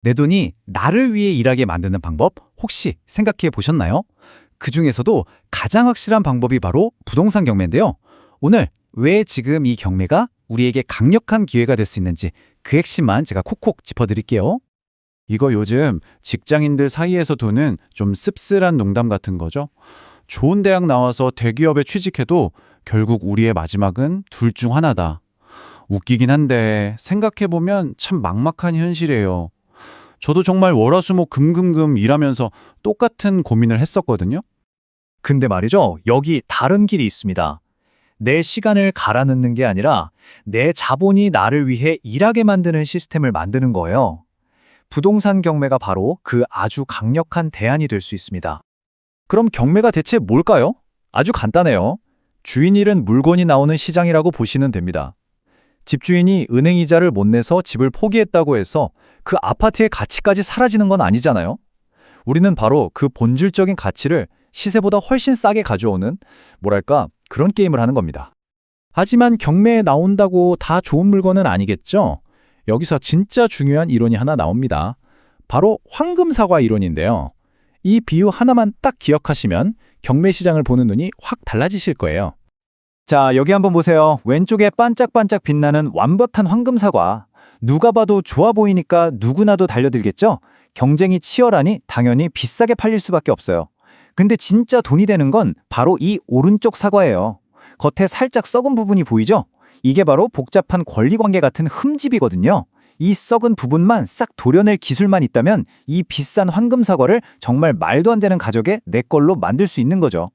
내 돈이 나를 위해 일하게 만드는 방법 혹시 생각해 보셨나요? 그 중에서도 가장 확실한 방법이 바로 부동산 경매인데요. 오늘 왜 지금 이 경매가 우리에게 강력한 기회가 될 수 있는지 그 핵심만 제가 콕콕 짚어드릴게요. 이거 요즘 직장인들 사이에서 도는 좀 씁쓸한 농담 같은 거죠. 좋은 대학 나와서 대기업에 취직해도 결국 우리의 마지막은 둘 중 하나다. 웃기긴 한데 생각해보면 참 막막한 현실이에요. 저도 정말 월화수목 금금금 일하면서 똑같은 고민을 했었거든요. 근데 말이죠, 여기 다른 길이 있습니다. 내 시간을 갈아 넣는 게 아니라 내 자본이 나를 위해 일하게 만드는 시스템을 만드는 거예요. 부동산 경매가 바로 그 아주 강력한 대안이 될 수 있습니다. 그럼 경매가 대체 뭘까요? 아주 간단해요. 주인 잃은 물건이 나오는 시장이라고 보시면 됩니다. 집주인이 은행 이자를 못 내서 집을 포기했다고 해서 그 아파트의 가치까지 사라지는 건 아니잖아요. 우리는 바로 그 본질적인 가치를 시세보다 훨씬 싸게 가져오는, 뭐랄까, 그런 게임을 하는 겁니다. 하지만 경매에 나온다고 다 좋은 물건은 아니겠죠? 여기서 진짜 중요한 이론이 하나 나옵니다. 바로 황금사과 이론인데요. 이 비유 하나만 딱 기억하시면 경매 시장을 보는 눈이 확 달라지실 거예요. 자, 여기 한번 보세요. 왼쪽에 반짝반짝 빛나는 완벽한 황금사과. 누가 봐도 좋아 보이니까 누구나도 달려들겠죠? 경쟁이 치열하니 당연히 비싸게 팔릴 수밖에 없어요. 근데 진짜 돈이 되는 건 바로 이 오른쪽 사과예요. 겉에 살짝 썩은 부분이 보이죠? 이게 바로 복잡한 권리관계 같은 흠집이거든요. 이 썩은 부분만 싹 도려낼 기술만 있다면 이 비싼 황금사과를 정말 말도 안 되는 가격에 내 걸로 만들 수 있는 거죠.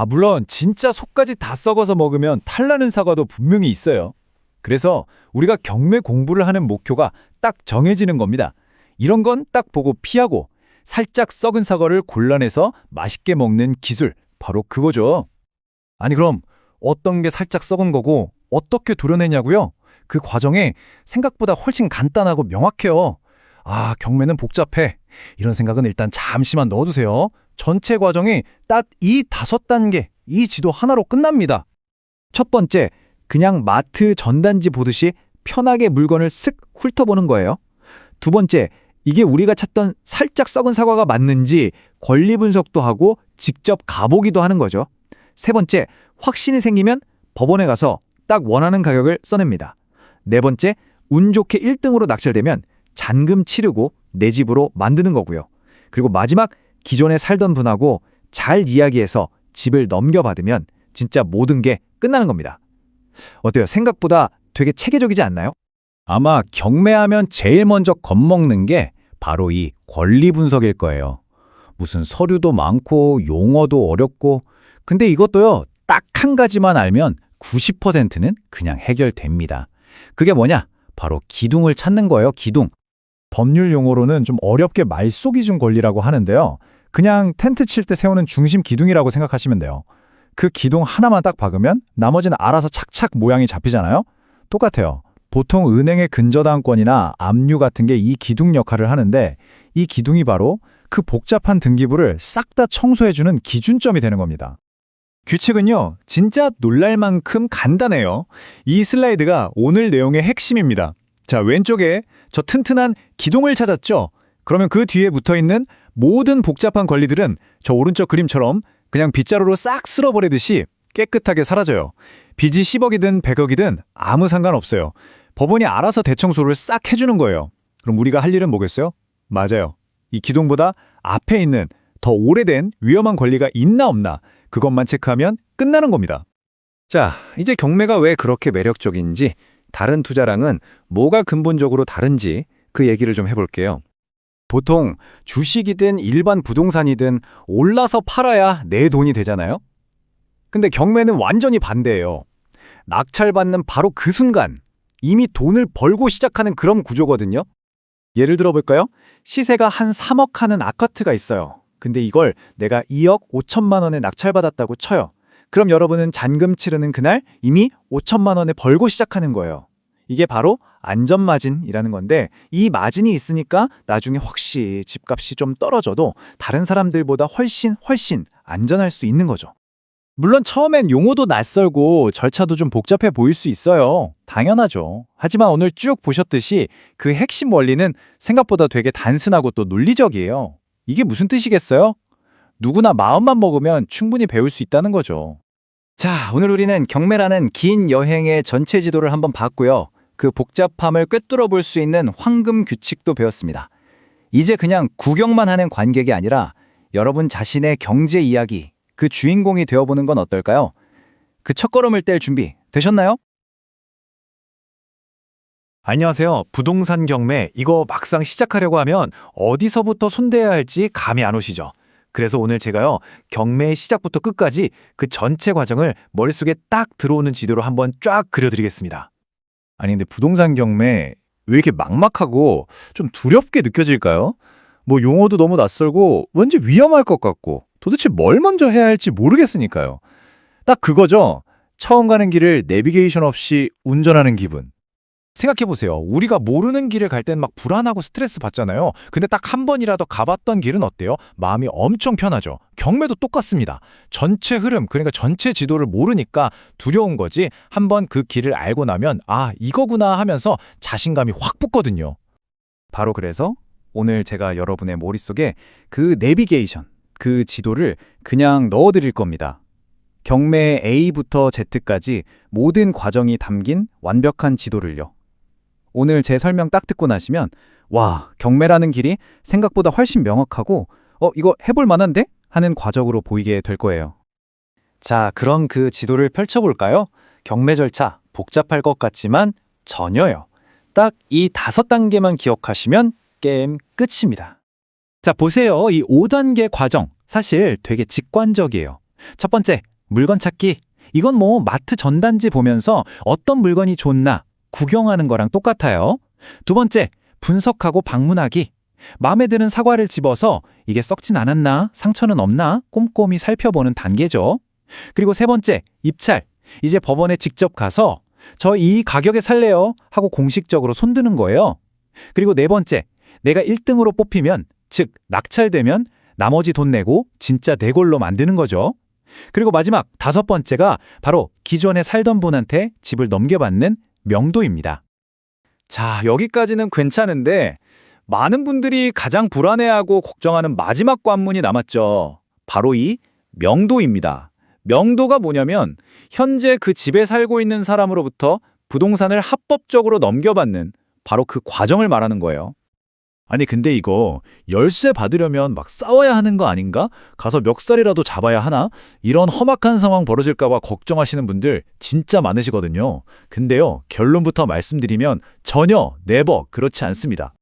물론 진짜 속까지 다 썩어서 먹으면 탈나는 사과도 분명히 있어요. 그래서 우리가 경매 공부를 하는 목표가 딱 정해지는 겁니다. 이런 건 딱 보고 피하고 살짝 썩은 사과를 골라내서 맛있게 먹는 기술, 바로 그거죠. 아니 그럼 어떤 게 살짝 썩은 거고 어떻게 도려내냐고요? 그 과정이 생각보다 훨씬 간단하고 명확해요. 경매는 복잡해. 이런 생각은 일단 잠시만 넣어두세요. 전체 과정이 딱 이 5단계, 이 지도 하나로 끝납니다. 첫 번째, 그냥 마트 전단지 보듯이 편하게 물건을 쓱 훑어보는 거예요. 두 번째, 이게 우리가 찾던 살짝 썩은 사과가 맞는지 권리 분석도 하고 직접 가보기도 하는 거죠. 세 번째, 확신이 생기면 법원에 가서 딱 원하는 가격을 써냅니다. 네 번째, 운 좋게 1등으로 낙찰되면 잔금 치르고 내 집으로 만드는 거고요. 그리고 마지막, 기존에 살던 분하고 잘 이야기해서 집을 넘겨받으면 진짜 모든 게 끝나는 겁니다. 어때요? 생각보다 되게 체계적이지 않나요? 아마 경매하면 제일 먼저 겁먹는 게 바로 이 권리 분석일 거예요. 무슨 서류도 많고 용어도 어렵고, 근데 이것도요, 딱 한 가지만 알면 90%는 그냥 해결됩니다. 그게 뭐냐? 바로 기둥을 찾는 거예요, 기둥. 법률 용어로는 좀 어렵게 말쏘기준 권리라고 하는데요. 그냥 텐트 칠 때 세우는 중심 기둥이라고 생각하시면 돼요. 그 기둥 하나만 딱 박으면 나머지는 알아서 착착 모양이 잡히잖아요. 똑같아요. 보통 은행의 근저당권이나 압류 같은 게 이 기둥 역할을 하는데, 이 기둥이 바로 그 복잡한 등기부를 싹 다 청소해주는 기준점이 되는 겁니다. 규칙은요, 진짜 놀랄 만큼 간단해요. 이 슬라이드가 오늘 내용의 핵심입니다. 자, 왼쪽에 저 튼튼한 기둥을 찾았죠? 그러면 그 뒤에 붙어있는 모든 복잡한 권리들은 저 오른쪽 그림처럼 그냥 빗자루로 싹 쓸어버리듯이 깨끗하게 사라져요. 빚이 10억이든 100억이든 아무 상관없어요. 법원이 알아서 대청소를 싹 해주는 거예요. 그럼 우리가 할 일은 뭐겠어요? 맞아요. 이 기둥보다 앞에 있는 더 오래된 위험한 권리가 있나 없나, 그것만 체크하면 끝나는 겁니다. 자, 이제 경매가 왜 그렇게 매력적인지, 다른 투자랑은 뭐가 근본적으로 다른지 그 얘기를 좀 해볼게요. 보통 주식이든 일반 부동산이든 올라서 팔아야 내 돈이 되잖아요? 근데 경매는 완전히 반대예요. 낙찰받는 바로 그 순간 이미 돈을 벌고 시작하는 그런 구조거든요. 예를 들어 볼까요? 시세가 한 3억 하는 아파트가 있어요. 근데 이걸 내가 2억 5천만 원에 낙찰받았다고 쳐요. 그럼 여러분은 잔금 치르는 그날 이미 5천만 원에 벌고 시작하는 거예요. 이게 바로 안전마진이라는 건데, 이 마진이 있으니까 나중에 혹시 집값이 좀 떨어져도 다른 사람들보다 훨씬 안전할 수 있는 거죠. 물론 처음엔 용어도 낯설고 절차도 좀 복잡해 보일 수 있어요. 당연하죠. 하지만 오늘 쭉 보셨듯이 그 핵심 원리는 생각보다 되게 단순하고 또 논리적이에요. 이게 무슨 뜻이겠어요? 누구나 마음만 먹으면 충분히 배울 수 있다는 거죠. 자, 오늘 우리는 경매라는 긴 여행의 전체 지도를 한번 봤고요. 그 복잡함을 꿰뚫어 볼 수 있는 황금 규칙도 배웠습니다. 이제 그냥 구경만 하는 관객이 아니라 여러분 자신의 경제 이야기, 그 주인공이 되어보는 건 어떨까요? 그 첫걸음을 뗄 준비 되셨나요? 안녕하세요. 부동산 경매 이거 막상 시작하려고 하면 어디서부터 손대야 할지 감이 안 오시죠? 그래서 오늘 제가요, 경매의 시작부터 끝까지 그 전체 과정을 머릿속에 딱 들어오는 지도로 한번 쫙 그려드리겠습니다. 아니 근데 부동산 경매 왜 이렇게 막막하고 좀 두렵게 느껴질까요? 뭐 용어도 너무 낯설고 왠지 위험할 것 같고 도대체 뭘 먼저 해야 할지 모르겠으니까요. 딱 그거죠. 처음 가는 길을 내비게이션 없이 운전하는 기분. 생각해보세요. 우리가 모르는 길을 갈 땐 막 불안하고 스트레스 받잖아요. 근데 딱 한 번이라도 가봤던 길은 어때요? 마음이 엄청 편하죠. 경매도 똑같습니다. 전체 흐름, 그러니까 전체 지도를 모르니까 두려운 거지, 한번 그 길을 알고 나면 아, 이거구나 하면서 자신감이 확 붙거든요. 바로 그래서 오늘 제가 여러분의 머릿속에 그 내비게이션, 그 지도를 그냥 넣어드릴 겁니다. 경매 A부터 Z까지 모든 과정이 담긴 완벽한 지도를요. 오늘 제 설명 딱 듣고 나시면 와, 경매라는 길이 생각보다 훨씬 명확하고 이거 해볼 만한데? 하는 과정으로 보이게 될 거예요. 자, 그럼 그 지도를 펼쳐볼까요? 경매 절차 복잡할 것 같지만 전혀요. 딱 이 5단계만 기억하시면 게임 끝입니다. 자, 보세요. 이 5단계 과정 사실 되게 직관적이에요. 첫 번째, 물건 찾기. 이건 뭐 마트 전단지 보면서 어떤 물건이 좋나 구경하는 거랑 똑같아요. 두 번째, 분석하고 방문하기. 마음에 드는 사과를 집어서 이게 썩진 않았나, 상처는 없나 꼼꼼히 살펴보는 단계죠. 그리고 세 번째, 입찰. 이제 법원에 직접 가서 저 이 가격에 살래요 하고 공식적으로 손드는 거예요. 그리고 네 번째, 내가 1등으로 뽑히면, 즉 낙찰되면 나머지 돈 내고 진짜 내 걸로 만드는 거죠. 그리고 마지막 5번째가 바로 기존에 살던 분한테 집을 넘겨받는 명도입니다. 자, 여기까지는 괜찮은데 많은 분들이 가장 불안해하고 걱정하는 마지막 관문이 남았죠. 바로 이 명도입니다. 명도가 뭐냐면 현재 그 집에 살고 있는 사람으로부터 부동산을 합법적으로 넘겨받는 바로 그 과정을 말하는 거예요. 아니 근데 이거 열쇠 받으려면 막 싸워야 하는 거 아닌가? 가서 멱살이라도 잡아야 하나? 이런 험악한 상황 벌어질까 봐 걱정하시는 분들 진짜 많으시거든요. 근데요, 결론부터 말씀드리면 전혀 네버 그렇지 않습니다.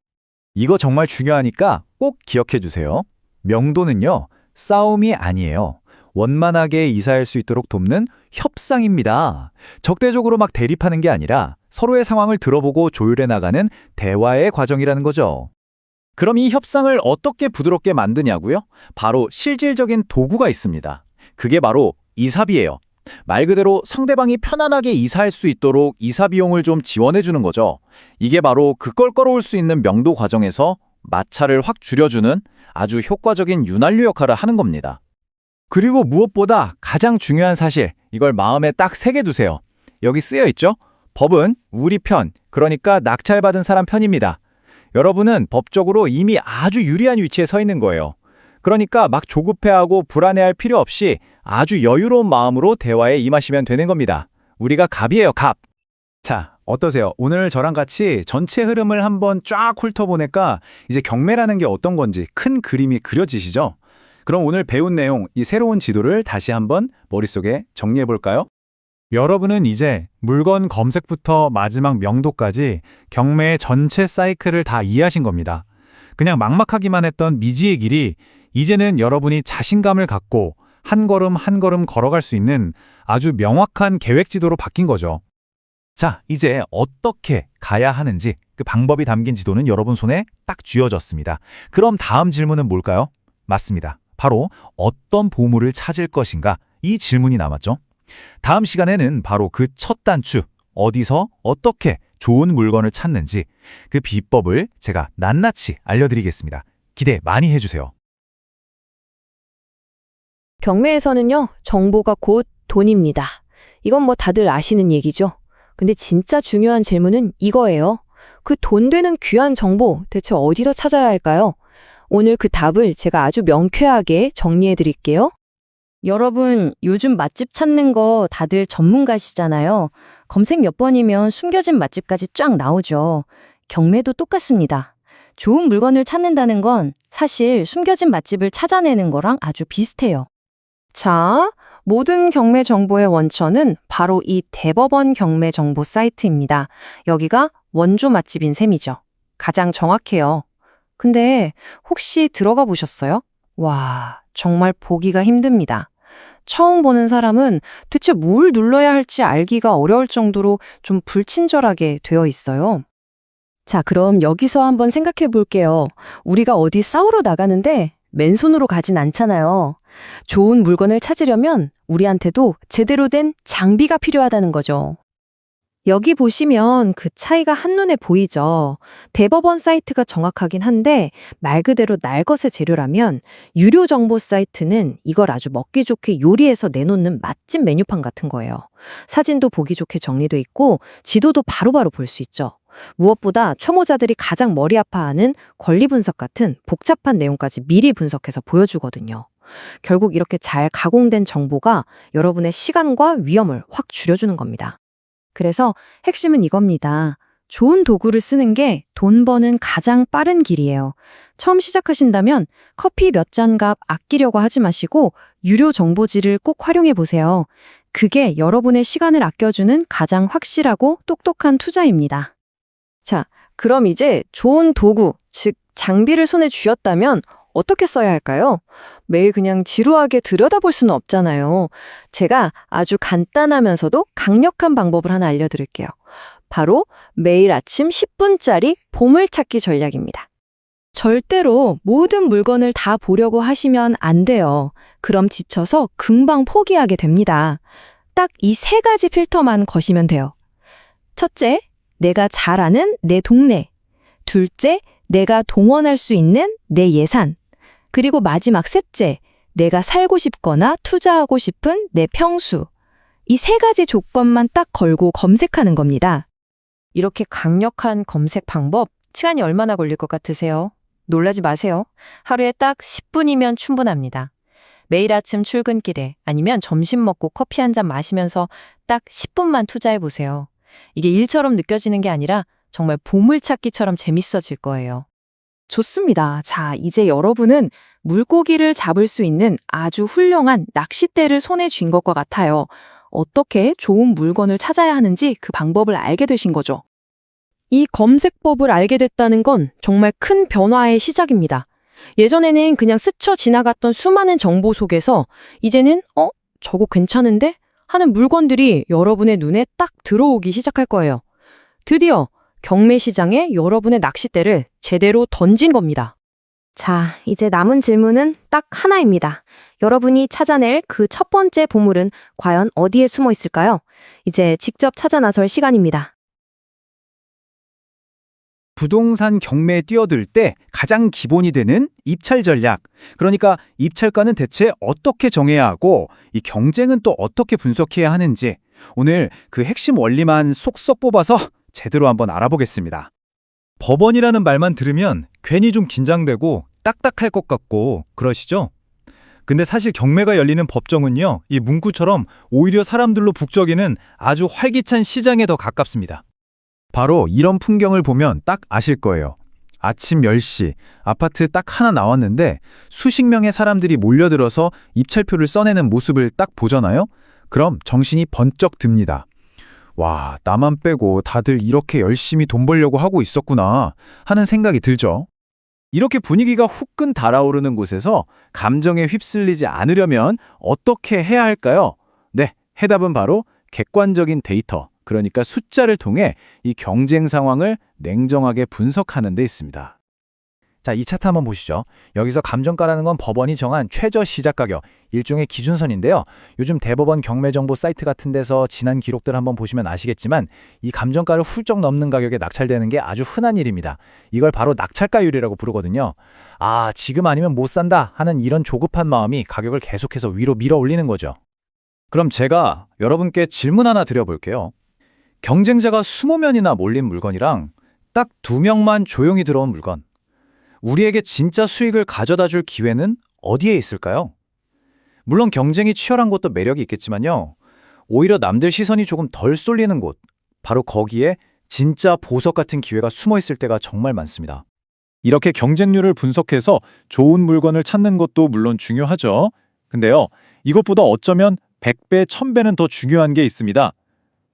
이거 정말 중요하니까 꼭 기억해 주세요. 명도는요, 싸움이 아니에요. 원만하게 이사할 수 있도록 돕는 협상입니다. 적대적으로 막 대립하는 게 아니라 서로의 상황을 들어보고 조율해 나가는 대화의 과정이라는 거죠. 그럼 이 협상을 어떻게 부드럽게 만드냐고요? 바로 실질적인 도구가 있습니다. 그게 바로 이사비예요. 말 그대로 상대방이 편안하게 이사할 수 있도록 이사 비용을 좀 지원해 주는 거죠. 이게 바로 그 껄끄러울 수 있는 명도 과정에서 마찰을 확 줄여주는 아주 효과적인 윤활유 역할을 하는 겁니다. 그리고 무엇보다 가장 중요한 사실, 이걸 마음에 딱 새겨 두세요. 여기 쓰여 있죠? 법은 우리 편, 그러니까 낙찰받은 사람 편입니다. 여러분은 법적으로 이미 아주 유리한 위치에 서 있는 거예요. 그러니까 막 조급해하고 불안해할 필요 없이 아주 여유로운 마음으로 대화에 임하시면 되는 겁니다. 우리가 갑이에요, 갑. 자, 어떠세요? 오늘 저랑 같이 전체 흐름을 한번 쫙 훑어보니까 이제 경매라는 게 어떤 건지 큰 그림이 그려지시죠? 그럼 오늘 배운 내용, 이 새로운 지도를 다시 한번 머릿속에 정리해 볼까요? 여러분은 이제 물건 검색부터 마지막 명도까지 경매의 전체 사이클을 다 이해하신 겁니다. 그냥 막막하기만 했던 미지의 길이 이제는 여러분이 자신감을 갖고 한 걸음 한 걸음 걸어갈 수 있는 아주 명확한 계획 지도로 바뀐 거죠. 자, 이제 어떻게 가야 하는지 그 방법이 담긴 지도는 여러분 손에 딱 쥐어졌습니다. 그럼 다음 질문은 뭘까요? 맞습니다. 바로 어떤 보물을 찾을 것인가? 이 질문이 남았죠. 다음 시간에는 바로 그 첫 단추, 어디서 어떻게 좋은 물건을 찾는지 그 비법을 제가 낱낱이 알려드리겠습니다. 기대 많이 해주세요. 경매에서는요, 정보가 곧 돈입니다. 이건 뭐 다들 아시는 얘기죠. 근데 진짜 중요한 질문은 이거예요. 그 돈 되는 귀한 정보 대체 어디서 찾아야 할까요? 오늘 그 답을 제가 아주 명쾌하게 정리해 드릴게요. 여러분, 요즘 맛집 찾는 거 다들 전문가시잖아요. 검색 몇 번이면 숨겨진 맛집까지 쫙 나오죠. 경매도 똑같습니다. 좋은 물건을 찾는다는 건 사실 숨겨진 맛집을 찾아내는 거랑 아주 비슷해요. 자, 모든 경매 정보의 원천은 바로 이 대법원 경매 정보 사이트입니다. 여기가 원조 맛집인 셈이죠. 가장 정확해요. 근데 혹시 들어가 보셨어요? 와, 정말 보기가 힘듭니다. 처음 보는 사람은 대체 뭘 눌러야 할지 알기가 어려울 정도로 좀 불친절하게 되어 있어요. 자, 그럼 여기서 한번 생각해 볼게요. 우리가 어디 싸우러 나가는데 맨손으로 가진 않잖아요. 좋은 물건을 찾으려면 우리한테도 제대로 된 장비가 필요하다는 거죠. 여기 보시면 그 차이가 한눈에 보이죠. 대법원 사이트가 정확하긴 한데 말 그대로 날것의 재료라면 유료 정보 사이트는 이걸 아주 먹기 좋게 요리해서 내놓는 맛집 메뉴판 같은 거예요. 사진도 보기 좋게 정리돼 있고 지도도 바로바로 볼 수 있죠. 무엇보다 초보자들이 가장 머리 아파하는 권리 분석 같은 복잡한 내용까지 미리 분석해서 보여주거든요. 결국 이렇게 잘 가공된 정보가 여러분의 시간과 위험을 확 줄여주는 겁니다. 그래서 핵심은 이겁니다. 좋은 도구를 쓰는 게 돈 버는 가장 빠른 길이에요. 처음 시작하신다면 커피 몇 잔 값 아끼려고 하지 마시고 유료 정보지를 꼭 활용해 보세요. 그게 여러분의 시간을 아껴주는 가장 확실하고 똑똑한 투자입니다. 자, 그럼 이제 좋은 도구, 즉 장비를 손에 쥐었다면 어떻게 써야 할까요? 매일 그냥 지루하게 들여다볼 수는 없잖아요. 제가 아주 간단하면서도 강력한 방법을 하나 알려드릴게요. 바로 매일 아침 10분짜리 보물찾기 전략입니다. 절대로 모든 물건을 다 보려고 하시면 안 돼요. 그럼 지쳐서 금방 포기하게 됩니다. 딱 이 세 가지 필터만 거시면 돼요. 첫째, 내가 잘 아는 내 동네. 둘째, 내가 동원할 수 있는 내 예산. 그리고 마지막 셋째, 내가 살고 싶거나 투자하고 싶은 내 평수. 이 세 가지 조건만 딱 걸고 검색하는 겁니다. 이렇게 강력한 검색 방법, 시간이 얼마나 걸릴 것 같으세요? 놀라지 마세요. 하루에 딱 10분이면 충분합니다. 매일 아침 출근길에 아니면 점심 먹고 커피 한 잔 마시면서 딱 10분만 투자해 보세요. 이게 일처럼 느껴지는 게 아니라 정말 보물찾기처럼 재밌어질 거예요. 좋습니다. 자, 이제 여러분은 물고기를 잡을 수 있는 아주 훌륭한 낚싯대를 손에 쥔 것과 같아요. 어떻게 좋은 물건을 찾아야 하는지 그 방법을 알게 되신 거죠. 이 검색법을 알게 됐다는 건 정말 큰 변화의 시작입니다. 예전에는 그냥 스쳐 지나갔던 수많은 정보 속에서 이제는 저거 괜찮은데? 하는 물건들이 여러분의 눈에 딱 들어오기 시작할 거예요. 드디어 경매 시장에 여러분의 낚싯대를 제대로 던진 겁니다. 자, 이제 남은 질문은 딱 하나입니다. 여러분이 찾아낼 그 첫 번째 보물은 과연 어디에 숨어 있을까요? 이제 직접 찾아 나설 시간입니다. 부동산 경매에 뛰어들 때 가장 기본이 되는 입찰 전략. 그러니까 입찰가는 대체 어떻게 정해야 하고 이 경쟁은 또 어떻게 분석해야 하는지 오늘 그 핵심 원리만 쏙쏙 뽑아서 제대로 한번 알아보겠습니다. 법원이라는 말만 들으면 괜히 좀 긴장되고 딱딱할 것 같고 그러시죠? 근데 사실 경매가 열리는 법정은요, 이 문구처럼 오히려 사람들로 북적이는 아주 활기찬 시장에 더 가깝습니다. 바로 이런 풍경을 보면 딱 아실 거예요. 아침 10시, 아파트 딱 하나 나왔는데 수십 명의 사람들이 몰려들어서 입찰표를 써내는 모습을 딱 보잖아요? 그럼 정신이 번쩍 듭니다. 와, 나만 빼고 다들 이렇게 열심히 돈 벌려고 하고 있었구나 하는 생각이 들죠. 이렇게 분위기가 후끈 달아오르는 곳에서 감정에 휩쓸리지 않으려면 어떻게 해야 할까요? 네, 해답은 바로 객관적인 데이터, 그러니까 숫자를 통해 이 경쟁 상황을 냉정하게 분석하는 데 있습니다. 자, 이 차트 한번 보시죠. 여기서 감정가라는 건 법원이 정한 최저 시작 가격, 일종의 기준선인데요. 요즘 대법원 경매 정보 사이트 같은 데서 지난 기록들 한번 보시면 아시겠지만 이 감정가를 훌쩍 넘는 가격에 낙찰되는 게 아주 흔한 일입니다. 이걸 바로 낙찰가율이라고 부르거든요. 아, 지금 아니면 못 산다 하는 이런 조급한 마음이 가격을 계속해서 위로 밀어 올리는 거죠. 그럼 제가 여러분께 질문 하나 드려볼게요. 경쟁자가 20명이나 몰린 물건이랑 딱 2명만 조용히 들어온 물건. 우리에게 진짜 수익을 가져다 줄 기회는 어디에 있을까요? 물론 경쟁이 치열한 곳도 매력이 있겠지만요. 오히려 남들 시선이 조금 덜 쏠리는 곳, 바로 거기에 진짜 보석 같은 기회가 숨어 있을 때가 정말 많습니다. 이렇게 경쟁률을 분석해서 좋은 물건을 찾는 것도 물론 중요하죠. 근데요, 이것보다 어쩌면 100배, 1000배는 더 중요한 게 있습니다.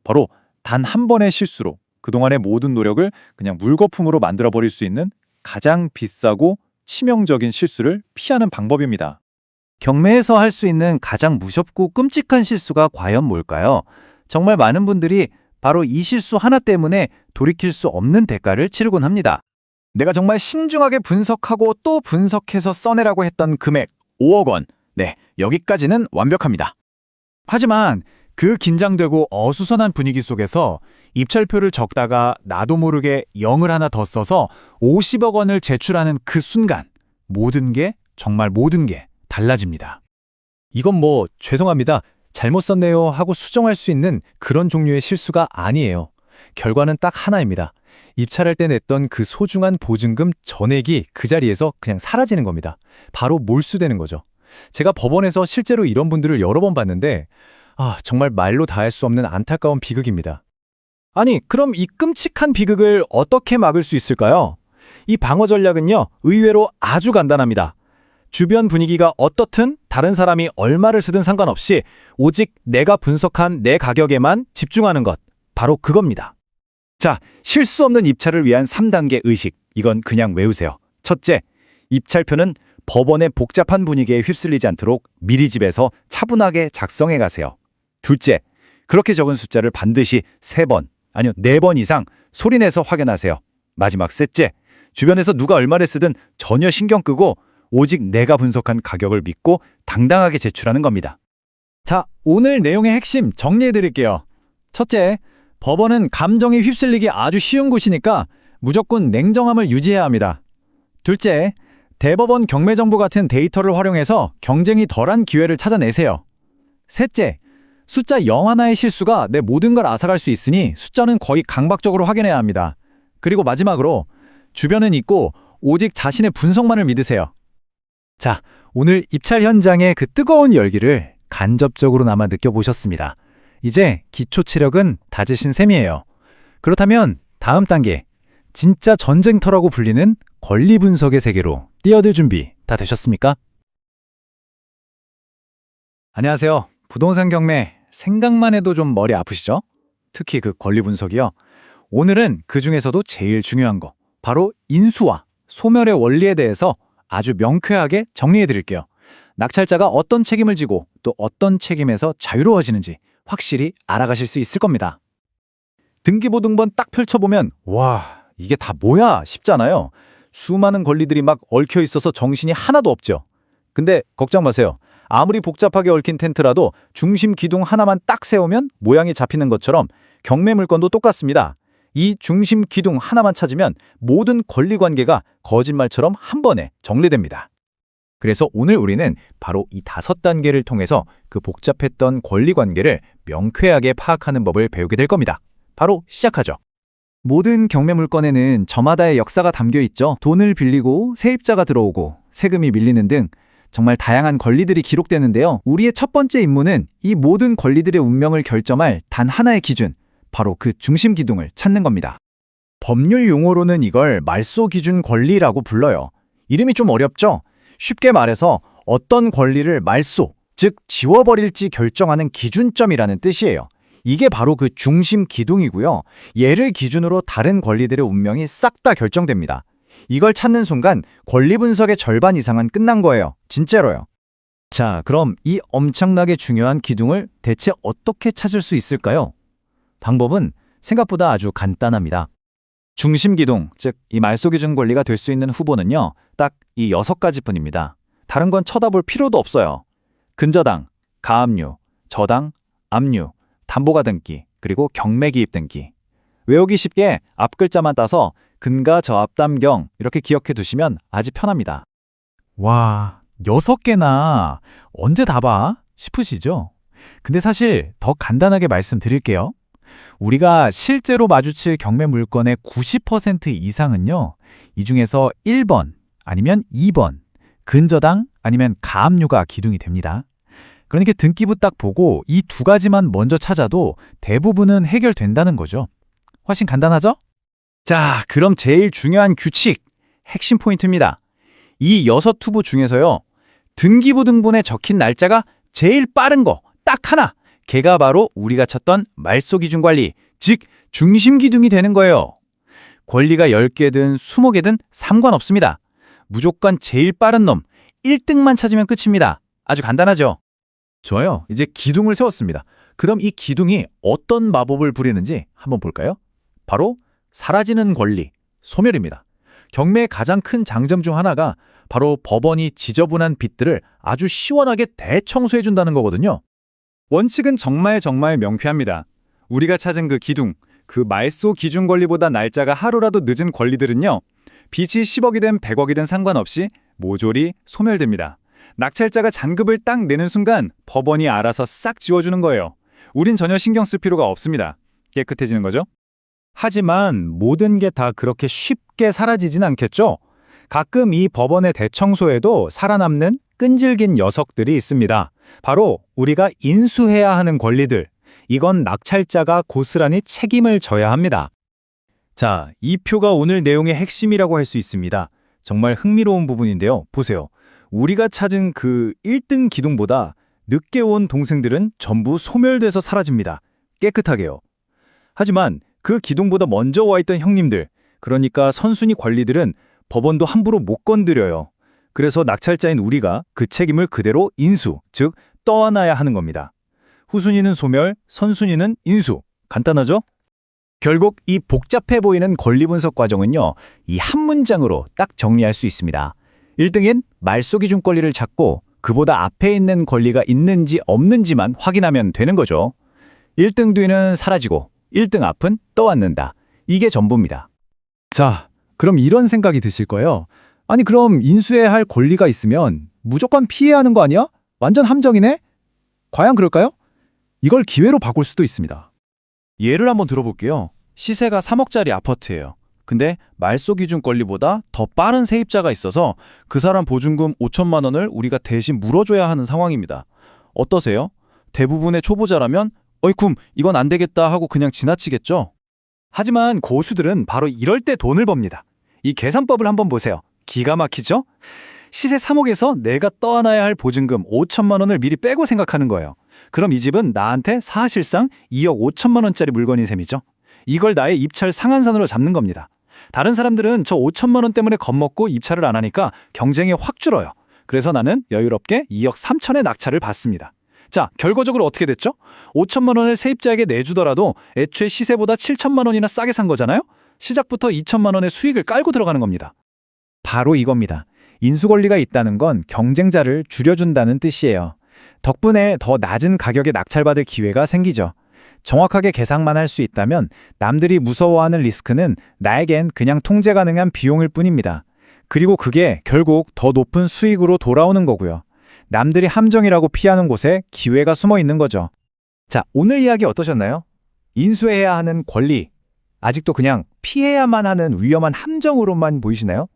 바로 단 한 번의 실수로 그동안의 모든 노력을 그냥 물거품으로 만들어버릴 수 있는 가장 비싸고 치명적인 실수를 피하는 방법입니다. 경매에서 할 수 있는 가장 무섭고 끔찍한 실수가 과연 뭘까요? 정말 많은 분들이 바로 이 실수 하나 때문에 돌이킬 수 없는 대가를 치르곤 합니다. 내가 정말 신중하게 분석하고 또 분석해서 써내라고 했던 금액 5억 원. 네, 여기까지는 완벽합니다. 하지만 그 긴장되고 어수선한 분위기 속에서 입찰표를 적다가 나도 모르게 0을 하나 더 써서 50억 원을 제출하는 그 순간 모든 게 정말 모든 게 달라집니다. 이건 뭐 죄송합니다. 잘못 썼네요 하고 수정할 수 있는 그런 종류의 실수가 아니에요. 결과는 딱 하나입니다. 입찰할 때 냈던 그 소중한 보증금 전액이 그 자리에서 그냥 사라지는 겁니다. 바로 몰수되는 거죠. 제가 법원에서 실제로 이런 분들을 여러 번 봤는데 정말 말로 다 할 수 없는 안타까운 비극입니다. 아니, 그럼 이 끔찍한 비극을 어떻게 막을 수 있을까요? 이 방어 전략은요, 의외로 아주 간단합니다. 주변 분위기가 어떻든 다른 사람이 얼마를 쓰든 상관없이 오직 내가 분석한 내 가격에만 집중하는 것. 바로 그겁니다. 자, 실수 없는 입찰을 위한 3단계 의식. 이건 그냥 외우세요. 첫째, 입찰표는 법원의 복잡한 분위기에 휩쓸리지 않도록 미리 집에서 차분하게 작성해 가세요. 둘째, 그렇게 적은 숫자를 반드시 3번, 아니요 4번 이상 소리내서 확인하세요. 마지막 셋째, 주변에서 누가 얼마를 쓰든 전혀 신경 끄고 오직 내가 분석한 가격을 믿고 당당하게 제출하는 겁니다. 자, 오늘 내용의 핵심 정리해 드릴게요. 첫째, 법원은 감정에 휩쓸리기 아주 쉬운 곳이니까 무조건 냉정함을 유지해야 합니다. 둘째, 대법원 경매 정보 같은 데이터를 활용해서 경쟁이 덜한 기회를 찾아내세요. 셋째, 숫자 0 하나의 실수가 내 모든 걸 앗아갈 수 있으니 숫자는 거의 강박적으로 확인해야 합니다. 그리고 마지막으로 주변은 잊고 오직 자신의 분석만을 믿으세요. 자, 오늘 입찰 현장의 그 뜨거운 열기를 간접적으로나마 느껴보셨습니다. 이제 기초 체력은 다지신 셈이에요. 그렇다면 다음 단계, 진짜 전쟁터라고 불리는 권리 분석의 세계로 뛰어들 준비 다 되셨습니까? 안녕하세요. 부동산 경매 생각만 해도 좀 머리 아프시죠? 특히 그 권리 분석이요. 오늘은 그 중에서도 제일 중요한 거, 바로 인수와 소멸의 원리에 대해서 아주 명쾌하게 정리해 드릴게요. 낙찰자가 어떤 책임을 지고 또 어떤 책임에서 자유로워지는지 확실히 알아가실 수 있을 겁니다. 등기부등본 딱 펼쳐보면 와, 이게 다 뭐야 싶잖아요. 수많은 권리들이 막 얽혀 있어서 정신이 하나도 없죠. 근데 걱정 마세요. 아무리 복잡하게 얽힌 텐트라도 중심 기둥 하나만 딱 세우면 모양이 잡히는 것처럼 경매 물건도 똑같습니다. 이 중심 기둥 하나만 찾으면 모든 권리 관계가 거짓말처럼 한 번에 정리됩니다. 그래서 오늘 우리는 바로 이 5단계를 통해서 그 복잡했던 권리 관계를 명쾌하게 파악하는 법을 배우게 될 겁니다. 바로 시작하죠. 모든 경매 물건에는 저마다의 역사가 담겨 있죠. 돈을 빌리고 세입자가 들어오고 세금이 밀리는 등 정말 다양한 권리들이 기록되는데요. 우리의 첫 번째 임무는 이 모든 권리들의 운명을 결정할 단 하나의 기준, 바로 그 중심 기둥을 찾는 겁니다. 법률 용어로는 이걸 말소 기준 권리라고 불러요. 이름이 좀 어렵죠? 쉽게 말해서 어떤 권리를 말소, 즉 지워버릴지 결정하는 기준점이라는 뜻이에요. 이게 바로 그 중심 기둥이고요. 얘를 기준으로 다른 권리들의 운명이 싹 다 결정됩니다. 이걸 찾는 순간 권리 분석의 절반 이상은 끝난 거예요. 진짜로요. 자, 그럼 이 엄청나게 중요한 기둥을 대체 어떻게 찾을 수 있을까요? 방법은 생각보다 아주 간단합니다. 중심기둥, 즉 이 말소기준 권리가 될 수 있는 후보는요, 딱 이 6가지뿐입니다. 다른 건 쳐다볼 필요도 없어요. 근저당, 가압류, 저당, 압류, 담보가 등기, 그리고 경매 기입 등기. 외우기 쉽게 앞 글자만 따서 근가 저압담경 이렇게 기억해 두시면 아주 편합니다. 와, 6개나 언제 다 봐? 싶으시죠? 근데 사실 더 간단하게 말씀드릴게요. 우리가 실제로 마주칠 경매 물건의 90% 이상은요, 이 중에서 1번 아니면 2번, 근저당 아니면 가압류가 기둥이 됩니다. 그러니까 등기부 딱 보고 이 2가지만 먼저 찾아도 대부분은 해결된다는 거죠. 훨씬 간단하죠? 자, 그럼 제일 중요한 규칙, 핵심 포인트입니다. 이 6후보 중에서요, 등기부 등본에 적힌 날짜가 제일 빠른 거 딱 하나, 걔가 바로 우리가 찾던 말소기준 관리, 즉 중심기둥이 되는 거예요. 권리가 10개든 20개든 상관없습니다. 무조건 제일 빠른 놈, 1등만 찾으면 끝입니다. 아주 간단하죠? 좋아요. 이제 기둥을 세웠습니다. 그럼 이 기둥이 어떤 마법을 부리는지 한번 볼까요? 바로 사라지는 권리, 소멸입니다. 경매의 가장 큰 장점 중 하나가 바로 법원이 지저분한 빚들을 아주 시원하게 대청소해준다는 거거든요. 원칙은 정말 명쾌합니다. 우리가 찾은 그 기둥, 그 말소 기준 권리보다 날짜가 하루라도 늦은 권리들은요, 빚이 10억이든 100억이든 상관없이 모조리 소멸됩니다. 낙찰자가 잔급을 딱 내는 순간 법원이 알아서 싹 지워주는 거예요. 우린 전혀 신경 쓸 필요가 없습니다. 깨끗해지는 거죠? 하지만 모든 게 다 그렇게 쉽게 사라지진 않겠죠? 가끔 이 법원의 대청소에도 살아남는 끈질긴 녀석들이 있습니다. 바로 우리가 인수해야 하는 권리들. 이건 낙찰자가 고스란히 책임을 져야 합니다. 자, 이 표가 오늘 내용의 핵심이라고 할 수 있습니다. 정말 흥미로운 부분인데요. 보세요. 우리가 찾은 그 1등 기둥보다 늦게 온 동생들은 전부 소멸돼서 사라집니다. 깨끗하게요. 하지만 그 기둥보다 먼저 와 있던 형님들, 그러니까 선순위 관리들은 법원도 함부로 못 건드려요. 그래서 낙찰자인 우리가 그 책임을 그대로 인수, 즉 떠안아야 하는 겁니다. 후순위는 소멸, 선순위는 인수. 간단하죠? 결국 이 복잡해 보이는 권리 분석 과정은요, 이 한 문장으로 딱 정리할 수 있습니다. 1등인 말소기준 권리를 찾고 그보다 앞에 있는 권리가 있는지 없는지만 확인하면 되는 거죠. 1등 뒤는 사라지고 1등 앞은 떠안는다. 이게 전부입니다. 자, 그럼 이런 생각이 드실 거예요. 아니 그럼 인수해야 할 권리가 있으면 무조건 피해야 하는 거 아니야? 완전 함정이네? 과연 그럴까요? 이걸 기회로 바꿀 수도 있습니다. 예를 한번 들어볼게요. 시세가 3억짜리 아파트예요. 근데 말소기준 권리보다 더 빠른 세입자가 있어서 그 사람 보증금 5천만 원을 우리가 대신 물어줘야 하는 상황입니다. 어떠세요? 대부분의 초보자라면 어이쿰 이건 안 되겠다 하고 그냥 지나치겠죠? 하지만 고수들은 바로 이럴 때 돈을 법니다. 이 계산법을 한번 보세요. 기가 막히죠? 시세 3억에서 내가 떠안아야 할 보증금 5천만 원을 미리 빼고 생각하는 거예요. 그럼 이 집은 나한테 사실상 2억 5천만 원짜리 물건인 셈이죠. 이걸 나의 입찰 상한선으로 잡는 겁니다. 다른 사람들은 저 5천만 원 때문에 겁먹고 입찰을 안 하니까 경쟁이 확 줄어요. 그래서 나는 여유롭게 2억 3천의 낙찰을 받습니다. 자, 결과적으로 어떻게 됐죠? 5천만 원을 세입자에게 내주더라도 애초에 시세보다 7천만 원이나 싸게 산 거잖아요? 시작부터 2천만 원의 수익을 깔고 들어가는 겁니다. 바로 이겁니다. 인수권리가 있다는 건 경쟁자를 줄여준다는 뜻이에요. 덕분에 더 낮은 가격에 낙찰받을 기회가 생기죠. 정확하게 계산만 할 수 있다면 남들이 무서워하는 리스크는 나에겐 그냥 통제 가능한 비용일 뿐입니다. 그리고 그게 결국 더 높은 수익으로 돌아오는 거고요. 남들이 함정이라고 피하는 곳에 기회가 숨어 있는 거죠. 자, 오늘 이야기 어떠셨나요? 인수해야 하는 권리, 아직도 그냥 피해야만 하는 위험한 함정으로만 보이시나요?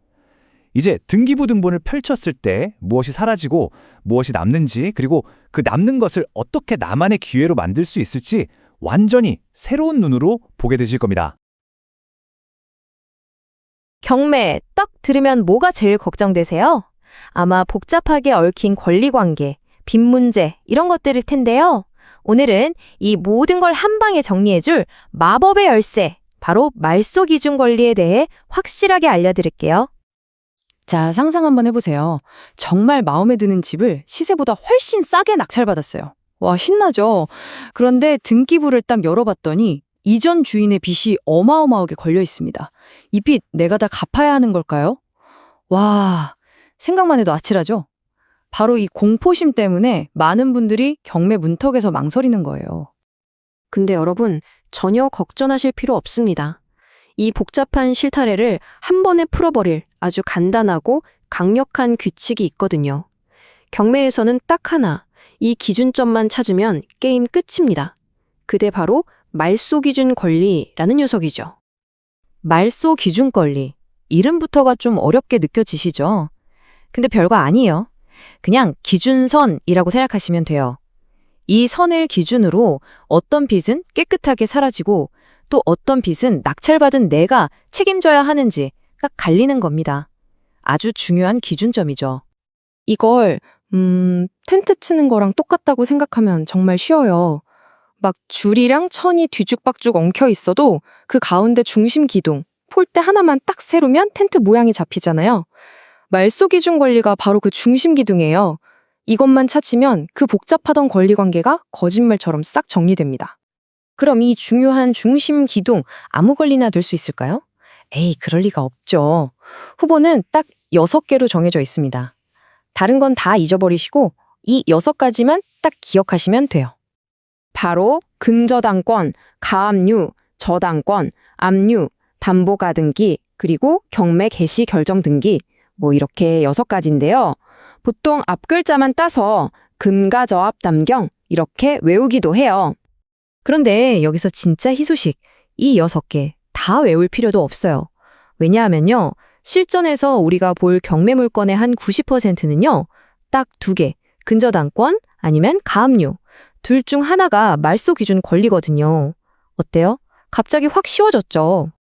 이제 등기부 등본을 펼쳤을 때 무엇이 사라지고 무엇이 남는지, 그리고 그 남는 것을 어떻게 나만의 기회로 만들 수 있을지 완전히 새로운 눈으로 보게 되실 겁니다. 경매 딱 들으면 뭐가 제일 걱정되세요? 아마 복잡하게 얽힌 권리관계, 빚 문제 이런 것들일 텐데요. 오늘은 이 모든 걸 한 방에 정리해줄 마법의 열쇠, 바로 말소기준 권리에 대해 확실하게 알려드릴게요. 자, 상상 한번 해보세요. 정말 마음에 드는 집을 시세보다 훨씬 싸게 낙찰받았어요. 와, 신나죠? 그런데 등기부를 딱 열어봤더니 이전 주인의 빚이 어마어마하게 걸려 있습니다. 이 빚 내가 다 갚아야 하는 걸까요? 와, 생각만 해도 아찔하죠? 바로 이 공포심 때문에 많은 분들이 경매 문턱에서 망설이는 거예요. 근데 여러분, 전혀 걱정하실 필요 없습니다. 이 복잡한 실타래를 한 번에 풀어버릴 아주 간단하고 강력한 규칙이 있거든요. 경매에서는 딱 하나, 이 기준점만 찾으면 게임 끝입니다. 그게 바로 말소 기준 권리라는 녀석이죠. 말소 기준 권리. 이름부터가 좀 어렵게 느껴지시죠? 근데 별거 아니에요. 그냥 기준선이라고 생각하시면 돼요. 이 선을 기준으로 어떤 빚은 깨끗하게 사라지고 또 어떤 빚은 낙찰받은 내가 책임져야 하는지 딱 갈리는 겁니다. 아주 중요한 기준점이죠. 이걸 텐트 치는 거랑 똑같다고 생각하면 정말 쉬워요. 막 줄이랑 천이 뒤죽박죽 엉켜 있어도 그 가운데 중심 기둥, 폴대 하나만 딱 세우면 텐트 모양이 잡히잖아요. 말소 기준 권리가 바로 그 중심 기둥이에요. 이것만 찾으면 그 복잡하던 권리 관계가 거짓말처럼 싹 정리됩니다. 그럼 이 중요한 중심 기둥 아무 권리나 될 수 있을까요? 에이, 그럴 리가 없죠. 후보는 딱 6개로 정해져 있습니다. 다른 건 다 잊어버리시고 이 6가지만 딱 기억하시면 돼요. 바로 근저당권, 가압류, 저당권, 압류, 담보가 등기, 그리고 경매 개시 결정 등기, 뭐 이렇게 6가지인데요. 보통 앞글자만 따서 금가저압 담경 이렇게 외우기도 해요. 그런데 여기서 진짜 희소식, 이 6개 다 외울 필요도 없어요. 왜냐하면요, 실전에서 우리가 볼 경매 물건의 한 90%는요, 딱 2개, 근저당권 아니면 가압류, 둘 중 하나가 말소 기준 권리거든요. 어때요? 갑자기 확 쉬워졌죠?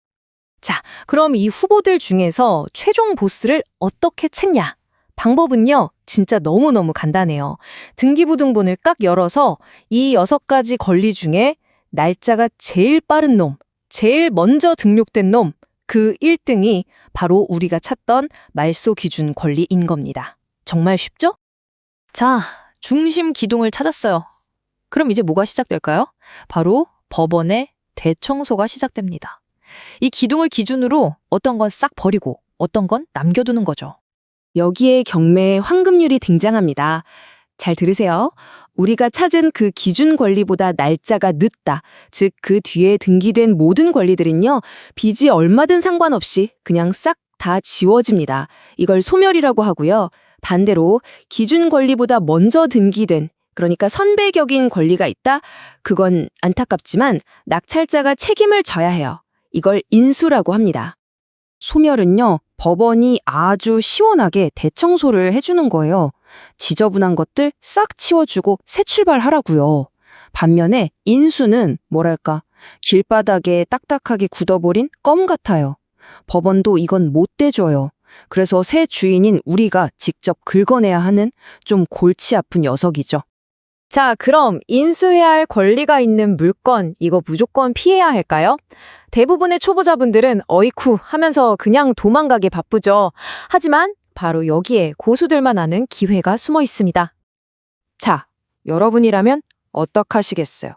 자, 그럼 이 후보들 중에서 최종 보스를 어떻게 찾냐? 방법은요, 진짜 너무너무 간단해요. 등기부등본을 깍 열어서 이 6가지 권리 중에 날짜가 제일 빠른 놈, 제일 먼저 등록된 놈, 그 1등이 바로 우리가 찾던 말소 기준 권리인 겁니다. 정말 쉽죠? 자, 중심 기둥을 찾았어요. 그럼 이제 뭐가 시작될까요? 바로 법원의 대청소가 시작됩니다. 이 기둥을 기준으로 어떤 건 싹 버리고 어떤 건 남겨두는 거죠. 여기에 경매의 황금률이 등장합니다. 잘 들으세요. 우리가 찾은 그 기준 권리보다 날짜가 늦다. 즉, 그 뒤에 등기된 모든 권리들은요, 빚이 얼마든 상관없이 그냥 싹 다 지워집니다. 이걸 소멸이라고 하고요. 반대로 기준 권리보다 먼저 등기된, 그러니까 선배격인 권리가 있다? 그건 안타깝지만 낙찰자가 책임을 져야 해요. 이걸 인수라고 합니다. 소멸은요, 법원이 아주 시원하게 대청소를 해주는 거예요. 지저분한 것들 싹 치워주고 새 출발하라고요. 반면에 인수는 뭐랄까, 길바닥에 딱딱하게 굳어버린 껌 같아요. 법원도 이건 못 대줘요. 그래서 새 주인인 우리가 직접 긁어내야 하는 좀 골치 아픈 녀석이죠. 자, 그럼 인수해야 할 권리가 있는 물건, 이거 무조건 피해야 할까요? 대부분의 초보자분들은 어이쿠 하면서 그냥 도망가기 바쁘죠. 하지만 바로 여기에 고수들만 아는 기회가 숨어 있습니다. 자, 여러분이라면 어떡하시겠어요?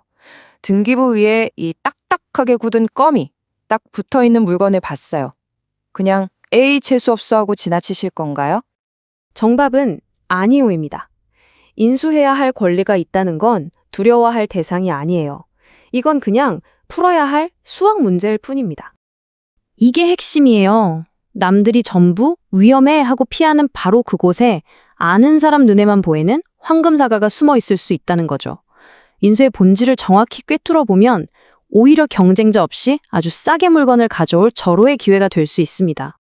등기부 위에 이 딱딱하게 굳은 껌이 딱 붙어있는 물건을 봤어요. 그냥 에이 재수없어 하고 지나치실 건가요? 정답은 아니오입니다. 인수해야 할 권리가 있다는 건 두려워할 대상이 아니에요. 이건 그냥 풀어야 할 수학 문제일 뿐입니다. 이게 핵심이에요. 남들이 전부 위험해 하고 피하는 바로 그곳에 아는 사람 눈에만 보이는 황금사과가 숨어 있을 수 있다는 거죠. 인수의 본질을 정확히 꿰뚫어 보면 오히려 경쟁자 없이 아주 싸게 물건을 가져올 절호의 기회가 될 수 있습니다.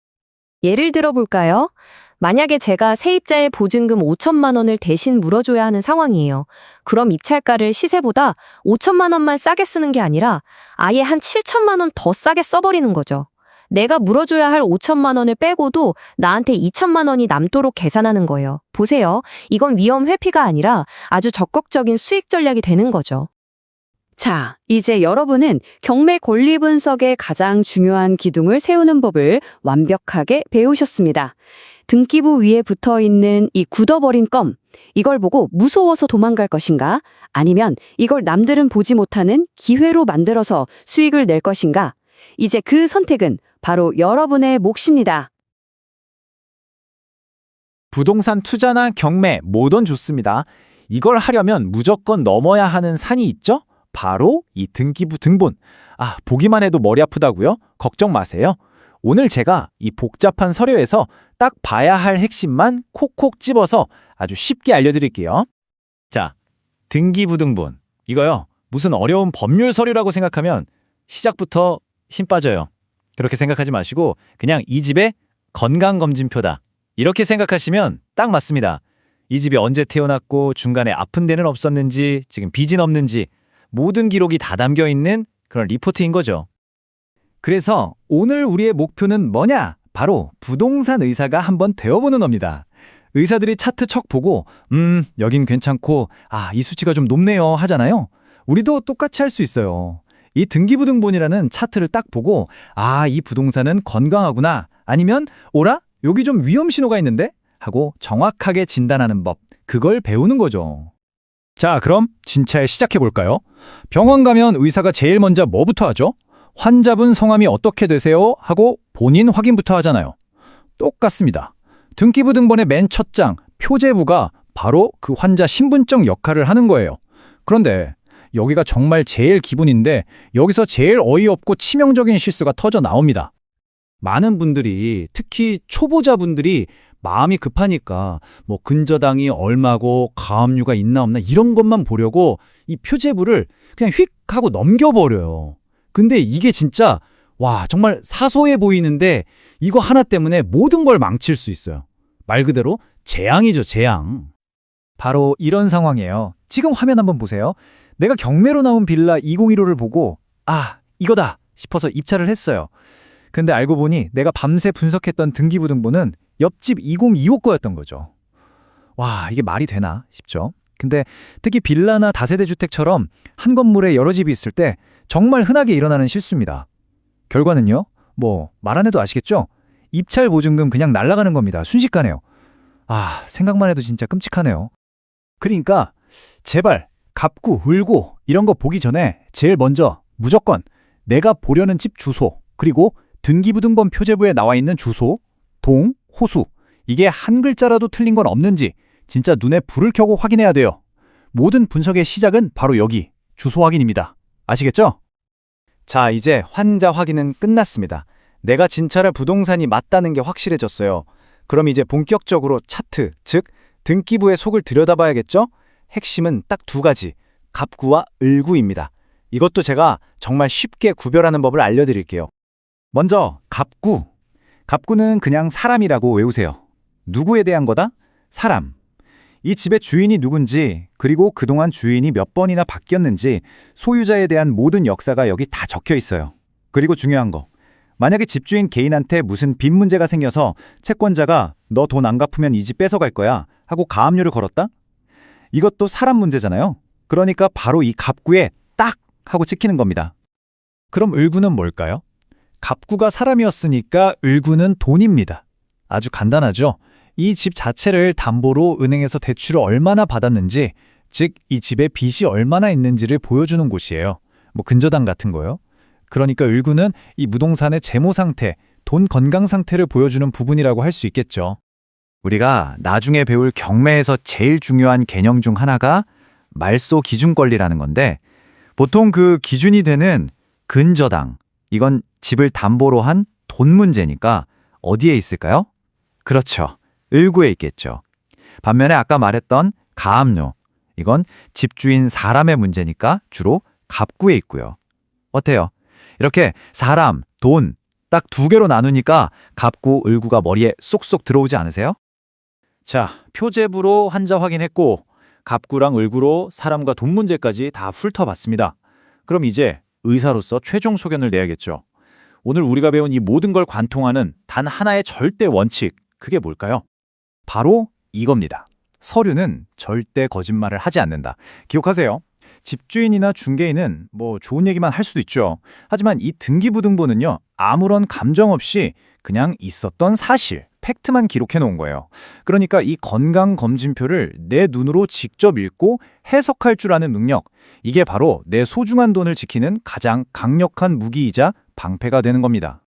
예를 들어 볼까요? 만약에 제가 세입자의 보증금 5천만 원을 대신 물어줘야 하는 상황이에요. 그럼 입찰가를 시세보다 5천만 원만 싸게 쓰는 게 아니라 아예 한 7천만 원 더 싸게 써버리는 거죠. 내가 물어줘야 할 5천만 원을 빼고도 나한테 2천만 원이 남도록 계산하는 거예요. 보세요. 이건 위험 회피가 아니라 아주 적극적인 수익 전략이 되는 거죠. 자, 이제 여러분은 경매 권리 분석의 가장 중요한 기둥을 세우는 법을 완벽하게 배우셨습니다. 등기부 위에 붙어 있는 이 굳어버린 껌, 이걸 보고 무서워서 도망갈 것인가? 아니면 이걸 남들은 보지 못하는 기회로 만들어서 수익을 낼 것인가? 이제 그 선택은 바로 여러분의 몫입니다. 부동산 투자나 경매 뭐든 좋습니다. 이걸 하려면 무조건 넘어야 하는 산이 있죠? 바로 이 등기부 등본. 보기만 해도 머리 아프다고요? 걱정 마세요. 오늘 제가 이 복잡한 서류에서 딱 봐야 할 핵심만 콕콕 집어서 아주 쉽게 알려드릴게요. 자, 등기부 등본. 이거요. 무슨 어려운 법률 서류라고 생각하면 시작부터 힘 빠져요. 그렇게 생각하지 마시고 그냥 이 집의 건강검진표다. 이렇게 생각하시면 딱 맞습니다. 이 집이 언제 태어났고 중간에 아픈 데는 없었는지, 지금 빚은 없는지 모든 기록이 다 담겨 있는 그런 리포트인 거죠. 그래서 오늘 우리의 목표는 뭐냐? 바로 부동산 의사가 한번 되어보는 겁니다. 의사들이 차트 척 보고 여긴 괜찮고 이 수치가 좀 높네요 하잖아요. 우리도 똑같이 할 수 있어요. 이 등기부등본이라는 차트를 딱 보고 이 부동산은 건강하구나, 아니면 오라? 여기 좀 위험 신호가 있는데? 하고 정확하게 진단하는 법, 그걸 배우는 거죠. 자, 그럼 진짜에 시작해볼까요? 병원 가면 의사가 제일 먼저 뭐부터 하죠? 환자분 성함이 어떻게 되세요? 하고 본인 확인부터 하잖아요. 똑같습니다. 등기부 등본의 맨 첫 장, 표제부가 바로 그 환자 신분증 역할을 하는 거예요. 그런데 여기가 정말 제일 기본인데 여기서 제일 어이없고 치명적인 실수가 터져 나옵니다. 많은 분들이, 특히 초보자분들이 마음이 급하니까 뭐 근저당이 얼마고 가압류가 있나 없나 이런 것만 보려고 이 표제부를 그냥 휙 하고 넘겨버려요. 근데 이게 진짜 정말 사소해 보이는데 이거 하나 때문에 모든 걸 망칠 수 있어요. 말 그대로 재앙이죠, 재앙. 바로 이런 상황이에요. 지금 화면 한번 보세요. 내가 경매로 나온 빌라 2015를 보고 이거다 싶어서 입찰을 했어요. 근데 알고 보니 내가 밤새 분석했던 등기부 등본은 옆집 2025 거였던 거죠. 이게 말이 되나 싶죠. 근데 특히 빌라나 다세대 주택처럼 한 건물에 여러 집이 있을 때 정말 흔하게 일어나는 실수입니다. 결과는요? 말 안 해도 아시겠죠? 입찰 보증금 그냥 날아가는 겁니다. 순식간에요. 생각만 해도 진짜 끔찍하네요. 그러니까 제발 갑구, 을구 이런 거 보기 전에 제일 먼저 무조건 내가 보려는 집 주소, 그리고 등기부등본 표제부에 나와 있는 주소, 동, 호수, 이게 한 글자라도 틀린 건 없는지 진짜 눈에 불을 켜고 확인해야 돼요. 모든 분석의 시작은 바로 여기, 주소 확인입니다. 아시겠죠? 자, 이제 환자 확인은 끝났습니다. 내가 진찰할 부동산이 맞다는 게 확실해졌어요. 그럼 이제 본격적으로 차트, 즉 등기부의 속을 들여다봐야겠죠? 핵심은 딱 두 가지, 갑구와 을구입니다. 이것도 제가 정말 쉽게 구별하는 법을 알려드릴게요. 먼저 갑구. 갑구는 그냥 사람이라고 외우세요. 누구에 대한 거다? 사람. 이 집의 주인이 누군지, 그리고 그동안 주인이 몇 번이나 바뀌었는지 소유자에 대한 모든 역사가 여기 다 적혀 있어요. 그리고 중요한 거. 만약에 집주인 개인한테 무슨 빚 문제가 생겨서 채권자가 너 돈 안 갚으면 이 집 뺏어갈 거야 하고 가압류를 걸었다? 이것도 사람 문제잖아요. 그러니까 바로 이 갑구에 딱 하고 찍히는 겁니다. 그럼 을구는 뭘까요? 갑구가 사람이었으니까 을구는 돈입니다. 아주 간단하죠? 이 집 자체를 담보로 은행에서 대출을 얼마나 받았는지, 즉 이 집에 빚이 얼마나 있는지를 보여주는 곳이에요. 근저당 같은 거요. 그러니까 을구는 이 부동산의 재무 상태, 돈 건강 상태를 보여주는 부분이라고 할 수 있겠죠. 우리가 나중에 배울 경매에서 제일 중요한 개념 중 하나가 말소 기준 권리라는 건데, 보통 그 기준이 되는 근저당, 이건 집을 담보로 한 돈 문제니까 어디에 있을까요? 그렇죠. 을구에 있겠죠. 반면에 아까 말했던 가압류, 이건 집주인 사람의 문제니까 주로 갑구에 있고요. 어때요? 이렇게 사람, 돈 딱 두 개로 나누니까 갑구, 을구가 머리에 쏙쏙 들어오지 않으세요? 자, 표제부로 환자 확인했고 갑구랑 을구로 사람과 돈 문제까지 다 훑어봤습니다. 그럼 이제 의사로서 최종 소견을 내야겠죠. 오늘 우리가 배운 이 모든 걸 관통하는 단 하나의 절대 원칙, 그게 뭘까요? 바로 이겁니다. 서류는 절대 거짓말을 하지 않는다. 기억하세요. 집주인이나 중개인은 좋은 얘기만 할 수도 있죠. 하지만 이 등기부등본은요, 아무런 감정 없이 그냥 있었던 사실, 팩트만 기록해 놓은 거예요. 그러니까 이 건강검진표를 내 눈으로 직접 읽고 해석할 줄 아는 능력, 이게 바로 내 소중한 돈을 지키는 가장 강력한 무기이자 방패가 되는 겁니다.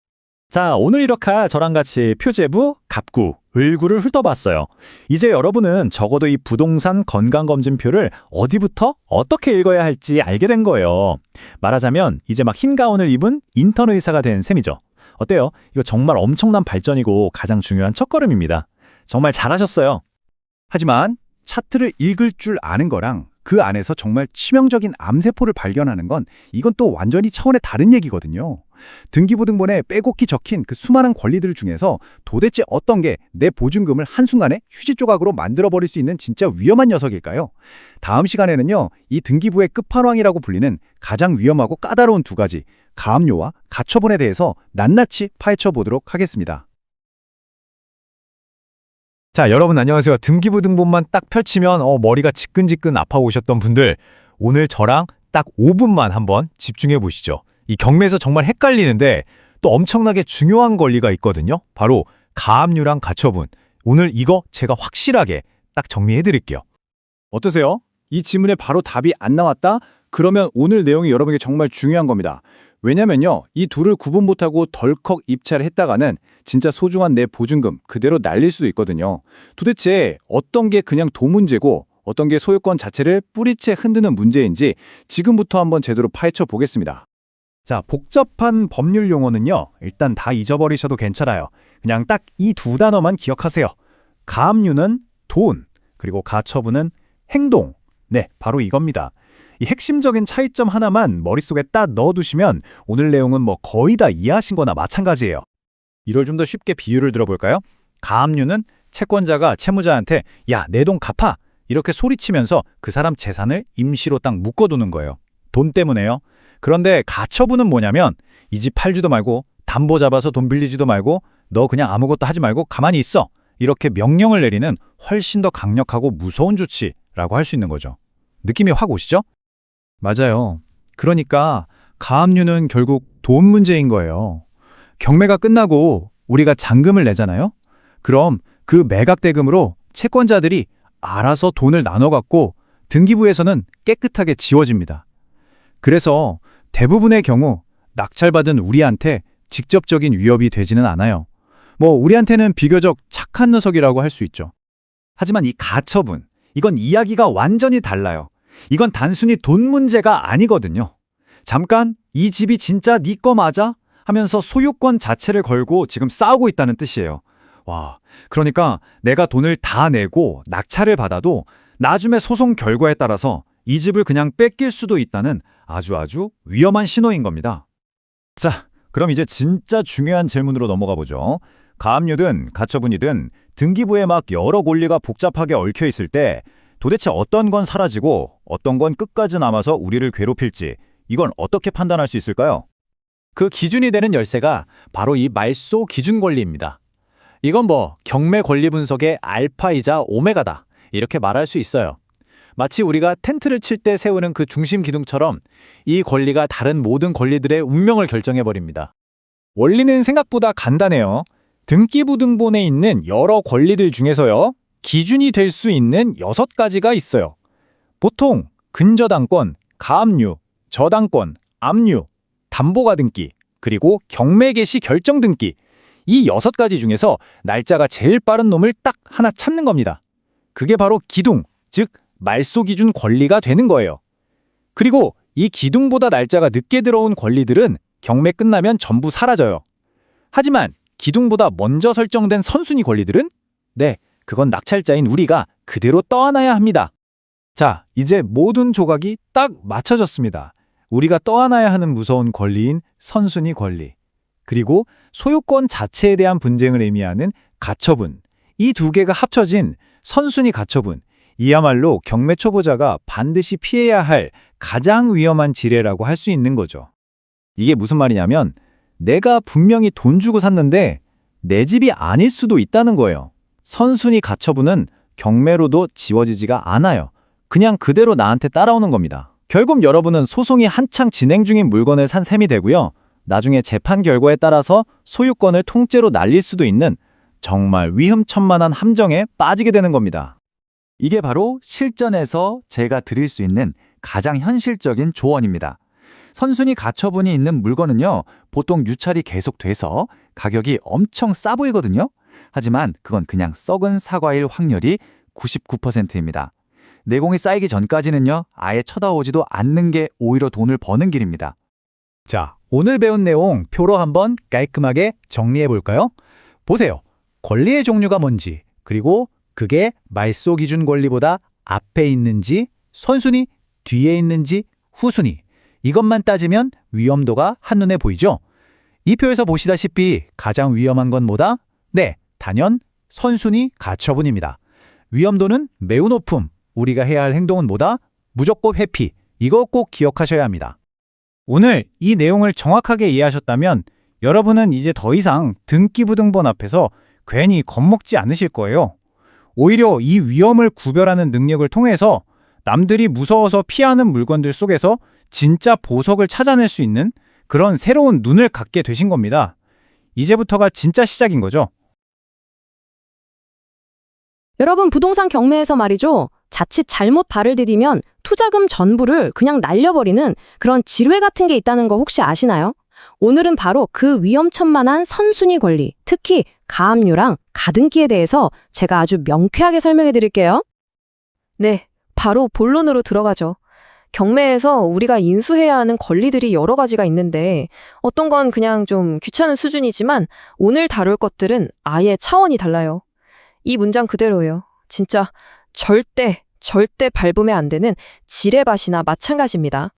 자, 오늘 이렇게 저랑 같이 표제부, 갑구, 을구를 훑어봤어요. 이제 여러분은 적어도 이 부동산 건강검진표를 어디부터 어떻게 읽어야 할지 알게 된 거예요. 말하자면 이제 막 흰 가운을 입은 인턴 의사가 된 셈이죠. 어때요? 이거 정말 엄청난 발전이고 가장 중요한 첫걸음입니다. 정말 잘하셨어요. 하지만 차트를 읽을 줄 아는 거랑 그 안에서 정말 치명적인 암세포를 발견하는 건 이건 또 완전히 차원의 다른 얘기거든요. 등기부등본에 빼곡히 적힌 그 수많은 권리들 중에서 도대체 어떤 게 내 보증금을 한순간에 휴지 조각으로 만들어버릴 수 있는 진짜 위험한 녀석일까요? 다음 시간에는요, 이 등기부의 끝판왕이라고 불리는 가장 위험하고 까다로운 두 가지, 가압류와 가처분에 대해서 낱낱이 파헤쳐 보도록 하겠습니다. 자, 여러분 안녕하세요. 등기부등본만 딱 펼치면 머리가 지끈지끈 아파오셨던 분들, 오늘 저랑 딱 5분만 한번 집중해 보시죠. 이 경매에서 정말 헷갈리는데 또 엄청나게 중요한 권리가 있거든요. 바로 가압류랑 가처분. 오늘 이거 제가 확실하게 딱 정리해 드릴게요. 어떠세요? 이 지문에 바로 답이 안 나왔다? 그러면 오늘 내용이 여러분에게 정말 중요한 겁니다. 왜냐면요, 이 둘을 구분 못하고 덜컥 입찰을 했다가는 진짜 소중한 내 보증금 그대로 날릴 수도 있거든요. 도대체 어떤 게 그냥 도 문제고 어떤 게 소유권 자체를 뿌리채 흔드는 문제인지 지금부터 한번 제대로 파헤쳐 보겠습니다. 자, 복잡한 법률 용어는요, 일단 다 잊어버리셔도 괜찮아요. 그냥 딱 이 두 단어만 기억하세요. 가압류는 돈, 그리고 가처분은 행동. 네, 바로 이겁니다. 이 핵심적인 차이점 하나만 머릿속에 딱 넣어두시면 오늘 내용은 뭐 거의 다 이해하신 거나 마찬가지예요. 이걸 좀 더 쉽게 비유를 들어볼까요? 가압류는 채권자가 채무자한테 야, 내 돈 갚아! 이렇게 소리치면서 그 사람 재산을 임시로 딱 묶어두는 거예요. 돈 때문에요. 그런데 가처분은 뭐냐면 이 집 팔지도 말고 담보 잡아서 돈 빌리지도 말고 너 그냥 아무것도 하지 말고 가만히 있어. 이렇게 명령을 내리는 훨씬 더 강력하고 무서운 조치라고 할 수 있는 거죠. 느낌이 확 오시죠? 맞아요. 그러니까 가압류는 결국 돈 문제인 거예요. 경매가 끝나고 우리가 잔금을 내잖아요. 그럼 그 매각 대금으로 채권자들이 알아서 돈을 나눠 갖고 등기부에서는 깨끗하게 지워집니다. 그래서 대부분의 경우 낙찰받은 우리한테 직접적인 위협이 되지는 않아요. 뭐 우리한테는 비교적 착한 녀석이라고 할 수 있죠. 하지만 이 가처분, 이건 이야기가 완전히 달라요. 이건 단순히 돈 문제가 아니거든요. 잠깐 이 집이 진짜 네 거 맞아? 하면서 소유권 자체를 걸고 지금 싸우고 있다는 뜻이에요. 와, 그러니까 내가 돈을 다 내고 낙찰을 받아도 나중에 소송 결과에 따라서 이 집을 그냥 뺏길 수도 있다는 아주 위험한 신호인 겁니다. 자, 그럼 이제 진짜 중요한 질문으로 넘어가 보죠. 가압류든 가처분이든 등기부에 막 여러 권리가 복잡하게 얽혀 있을 때 도대체 어떤 건 사라지고 어떤 건 끝까지 남아서 우리를 괴롭힐지 이건 어떻게 판단할 수 있을까요? 그 기준이 되는 열쇠가 바로 이 말소 기준 권리입니다. 이건 뭐 경매 권리 분석의 알파이자 오메가다 이렇게 말할 수 있어요. 마치 우리가 텐트를 칠 때 세우는 그 중심 기둥처럼 이 권리가 다른 모든 권리들의 운명을 결정해버립니다. 원리는 생각보다 간단해요. 등기부등본에 있는 여러 권리들 중에서요, 기준이 될 수 있는 6가지가 있어요. 보통 근저당권, 가압류, 저당권, 압류, 담보가 등기, 그리고 경매 개시 결정 등기, 이 6가지 중에서 날짜가 제일 빠른 놈을 딱 하나 찾는 겁니다. 그게 바로 기둥, 즉 말소 기준 권리가 되는 거예요. 그리고 이 기둥보다 날짜가 늦게 들어온 권리들은 경매 끝나면 전부 사라져요. 하지만 기둥보다 먼저 설정된 선순위 권리들은 네, 그건 낙찰자인 우리가 그대로 떠안아야 합니다. 자, 이제 모든 조각이 딱 맞춰졌습니다. 우리가 떠안아야 하는 무서운 권리인 선순위 권리, 그리고 소유권 자체에 대한 분쟁을 의미하는 가처분, 이 두 개가 합쳐진 선순위 가처분, 이야말로 경매 초보자가 반드시 피해야 할 가장 위험한 지뢰라고 할 수 있는 거죠. 이게 무슨 말이냐면 내가 분명히 돈 주고 샀는데 내 집이 아닐 수도 있다는 거예요. 선순위 가처분은 경매로도 지워지지가 않아요. 그냥 그대로 나한테 따라오는 겁니다. 결국 여러분은 소송이 한창 진행 중인 물건을 산 셈이 되고요. 나중에 재판 결과에 따라서 소유권을 통째로 날릴 수도 있는 정말 위험천만한 함정에 빠지게 되는 겁니다. 이게 바로 실전에서 제가 드릴 수 있는 가장 현실적인 조언입니다. 선순위 가처분이 있는 물건은요, 보통 유찰이 계속돼서 가격이 엄청 싸 보이거든요. 하지만 그건 그냥 썩은 사과일 확률이 99%입니다. 내공이 쌓이기 전까지는요, 아예 쳐다오지도 않는 게 오히려 돈을 버는 길입니다. 자, 오늘 배운 내용 표로 한번 깔끔하게 정리해 볼까요? 보세요. 권리의 종류가 뭔지, 그리고 그게 말소 기준 권리보다 앞에 있는지, 선순위, 뒤에 있는지, 후순위. 이것만 따지면 위험도가 한눈에 보이죠? 이 표에서 보시다시피 가장 위험한 건 뭐다? 네, 단연 선순위 가처분입니다. 위험도는 매우 높음. 우리가 해야 할 행동은 뭐다? 무조건 회피. 이거 꼭 기억하셔야 합니다. 오늘 이 내용을 정확하게 이해하셨다면 여러분은 이제 더 이상 등기부등본 앞에서 괜히 겁먹지 않으실 거예요. 오히려 이 위험을 구별하는 능력을 통해서 남들이 무서워서 피하는 물건들 속에서 진짜 보석을 찾아낼 수 있는 그런 새로운 눈을 갖게 되신 겁니다. 이제부터가 진짜 시작인 거죠. 여러분, 부동산 경매에서 말이죠. 자칫 잘못 발을 디디면 투자금 전부를 그냥 날려버리는 그런 지뢰 같은 게 있다는 거 혹시 아시나요? 오늘은 바로 그 위험천만한 선순위 권리, 특히 가압류랑 가등기에 대해서 제가 아주 명쾌하게 설명해 드릴게요. 네, 바로 본론으로 들어가죠. 경매에서 우리가 인수해야 하는 권리들이 여러 가지가 있는데 어떤 건 그냥 좀 귀찮은 수준이지만 오늘 다룰 것들은 아예 차원이 달라요. 이 문장 그대로예요. 진짜 절대 밟으면 안 되는 지뢰밭이나 마찬가지입니다.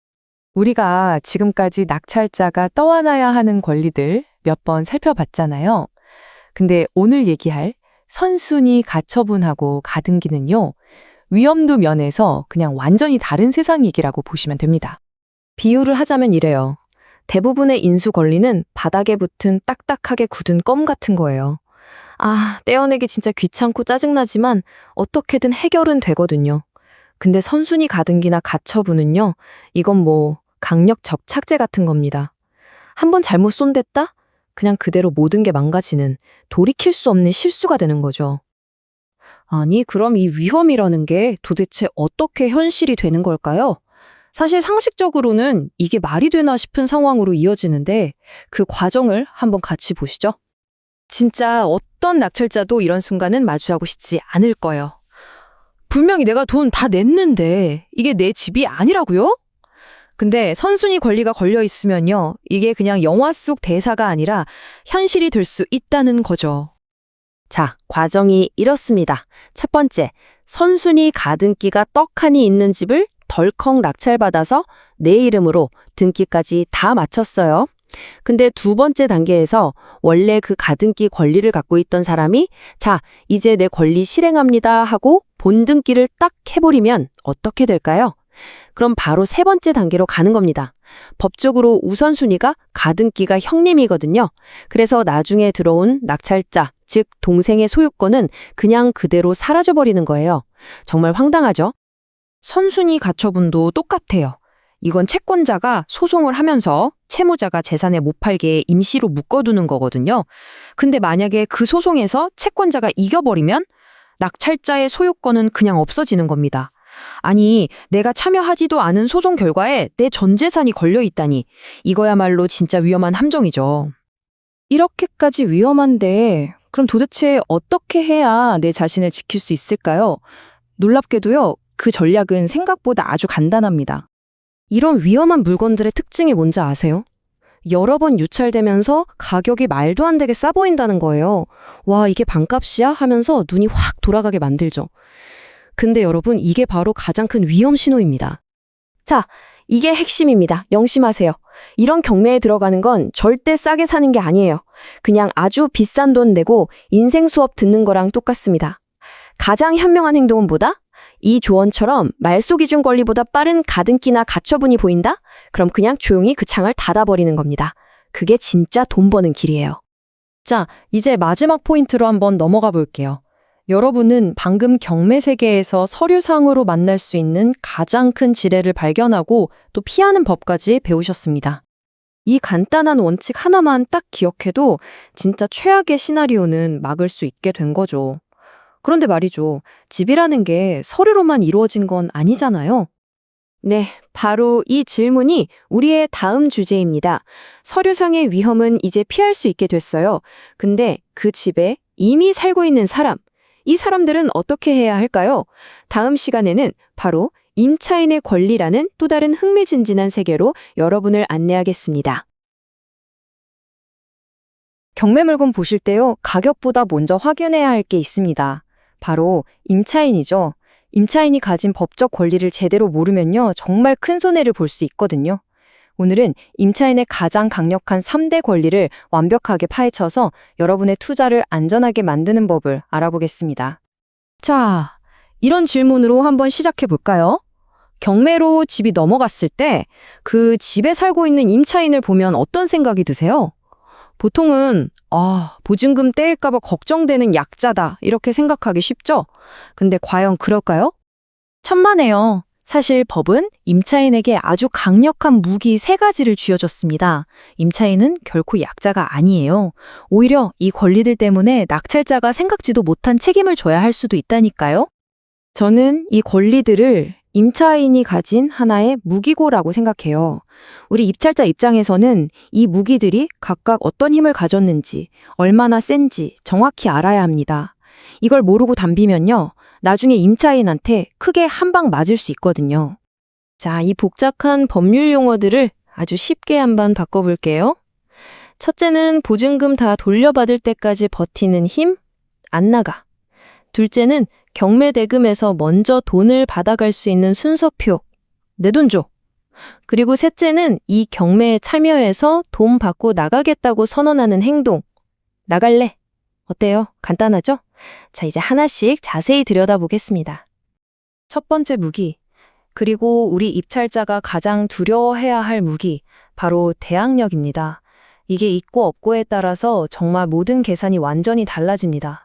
우리가 지금까지 낙찰자가 떠안아야 하는 권리들 몇 번 살펴봤잖아요. 근데 오늘 얘기할 선순위 가처분하고 가등기는요, 위험도 면에서 그냥 완전히 다른 세상 얘기라고 보시면 됩니다. 비유를 하자면 이래요. 대부분의 인수 권리는 바닥에 붙은 딱딱하게 굳은 껌 같은 거예요. 아, 떼어내기 진짜 귀찮고 짜증나지만 어떻게든 해결은 되거든요. 근데 선순위 가등기나 가처분은요, 이건 뭐 강력 접착제 같은 겁니다. 한번 잘못 손댔다? 그냥 그대로 모든 게 망가지는 돌이킬 수 없는 실수가 되는 거죠. 아니, 그럼 이 위험이라는 게 도대체 어떻게 현실이 되는 걸까요? 사실 상식적으로는 이게 말이 되나 싶은 상황으로 이어지는데 그 과정을 한번 같이 보시죠. 진짜 어떤 낙찰자도 이런 순간은 마주하고 싶지 않을 거예요. 분명히 내가 돈 다 냈는데 이게 내 집이 아니라고요? 근데 선순위 권리가 걸려 있으면요, 이게 그냥 영화 속 대사가 아니라 현실이 될 수 있다는 거죠. 자, 과정이 이렇습니다. 첫 번째, 선순위 가등기가 떡하니 있는 집을 덜컥 낙찰받아서 내 이름으로 등기까지 다 마쳤어요. 근데 두 번째 단계에서 원래 그 가등기 권리를 갖고 있던 사람이 자, 이제 내 권리 실행합니다 하고 본등기를 딱 해버리면 어떻게 될까요? 그럼 바로 세 번째 단계로 가는 겁니다. 법적으로 우선순위가 가등기가 형님이거든요. 그래서 나중에 들어온 낙찰자, 즉 동생의 소유권은 그냥 그대로 사라져버리는 거예요. 정말 황당하죠? 선순위 가처분도 똑같아요. 이건 채권자가 소송을 하면서 채무자가 재산에 못 팔게 임시로 묶어두는 거거든요. 근데 만약에 그 소송에서 채권자가 이겨버리면 낙찰자의 소유권은 그냥 없어지는 겁니다. 아니, 내가 참여하지도 않은 소송 결과에 내 전 재산이 걸려 있다니. 이거야말로 진짜 위험한 함정이죠. 이렇게까지 위험한데 그럼 도대체 어떻게 해야 내 자신을 지킬 수 있을까요? 놀랍게도요, 그 전략은 생각보다 아주 간단합니다. 이런 위험한 물건들의 특징이 뭔지 아세요? 여러 번 유찰되면서 가격이 말도 안 되게 싸 보인다는 거예요. 와, 이게 반값이야? 하면서 눈이 확 돌아가게 만들죠. 근데 여러분, 이게 바로 가장 큰 위험 신호입니다. 자, 이게 핵심입니다. 명심하세요. 이런 경매에 들어가는 건 절대 싸게 사는 게 아니에요. 그냥 아주 비싼 돈 내고 인생 수업 듣는 거랑 똑같습니다. 가장 현명한 행동은 뭐다? 이 조언처럼 말소 기준 권리보다 빠른 가등기나 가처분이 보인다? 그럼 그냥 조용히 그 창을 닫아버리는 겁니다. 그게 진짜 돈 버는 길이에요. 자, 이제 마지막 포인트로 한번 넘어가 볼게요. 여러분은 방금 경매 세계에서 서류상으로 만날 수 있는 가장 큰 지뢰를 발견하고 또 피하는 법까지 배우셨습니다. 이 간단한 원칙 하나만 딱 기억해도 진짜 최악의 시나리오는 막을 수 있게 된 거죠. 그런데 말이죠. 집이라는 게 서류로만 이루어진 건 아니잖아요. 네, 바로 이 질문이 우리의 다음 주제입니다. 서류상의 위험은 이제 피할 수 있게 됐어요. 근데 그 집에 이미 살고 있는 사람, 이 사람들은 어떻게 해야 할까요? 다음 시간에는 바로 임차인의 권리라는 또 다른 흥미진진한 세계로 여러분을 안내하겠습니다. 경매 물건 보실 때요, 가격보다 먼저 확인해야 할 게 있습니다. 바로 임차인이죠. 임차인이 가진 법적 권리를 제대로 모르면요, 정말 큰 손해를 볼 수 있거든요. 오늘은 임차인의 가장 강력한 3대 권리를 완벽하게 파헤쳐서 여러분의 투자를 안전하게 만드는 법을 알아보겠습니다. 자, 이런 질문으로 한번 시작해 볼까요? 경매로 집이 넘어갔을 때 그 집에 살고 있는 임차인을 보면 어떤 생각이 드세요? 보통은 보증금 떼일까 봐 걱정되는 약자다 이렇게 생각하기 쉽죠? 근데 과연 그럴까요? 천만에요. 사실 법은 임차인에게 아주 강력한 무기 3가지를 쥐어줬습니다. 임차인은 결코 약자가 아니에요. 오히려 이 권리들 때문에 낙찰자가 생각지도 못한 책임을 져야 할 수도 있다니까요. 저는 이 권리들을 임차인이 가진 하나의 무기고라고 생각해요. 우리 입찰자 입장에서는 이 무기들이 각각 어떤 힘을 가졌는지, 얼마나 센지 정확히 알아야 합니다. 이걸 모르고 덤비면요, 나중에 임차인한테 크게 한 방 맞을 수 있거든요. 자, 이 복잡한 법률 용어들을 아주 쉽게 한번 바꿔볼게요. 첫째는 보증금 다 돌려받을 때까지 버티는 힘, 안 나가. 둘째는 경매 대금에서 먼저 돈을 받아갈 수 있는 순서표, 내 돈 줘. 그리고 셋째는 이 경매에 참여해서 돈 받고 나가겠다고 선언하는 행동, 나갈래. 어때요? 간단하죠? 자, 이제 하나씩 자세히 들여다보겠습니다. 첫 번째 무기, 그리고 우리 입찰자가 가장 두려워해야 할 무기, 바로 대항력입니다. 이게 있고 없고에 따라서 정말 모든 계산이 완전히 달라집니다.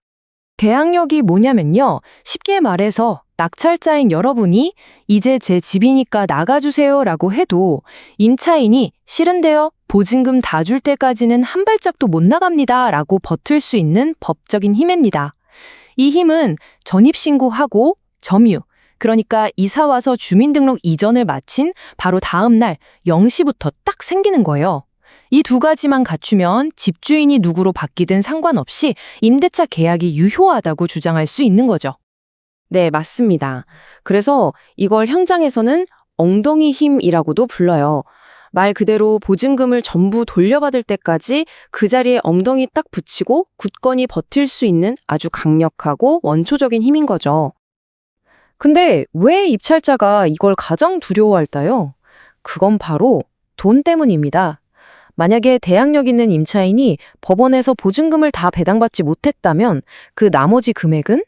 대항력이 뭐냐면요, 쉽게 말해서 낙찰자인 여러분이 이제 제 집이니까 나가주세요 라고 해도 임차인이 싫은데요, 보증금 다 줄 때까지는 한 발짝도 못 나갑니다 라고 버틸 수 있는 법적인 힘입니다. 이 힘은 전입신고하고 점유, 그러니까 이사 와서 주민등록 이전을 마친 바로 다음 날 0시부터 딱 생기는 거예요. 이 2가지만 갖추면 집주인이 누구로 바뀌든 상관없이 임대차 계약이 유효하다고 주장할 수 있는 거죠. 네, 맞습니다. 그래서 이걸 현장에서는 엉덩이 힘이라고도 불러요. 말 그대로 보증금을 전부 돌려받을 때까지 그 자리에 엉덩이 딱 붙이고 굳건히 버틸 수 있는 아주 강력하고 원초적인 힘인 거죠. 근데 왜 입찰자가 이걸 가장 두려워할까요? 그건 바로 돈 때문입니다. 만약에 대항력 있는 임차인이 법원에서 보증금을 다 배당받지 못했다면 그 나머지 금액은?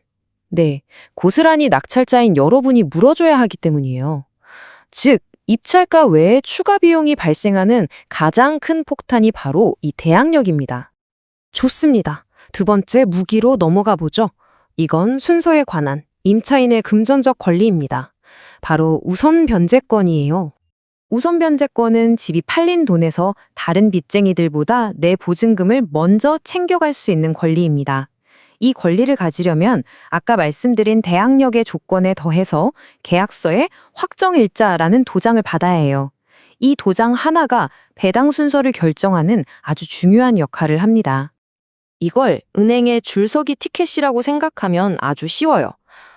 네, 고스란히 낙찰자인 여러분이 물어줘야 하기 때문이에요. 즉, 입찰가 외에 추가 비용이 발생하는 가장 큰 폭탄이 바로 이 대항력입니다. 좋습니다. 두 번째 무기로 넘어가 보죠. 이건 순서에 관한 임차인의 금전적 권리입니다. 바로 우선 변제권이에요. 우선 변제권은 집이 팔린 돈에서 다른 빚쟁이들보다 내 보증금을 먼저 챙겨갈 수 있는 권리입니다. 이 권리를 가지려면 아까 말씀드린 대항력의 조건에 더해서 계약서에 확정일자라는 도장을 받아야 해요. 이 도장 하나가 배당 순서를 결정하는 아주 중요한 역할을 합니다. 이걸 은행의 줄서기 티켓이라고 생각하면 아주 쉬워요.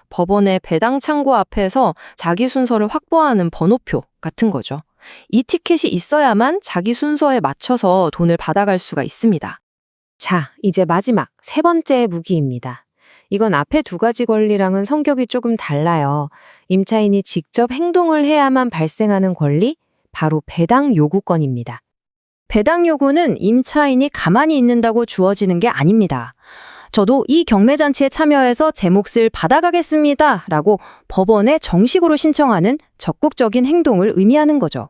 법원의 배당 창고 앞에서 자기 순서를 확보하는 번호표 같은 거죠. 이 티켓이 있어야만 자기 순서에 맞춰서 돈을 받아갈 수가 있습니다. 자, 이제 마지막 3번째 무기입니다. 이건 앞에 2가지 권리랑은 성격이 조금 달라요. 임차인이 직접 행동을 해야만 발생하는 권리, 바로 배당 요구권입니다. 배당 요구는 임차인이 가만히 있는다고 주어지는 게 아닙니다. 저도 이 경매잔치에 참여해서 제 몫을 받아가겠습니다 라고 법원에 정식으로 신청하는 적극적인 행동을 의미하는 거죠.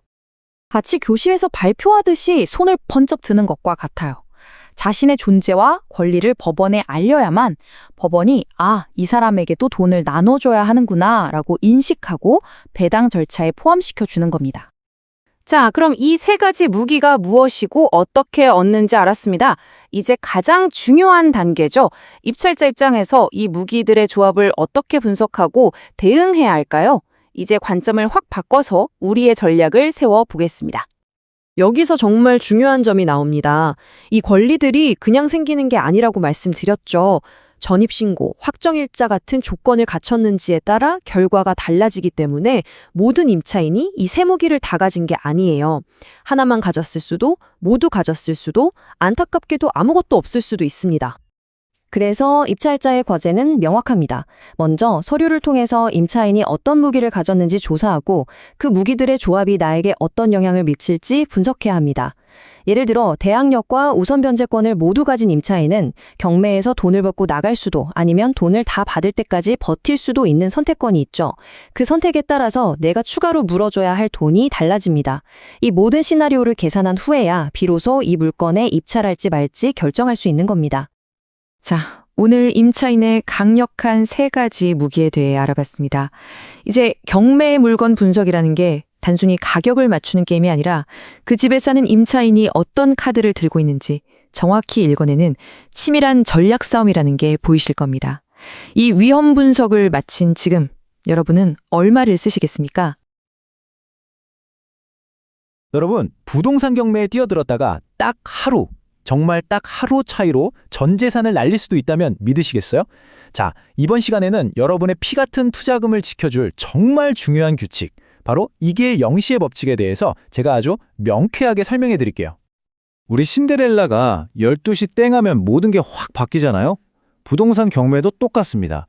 마치 교실에서 발표하듯이 손을 번쩍 드는 것과 같아요. 자신의 존재와 권리를 법원에 알려야만 법원이 이 사람에게도 돈을 나눠줘야 하는구나 라고 인식하고 배당 절차에 포함시켜 주는 겁니다. 자, 그럼 이 세 가지 무기가 무엇이고 어떻게 얻는지 알았습니다. 이제 가장 중요한 단계죠. 입찰자 입장에서 이 무기들의 조합을 어떻게 분석하고 대응해야 할까요? 이제 관점을 확 바꿔서 우리의 전략을 세워 보겠습니다. 여기서 정말 중요한 점이 나옵니다. 이 권리들이 그냥 생기는 게 아니라고 말씀드렸죠. 전입신고, 확정일자 같은 조건을 갖췄는지에 따라 결과가 달라지기 때문에 모든 임차인이 이 세 무기를 다 가진 게 아니에요. 하나만 가졌을 수도, 모두 가졌을 수도, 안타깝게도 아무것도 없을 수도 있습니다. 그래서 입찰자의 과제는 명확합니다. 먼저 서류를 통해서 임차인이 어떤 무기를 가졌는지 조사하고 그 무기들의 조합이 나에게 어떤 영향을 미칠지 분석해야 합니다. 예를 들어 대항력과 우선 변제권을 모두 가진 임차인은 경매에서 돈을 받고 나갈 수도 아니면 돈을 다 받을 때까지 버틸 수도 있는 선택권이 있죠. 그 선택에 따라서 내가 추가로 물어줘야 할 돈이 달라집니다. 이 모든 시나리오를 계산한 후에야 비로소 이 물건에 입찰할지 말지 결정할 수 있는 겁니다. 자, 오늘 임차인의 강력한 세 가지 무기에 대해 알아봤습니다. 이제 경매 물건 분석이라는 게 단순히 가격을 맞추는 게임이 아니라 그 집에 사는 임차인이 어떤 카드를 들고 있는지 정확히 읽어내는 치밀한 전략 싸움이라는 게 보이실 겁니다. 이 위험 분석을 마친 지금 여러분은 얼마를 쓰시겠습니까? 여러분, 부동산 경매에 뛰어들었다가 딱 하루, 정말 딱 하루 차이로 전 재산을 날릴 수도 있다면 믿으시겠어요? 자, 이번 시간에는 여러분의 피 같은 투자금을 지켜줄 정말 중요한 규칙, 바로 이길 영시의 법칙에 대해서 제가 아주 명쾌하게 설명해 드릴게요. 우리 신데렐라가 12시 땡 하면 모든 게 확 바뀌잖아요? 부동산 경매도 똑같습니다.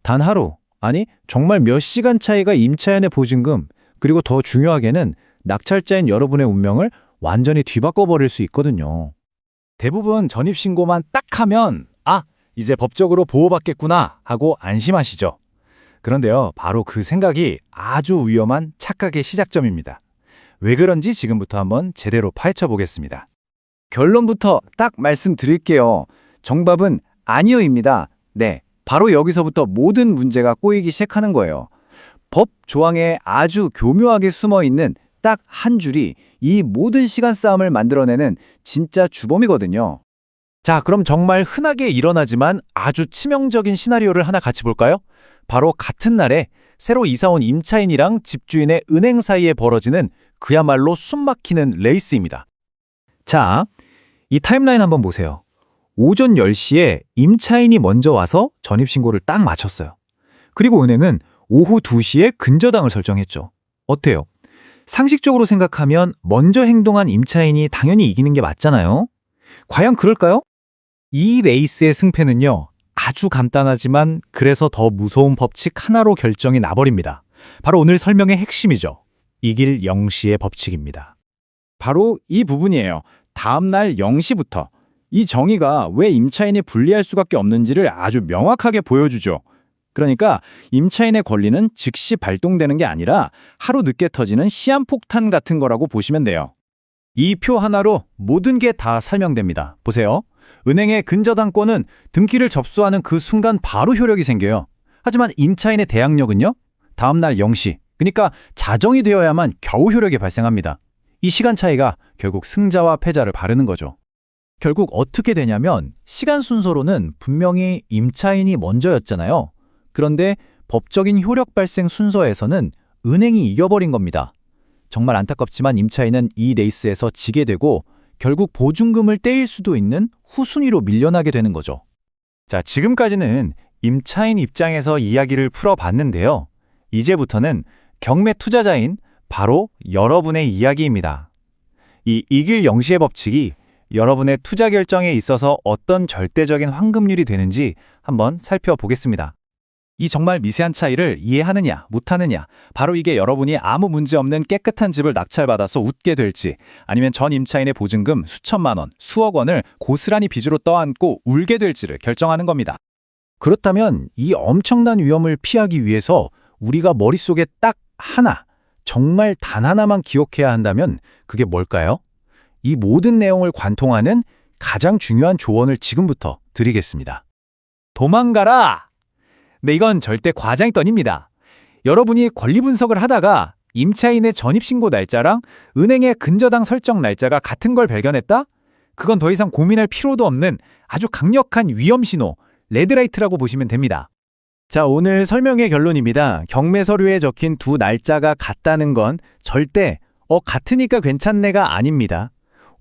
단 하루, 아니 정말 몇 시간 차이가 임차인의 보증금, 그리고 더 중요하게는 낙찰자인 여러분의 운명을 완전히 뒤바꿔버릴 수 있거든요. 대부분 전입신고만 딱 하면 이제 법적으로 보호받겠구나 하고 안심하시죠. 그런데요, 바로 그 생각이 아주 위험한 착각의 시작점입니다. 왜 그런지 지금부터 한번 제대로 파헤쳐 보겠습니다. 결론부터 딱 말씀드릴게요. 정답은 아니요입니다. 네, 바로 여기서부터 모든 문제가 꼬이기 시작하는 거예요. 법 조항에 아주 교묘하게 숨어 있는 딱 한 줄이 이 모든 시간 싸움을 만들어내는 진짜 주범이거든요. 자, 그럼 정말 흔하게 일어나지만 아주 치명적인 시나리오를 하나 같이 볼까요? 바로 같은 날에 새로 이사온 임차인이랑 집주인의 은행 사이에 벌어지는 그야말로 숨막히는 레이스입니다. 자, 이 타임라인 한번 보세요. 오전 10시에 임차인이 먼저 와서 전입신고를 딱 마쳤어요. 그리고 은행은 오후 2시에 근저당을 설정했죠. 어때요? 상식적으로 생각하면 먼저 행동한 임차인이 당연히 이기는 게 맞잖아요. 과연 그럴까요? 이 레이스의 승패는요, 아주 간단하지만 그래서 더 무서운 법칙 하나로 결정이 나버립니다. 바로 오늘 설명의 핵심이죠. 이길 영시의 법칙입니다. 바로 이 부분이에요. 다음 날 0시부터 이 정의가 왜 임차인이 불리할 수밖에 없는지를 아주 명확하게 보여주죠. 그러니까 임차인의 권리는 즉시 발동되는 게 아니라 하루 늦게 터지는 시한폭탄 같은 거라고 보시면 돼요. 이 표 하나로 모든 게 다 설명됩니다. 보세요. 은행의 근저당권은 등기를 접수하는 그 순간 바로 효력이 생겨요. 하지만 임차인의 대항력은요? 다음 날 0시, 그러니까 자정이 되어야만 겨우 효력이 발생합니다. 이 시간 차이가 결국 승자와 패자를 바르는 거죠. 결국 어떻게 되냐면 시간 순서로는 분명히 임차인이 먼저였잖아요. 그런데 법적인 효력 발생 순서에서는 은행이 이겨버린 겁니다. 정말 안타깝지만 임차인은 이 레이스에서 지게 되고 결국 보증금을 떼일 수도 있는 후순위로 밀려나게 되는 거죠. 자, 지금까지는 임차인 입장에서 이야기를 풀어봤는데요. 이제부터는 경매 투자자인 바로 여러분의 이야기입니다. 이 이길 영시의 법칙이 여러분의 투자 결정에 있어서 어떤 절대적인 황금률이 되는지 한번 살펴보겠습니다. 이 정말 미세한 차이를 이해하느냐 못하느냐, 바로 이게 여러분이 아무 문제 없는 깨끗한 집을 낙찰받아서 웃게 될지, 아니면 전 임차인의 보증금 수천만 원, 수억 원을 고스란히 빚으로 떠안고 울게 될지를 결정하는 겁니다. 그렇다면 이 엄청난 위험을 피하기 위해서 우리가 머릿속에 딱 하나, 정말 단 하나만 기억해야 한다면 그게 뭘까요? 이 모든 내용을 관통하는 가장 중요한 조언을 지금부터 드리겠습니다. 도망가라! 네, 이건 절대 과장이 떠닙니다. 여러분이 권리 분석을 하다가 임차인의 전입신고 날짜랑 은행의 근저당 설정 날짜가 같은 걸 발견했다? 그건 더 이상 고민할 필요도 없는 아주 강력한 위험 신호, 레드라이트라고 보시면 됩니다. 자, 오늘 설명의 결론입니다. 경매 서류에 적힌 두 날짜가 같다는 건 절대 같으니까 괜찮네가 아닙니다.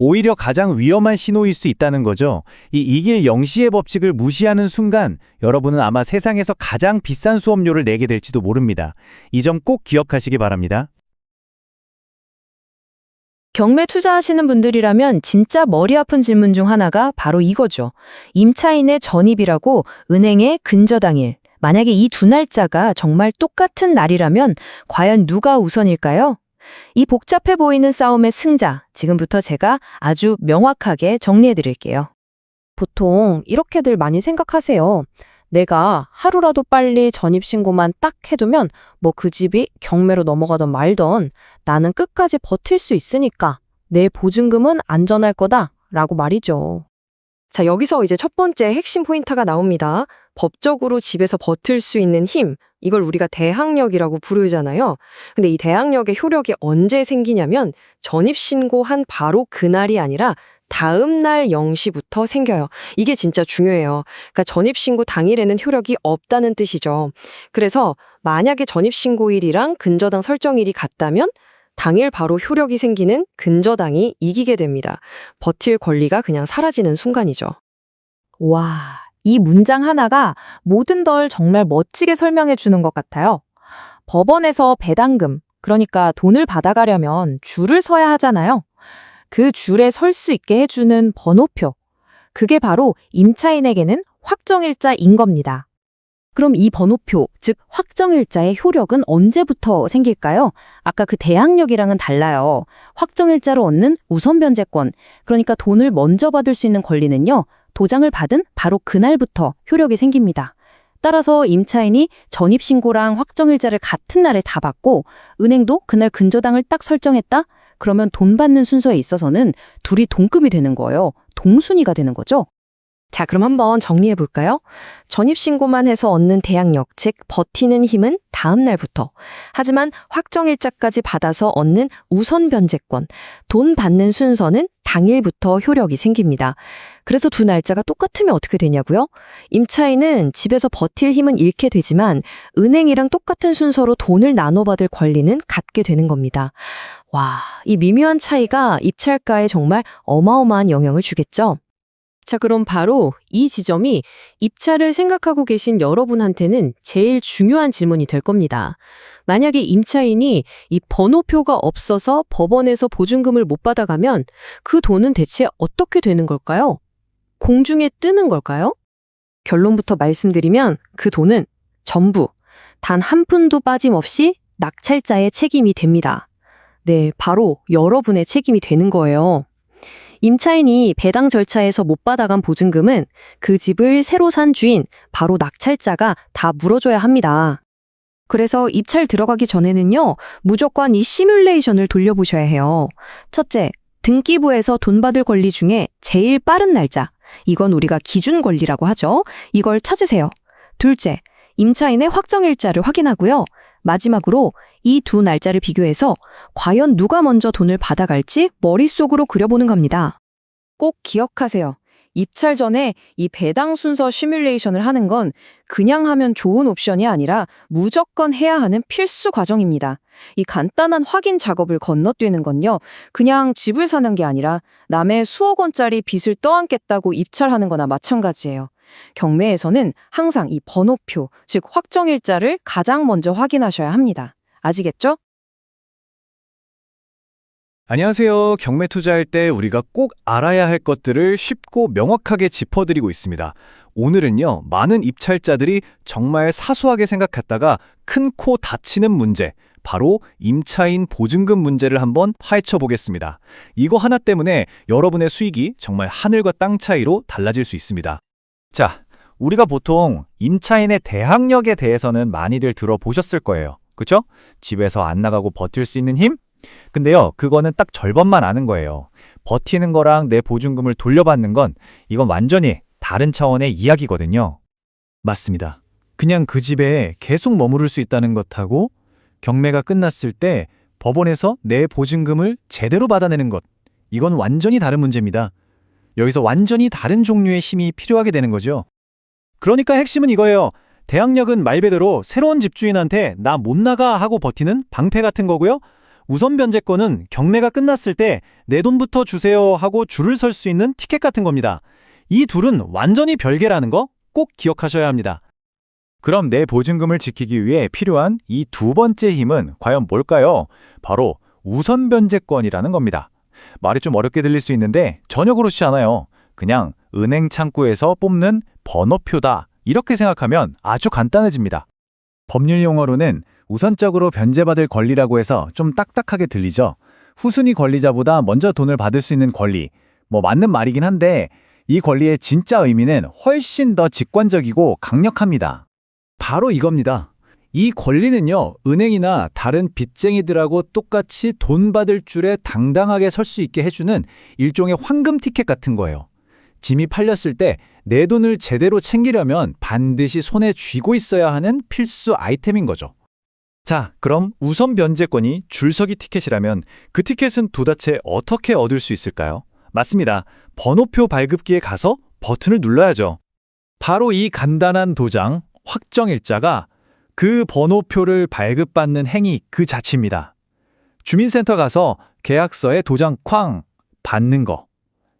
오히려 가장 위험한 신호일 수 있다는 거죠. 이 이길 영시의 법칙을 무시하는 순간 여러분은 아마 세상에서 가장 비싼 수업료를 내게 될지도 모릅니다. 이 점 꼭 기억하시기 바랍니다. 경매 투자하시는 분들이라면 진짜 머리 아픈 질문 중 하나가 바로 이거죠. 임차인의 전입이라고 은행의 근저당일. 만약에 이 두 날짜가 정말 똑같은 날이라면 과연 누가 우선일까요? 이 복잡해 보이는 싸움의 승자, 지금부터 제가 아주 명확하게 정리해 드릴게요. 보통 이렇게들 많이 생각하세요. 내가 하루라도 빨리 전입신고만 딱 해두면 뭐 그 집이 경매로 넘어가던 말던 나는 끝까지 버틸 수 있으니까 내 보증금은 안전할 거다 라고 말이죠. 자, 여기서 이제 첫 번째 핵심 포인트가 나옵니다. 법적으로 집에서 버틸 수 있는 힘, 이걸 우리가 대항력이라고 부르잖아요. 근데 이 대항력의 효력이 언제 생기냐면 전입신고한 바로 그날이 아니라 다음 날 0시부터 생겨요. 이게 진짜 중요해요. 그러니까 전입신고 당일에는 효력이 없다는 뜻이죠. 그래서 만약에 전입신고일이랑 근저당 설정일이 같다면 당일 바로 효력이 생기는 근저당이 이기게 됩니다. 버틸 권리가 그냥 사라지는 순간이죠. 와, 이 문장 하나가 모든 걸 정말 멋지게 설명해 주는 것 같아요. 법원에서 배당금, 그러니까 돈을 받아가려면 줄을 서야 하잖아요. 그 줄에 설 수 있게 해주는 번호표. 그게 바로 임차인에게는 확정일자인 겁니다. 그럼 이 번호표, 즉 확정일자의 효력은 언제부터 생길까요? 아까 그 대항력이랑은 달라요. 확정일자로 얻는 우선변제권, 그러니까 돈을 먼저 받을 수 있는 권리는요, 도장을 받은 바로 그날부터 효력이 생깁니다. 따라서 임차인이 전입신고랑 확정일자를 같은 날에 다 받고 은행도 그날 근저당을 딱 설정했다? 그러면 돈 받는 순서에 있어서는 둘이 동급이 되는 거예요. 동순위가 되는 거죠. 자, 그럼 한번 정리해 볼까요? 전입신고만 해서 얻는 대항력, 즉 버티는 힘은 다음 날부터. 하지만 확정일자까지 받아서 얻는 우선변제권, 돈 받는 순서는 당일부터 효력이 생깁니다. 그래서 두 날짜가 똑같으면 어떻게 되냐고요? 임차인은 집에서 버틸 힘은 잃게 되지만 은행이랑 똑같은 순서로 돈을 나눠받을 권리는 갖게 되는 겁니다. 와, 이 미묘한 차이가 입찰가에 정말 어마어마한 영향을 주겠죠? 자, 그럼 바로 이 지점이 입찰을 생각하고 계신 여러분한테는 제일 중요한 질문이 될 겁니다. 만약에 임차인이 이 번호표가 없어서 법원에서 보증금을 못 받아가면 그 돈은 대체 어떻게 되는 걸까요? 공중에 뜨는 걸까요? 결론부터 말씀드리면 그 돈은 전부 단 한 푼도 빠짐없이 낙찰자의 책임이 됩니다. 네, 바로 여러분의 책임이 되는 거예요. 임차인이 배당 절차에서 못 받아간 보증금은 그 집을 새로 산 주인, 바로 낙찰자가 다 물어줘야 합니다. 그래서 입찰 들어가기 전에는요, 무조건 이 시뮬레이션을 돌려보셔야 해요. 첫째, 등기부에서 돈 받을 권리 중에 제일 빠른 날짜, 이건 우리가 기준 권리라고 하죠. 이걸 찾으세요. 둘째, 임차인의 확정일자를 확인하고요. 마지막으로 이 두 날짜를 비교해서 과연 누가 먼저 돈을 받아갈지 머릿속으로 그려보는 겁니다. 꼭 기억하세요. 입찰 전에 이 배당 순서 시뮬레이션을 하는 건 그냥 하면 좋은 옵션이 아니라 무조건 해야 하는 필수 과정입니다. 이 간단한 확인 작업을 건너뛰는 건요, 그냥 집을 사는 게 아니라 남의 수억 원짜리 빚을 떠안겠다고 입찰하는 거나 마찬가지예요. 경매에서는 항상 이 번호표, 즉 확정일자를 가장 먼저 확인하셔야 합니다. 아시겠죠? 안녕하세요. 경매 투자할 때 우리가 꼭 알아야 할 것들을 쉽고 명확하게 짚어드리고 있습니다. 오늘은요, 많은 입찰자들이 정말 사소하게 생각했다가 큰 코 다치는 문제, 바로 임차인 보증금 문제를 한번 파헤쳐 보겠습니다. 이거 하나 때문에 여러분의 수익이 정말 하늘과 땅 차이로 달라질 수 있습니다. 자, 우리가 보통 임차인의 대항력에 대해서는 많이들 들어보셨을 거예요. 그쵸? 집에서 안 나가고 버틸 수 있는 힘? 근데요, 그거는 딱 절반만 아는 거예요. 버티는 거랑 내 보증금을 돌려받는 건 이건 완전히 다른 차원의 이야기거든요. 맞습니다. 그냥 그 집에 계속 머무를 수 있다는 것하고 경매가 끝났을 때 법원에서 내 보증금을 제대로 받아내는 것. 이건 완전히 다른 문제입니다. 여기서 완전히 다른 종류의 힘이 필요하게 되는 거죠. 그러니까 핵심은 이거예요. 대항력은 말 그대로 새로운 집주인한테 나 못 나가 하고 버티는 방패 같은 거고요. 우선 변제권은 경매가 끝났을 때 내 돈부터 주세요 하고 줄을 설 수 있는 티켓 같은 겁니다. 이 둘은 완전히 별개라는 거 꼭 기억하셔야 합니다. 그럼 내 보증금을 지키기 위해 필요한 이 두 번째 힘은 과연 뭘까요? 바로 우선 변제권이라는 겁니다. 말이 좀 어렵게 들릴 수 있는데 전혀 그렇지 않아요. 그냥 은행 창구에서 뽑는 번호표다. 이렇게 생각하면 아주 간단해집니다. 법률 용어로는 우선적으로 변제받을 권리라고 해서 좀 딱딱하게 들리죠. 후순위 권리자보다 먼저 돈을 받을 수 있는 권리. 맞는 말이긴 한데 이 권리의 진짜 의미는 훨씬 더 직관적이고 강력합니다. 바로 이겁니다. 이 권리는요, 은행이나 다른 빚쟁이들하고 똑같이 돈 받을 줄에 당당하게 설 수 있게 해주는 일종의 황금 티켓 같은 거예요. 짐이 팔렸을 때 내 돈을 제대로 챙기려면 반드시 손에 쥐고 있어야 하는 필수 아이템인 거죠. 자, 그럼 우선 변제권이 줄서기 티켓이라면 그 티켓은 도대체 어떻게 얻을 수 있을까요? 맞습니다. 번호표 발급기에 가서 버튼을 눌러야죠. 바로 이 간단한 도장, 확정일자가 그 번호표를 발급받는 행위 그 자체입니다. 주민센터 가서 계약서에 도장 쾅 받는 거.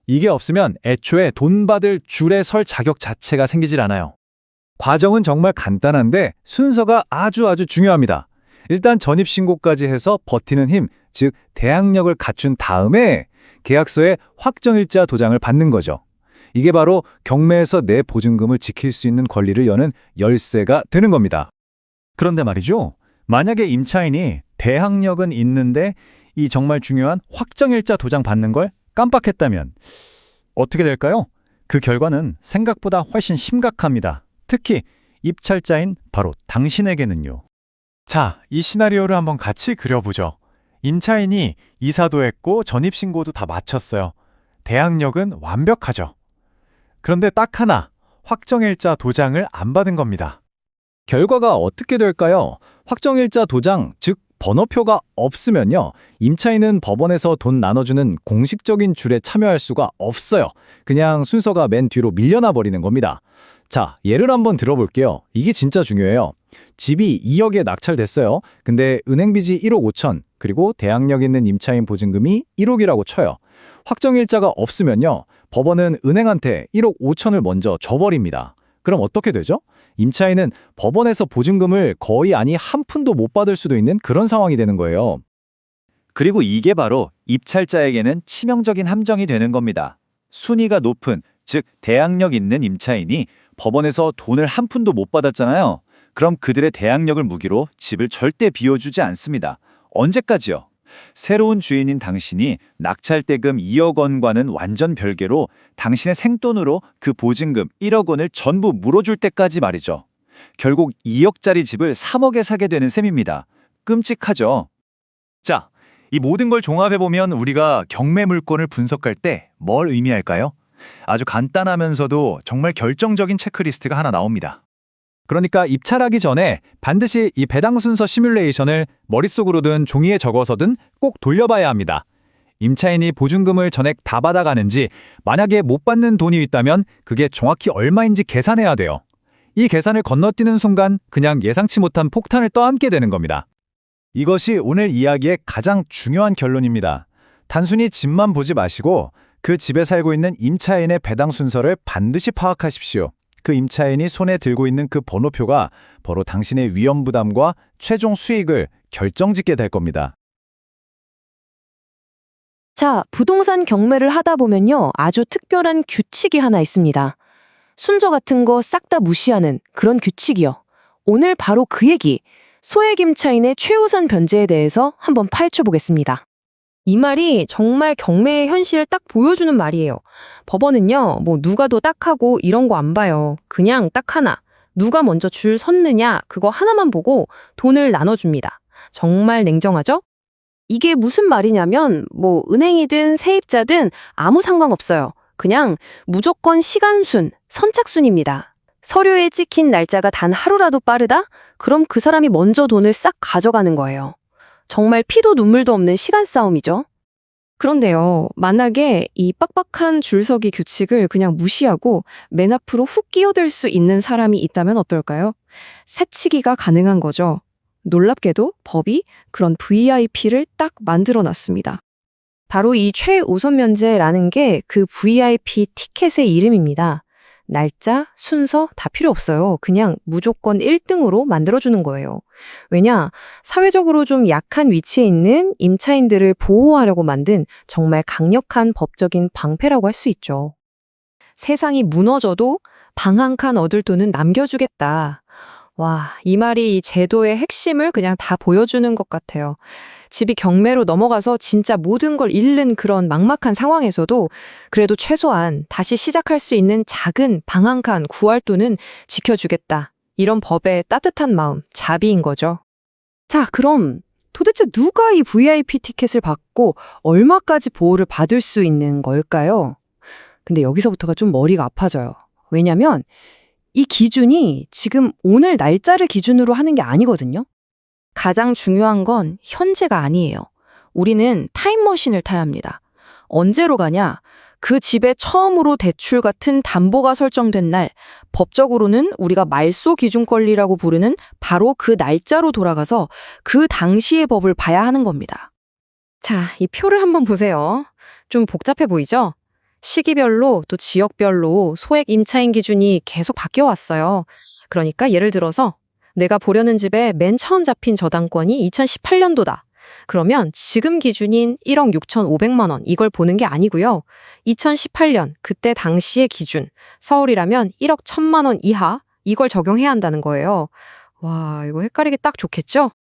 이게 없으면 애초에 돈 받을 줄에 설 자격 자체가 생기질 않아요. 과정은 정말 간단한데 순서가 아주 중요합니다. 일단 전입신고까지 해서 버티는 힘, 즉 대항력을 갖춘 다음에 계약서에 확정일자 도장을 받는 거죠. 이게 바로 경매에서 내 보증금을 지킬 수 있는 권리를 여는 열쇠가 되는 겁니다. 그런데 말이죠. 만약에 임차인이 대항력은 있는데 이 정말 중요한 확정일자 도장 받는 걸 깜빡했다면 어떻게 될까요? 그 결과는 생각보다 훨씬 심각합니다. 특히 입찰자인 바로 당신에게는요. 자, 이 시나리오를 한번 같이 그려보죠. 임차인이 이사도 했고 전입신고도 다 마쳤어요. 대항력은 완벽하죠. 그런데 딱 하나, 확정일자 도장을 안 받은 겁니다. 결과가 어떻게 될까요? 확정일자 도장, 즉 번호표가 없으면요. 임차인은 법원에서 돈 나눠주는 공식적인 줄에 참여할 수가 없어요. 그냥 순서가 맨 뒤로 밀려나 버리는 겁니다. 자, 예를 한번 들어볼게요. 이게 진짜 중요해요. 집이 2억에 낙찰됐어요. 근데 은행빚이 1억 5천, 그리고 대항력 있는 임차인 보증금이 1억이라고 쳐요. 확정일자가 없으면요. 법원은 은행한테 1억 5천을 먼저 줘버립니다. 그럼 어떻게 되죠? 임차인은 법원에서 보증금을 거의 아니 한 푼도 못 받을 수도 있는 그런 상황이 되는 거예요. 그리고 이게 바로 입찰자에게는 치명적인 함정이 되는 겁니다. 순위가 높은, 즉 대항력 있는 임차인이 법원에서 돈을 한 푼도 못 받았잖아요. 그럼 그들의 대항력을 무기로 집을 절대 비워주지 않습니다. 언제까지요? 새로운 주인인 당신이 낙찰대금 2억 원과는 완전 별개로 당신의 생돈으로 그 보증금 1억 원을 전부 물어줄 때까지 말이죠. 결국 2억짜리 집을 3억에 사게 되는 셈입니다. 끔찍하죠. 자, 이 모든 걸 종합해보면 우리가 경매 물건을 분석할 때 뭘 의미할까요? 아주 간단하면서도 정말 결정적인 체크리스트가 하나 나옵니다. 그러니까 입찰하기 전에 반드시 이 배당 순서 시뮬레이션을 머릿속으로든 종이에 적어서든 꼭 돌려봐야 합니다. 임차인이 보증금을 전액 다 받아가는지, 만약에 못 받는 돈이 있다면 그게 정확히 얼마인지 계산해야 돼요. 이 계산을 건너뛰는 순간 그냥 예상치 못한 폭탄을 떠안게 되는 겁니다. 이것이 오늘 이야기의 가장 중요한 결론입니다. 단순히 집만 보지 마시고 그 집에 살고 있는 임차인의 배당 순서를 반드시 파악하십시오. 그 임차인이 손에 들고 있는 그 번호표가 바로 당신의 위험 부담과 최종 수익을 결정짓게 될 겁니다. 자, 부동산 경매를 하다 보면요. 아주 특별한 규칙이 하나 있습니다. 순서 같은 거 싹 다 무시하는 그런 규칙이요. 오늘 바로 그 얘기, 소액 임차인의 최우선 변제에 대해서 한번 파헤쳐 보겠습니다. 이 말이 정말 경매의 현실을 딱 보여주는 말이에요. 법원은요, 누가 더 딱하고 이런 거 안 봐요. 그냥 딱 하나. 누가 먼저 줄 섰느냐, 그거 하나만 보고 돈을 나눠줍니다. 정말 냉정하죠? 이게 무슨 말이냐면, 은행이든 세입자든 아무 상관없어요. 그냥 무조건 시간순, 선착순입니다. 서류에 찍힌 날짜가 단 하루라도 빠르다? 그럼 그 사람이 먼저 돈을 싹 가져가는 거예요. 정말 피도 눈물도 없는 시간 싸움이죠. 그런데요, 만약에 이 빡빡한 줄서기 규칙을 그냥 무시하고 맨 앞으로 훅 끼어들 수 있는 사람이 있다면 어떨까요? 새치기가 가능한 거죠. 놀랍게도 법이 그런 VIP를 딱 만들어 놨습니다. 바로 이 최우선 면제라는 게 그 VIP 티켓의 이름입니다. 날짜, 순서 다 필요 없어요. 그냥 무조건 1등으로 만들어주는 거예요. 왜냐? 사회적으로 좀 약한 위치에 있는 임차인들을 보호하려고 만든 정말 강력한 법적인 방패라고 할 수 있죠. 세상이 무너져도 방 한 칸 얻을 돈은 남겨주겠다. 와, 이 말이 이 제도의 핵심을 그냥 다 보여주는 것 같아요. 집이 경매로 넘어가서 진짜 모든 걸 잃는 그런 막막한 상황에서도 그래도 최소한 다시 시작할 수 있는 작은 방 한 칸 구할 돈은 지켜주겠다. 이런 법의 따뜻한 마음, 자비인 거죠. 자, 그럼 도대체 누가 이 VIP 티켓을 받고 얼마까지 보호를 받을 수 있는 걸까요? 근데 여기서부터가 좀 머리가 아파져요. 왜냐면 이 기준이 지금 오늘 날짜를 기준으로 하는 게 아니거든요. 가장 중요한 건 현재가 아니에요. 우리는 타임머신을 타야 합니다. 언제로 가냐? 그 집에 처음으로 대출 같은 담보가 설정된 날, 법적으로는 우리가 말소 기준 권리라고 부르는 바로 그 날짜로 돌아가서 그 당시의 법을 봐야 하는 겁니다. 자, 이 표를 한번 보세요. 좀 복잡해 보이죠? 시기별로 또 지역별로 소액 임차인 기준이 계속 바뀌어 왔어요. 그러니까 예를 들어서 내가 보려는 집에 맨 처음 잡힌 저당권이 2018년도다. 그러면 지금 기준인 1억 6,500만 원 이걸 보는 게 아니고요. 2018년 그때 당시의 기준 서울이라면 1억 1,000만 원 이하 이걸 적용해야 한다는 거예요. 와, 이거 헷갈리기 딱 좋겠죠?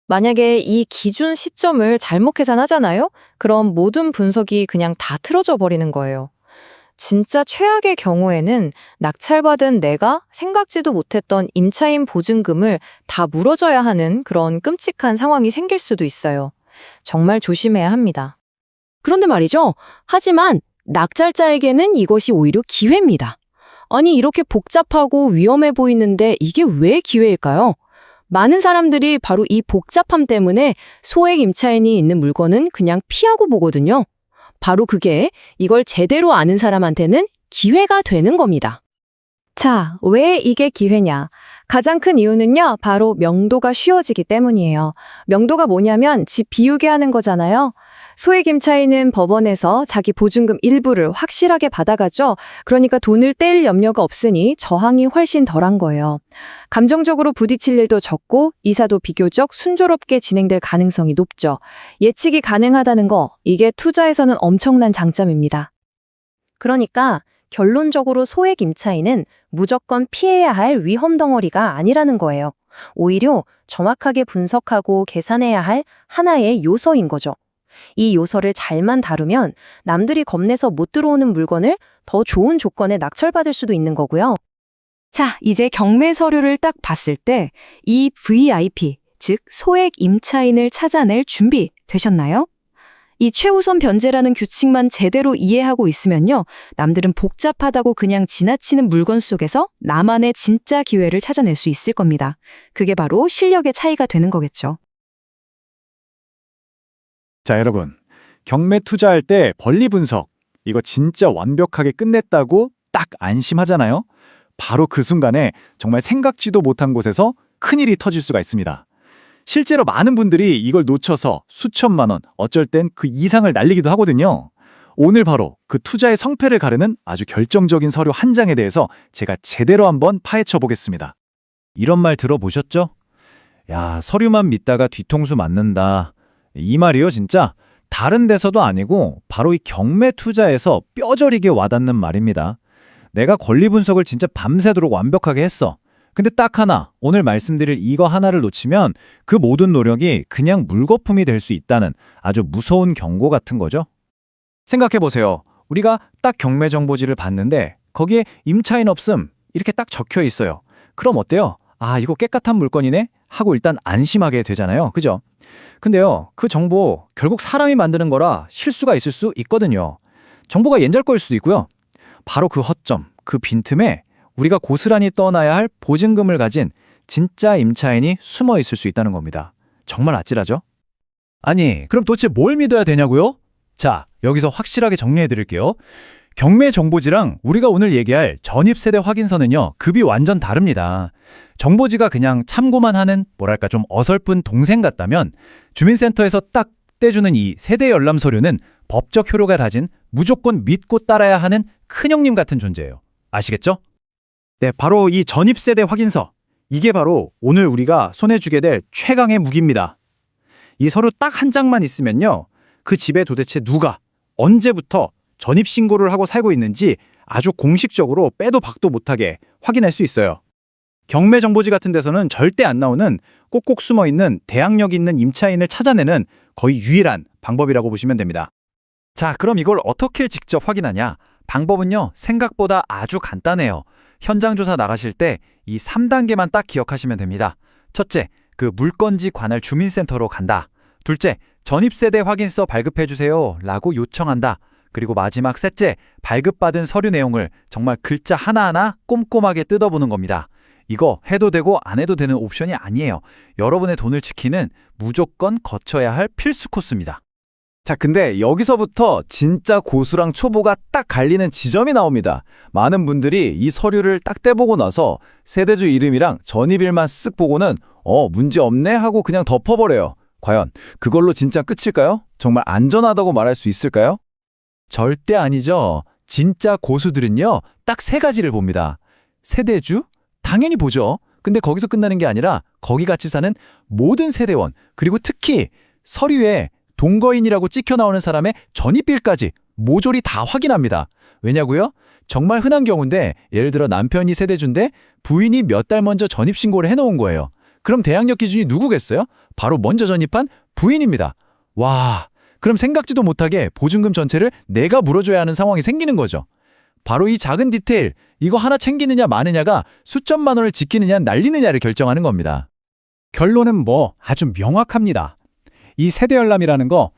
만약에 이 기준 시점을 잘못 계산하잖아요? 그럼 모든 분석이 그냥 다 틀어져 버리는 거예요. 진짜 최악의 경우에는 낙찰받은 내가 생각지도 못했던 임차인 보증금을 다 물어줘야 하는 그런 끔찍한 상황이 생길 수도 있어요. 정말 조심해야 합니다. 그런데 말이죠. 하지만 낙찰자에게는 이것이 오히려 기회입니다. 아니, 이렇게 복잡하고 위험해 보이는데 이게 왜 기회일까요? 많은 사람들이 바로 이 복잡함 때문에 소액 임차인이 있는 물건은 그냥 피하고 보거든요. 바로 그게 이걸 제대로 아는 사람한테는 기회가 되는 겁니다. 자, 왜 이게 기회냐? 가장 큰 이유는요, 바로 명도가 쉬워지기 때문이에요. 명도가 뭐냐면 집 비우게 하는 거잖아요. 소액 임차인은 법원에서 자기 보증금 일부를 확실하게 받아가죠. 그러니까 돈을 뗄 염려가 없으니 저항이 훨씬 덜한 거예요. 감정적으로 부딪힐 일도 적고 이사도 비교적 순조롭게 진행될 가능성이 높죠. 예측이 가능하다는 거, 이게 투자에서는 엄청난 장점입니다. 그러니까 결론적으로 소액 임차인은 무조건 피해야 할 위험 덩어리가 아니라는 거예요. 오히려 정확하게 분석하고 계산해야 할 하나의 요소인 거죠. 이 요소를 잘만 다루면 남들이 겁내서 못 들어오는 물건을 더 좋은 조건에 낙찰받을 수도 있는 거고요. 자, 이제 경매 서류를 딱 봤을 때 이 VIP, 즉 소액 임차인을 찾아낼 준비 되셨나요? 이 최우선 변제라는 규칙만 제대로 이해하고 있으면요, 남들은 복잡하다고 그냥 지나치는 물건 속에서 나만의 진짜 기회를 찾아낼 수 있을 겁니다. 그게 바로 실력의 차이가 되는 거겠죠. 자, 여러분. 경매 투자할 때 권리 분석, 이거 진짜 완벽하게 끝냈다고 딱 안심하잖아요? 바로 그 순간에 정말 생각지도 못한 곳에서 큰일이 터질 수가 있습니다. 실제로 많은 분들이 이걸 놓쳐서 수천만 원, 어쩔 땐 그 이상을 날리기도 하거든요. 오늘 바로 그 투자의 성패를 가르는 아주 결정적인 서류 한 장에 대해서 제가 제대로 한번 파헤쳐 보겠습니다. 이런 말 들어보셨죠? 야, 서류만 믿다가 뒤통수 맞는다. 이 말이요, 진짜 다른 데서도 아니고 바로 이 경매 투자에서 뼈저리게 와닿는 말입니다. 내가 권리 분석을 진짜 밤새도록 완벽하게 했어. 근데 딱 하나, 오늘 말씀드릴 이거 하나를 놓치면 그 모든 노력이 그냥 물거품이 될 수 있다는 아주 무서운 경고 같은 거죠. 생각해보세요. 우리가 딱 경매 정보지를 봤는데 거기에 임차인 없음 이렇게 딱 적혀 있어요. 그럼 어때요? 아, 이거 깨끗한 물건이네? 하고 일단 안심하게 되잖아요. 그죠? 근데요, 그 정보 결국 사람이 만드는 거라 실수가 있을 수 있거든요. 정보가 옛날 거일 수도 있고요. 바로 그 허점, 그 빈틈에 우리가 고스란히 떠나야 할 보증금을 가진 진짜 임차인이 숨어 있을 수 있다는 겁니다. 정말 아찔하죠? 아니, 그럼 도대체 뭘 믿어야 되냐고요? 자, 여기서 확실하게 정리해 드릴게요. 경매 정보지랑 우리가 오늘 얘기할 전입세대 확인서는요, 급이 완전 다릅니다. 정보지가 그냥 참고만 하는 뭐랄까 좀 어설픈 동생 같다면 주민센터에서 딱 떼주는 이 세대 열람 서류는 법적 효력을 가진 무조건 믿고 따라야 하는 큰형님 같은 존재예요. 아시겠죠? 네, 바로 이 전입세대 확인서. 이게 바로 오늘 우리가 손에 쥐게 될 최강의 무기입니다. 이 서류 딱 한 장만 있으면요, 그 집에 도대체 누가 언제부터 전입신고를 하고 살고 있는지 아주 공식적으로 빼도 박도 못하게 확인할 수 있어요. 경매 정보지 같은 데서는 절대 안 나오는 꼭꼭 숨어있는 대항력 있는 임차인을 찾아내는 거의 유일한 방법이라고 보시면 됩니다. 자, 그럼 이걸 어떻게 직접 확인하냐? 방법은요, 생각보다 아주 간단해요. 현장 조사 나가실 때 이 3단계만 딱 기억하시면 됩니다. 첫째, 그 물건지 관할 주민센터로 간다. 둘째, 전입세대 확인서 발급해주세요 라고 요청한다. 그리고 마지막 셋째, 발급받은 서류 내용을 정말 글자 하나하나 꼼꼼하게 뜯어보는 겁니다. 이거 해도 되고 안 해도 되는 옵션이 아니에요. 여러분의 돈을 지키는 무조건 거쳐야 할 필수 코스입니다. 자, 근데 여기서부터 진짜 고수랑 초보가 딱 갈리는 지점이 나옵니다. 많은 분들이 이 서류를 딱 떼보고 나서 세대주 이름이랑 전입일만 쓱 보고는 문제 없네 하고 그냥 덮어버려요. 과연 그걸로 진짜 끝일까요? 정말 안전하다고 말할 수 있을까요? 절대 아니죠. 진짜 고수들은요, 딱 세 가지를 봅니다. 세대주? 당연히 보죠. 근데 거기서 끝나는 게 아니라 거기 같이 사는 모든 세대원, 그리고 특히 서류에 동거인이라고 찍혀 나오는 사람의 전입일까지 모조리 다 확인합니다. 왜냐고요? 정말 흔한 경우인데, 예를 들어 남편이 세대주인데 부인이 몇 달 먼저 전입신고를 해놓은 거예요. 그럼 대항력 기준이 누구겠어요? 바로 먼저 전입한 부인입니다. 와, 그럼 생각지도 못하게 보증금 전체를 내가 물어줘야 하는 상황이 생기는 거죠. 바로 이 작은 디테일, 이거 하나 챙기느냐 마느냐가 수천만 원을 지키느냐 날리느냐를 결정하는 겁니다. 결론은 아주 명확합니다. 이 세대 열람이라는 거,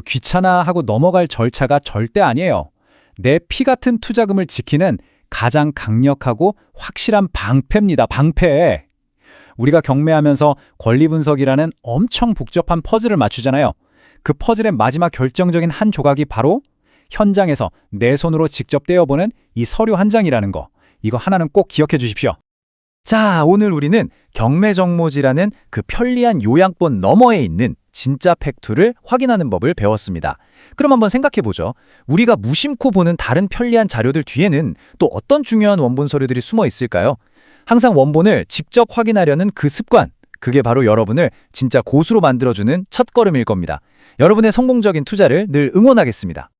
귀찮아 하고 넘어갈 절차가 절대 아니에요. 내 피 같은 투자금을 지키는 가장 강력하고 확실한 방패입니다. 방패. 우리가 경매하면서 권리 분석이라는 엄청 복잡한 퍼즐을 맞추잖아요. 그 퍼즐의 마지막 결정적인 한 조각이 바로 현장에서 내 손으로 직접 떼어보는 이 서류 한 장이라는 거. 이거 하나는 꼭 기억해 주십시오. 자, 오늘 우리는 경매 정모지라는 그 편리한 요양본 너머에 있는 진짜 팩트를 확인하는 법을 배웠습니다. 그럼 한번 생각해보죠. 우리가 무심코 보는 다른 편리한 자료들 뒤에는 또 어떤 중요한 원본 서류들이 숨어 있을까요? 항상 원본을 직접 확인하려는 그 습관, 그게 바로 여러분을 진짜 고수로 만들어주는 첫걸음일 겁니다. 여러분의 성공적인 투자를 늘 응원하겠습니다.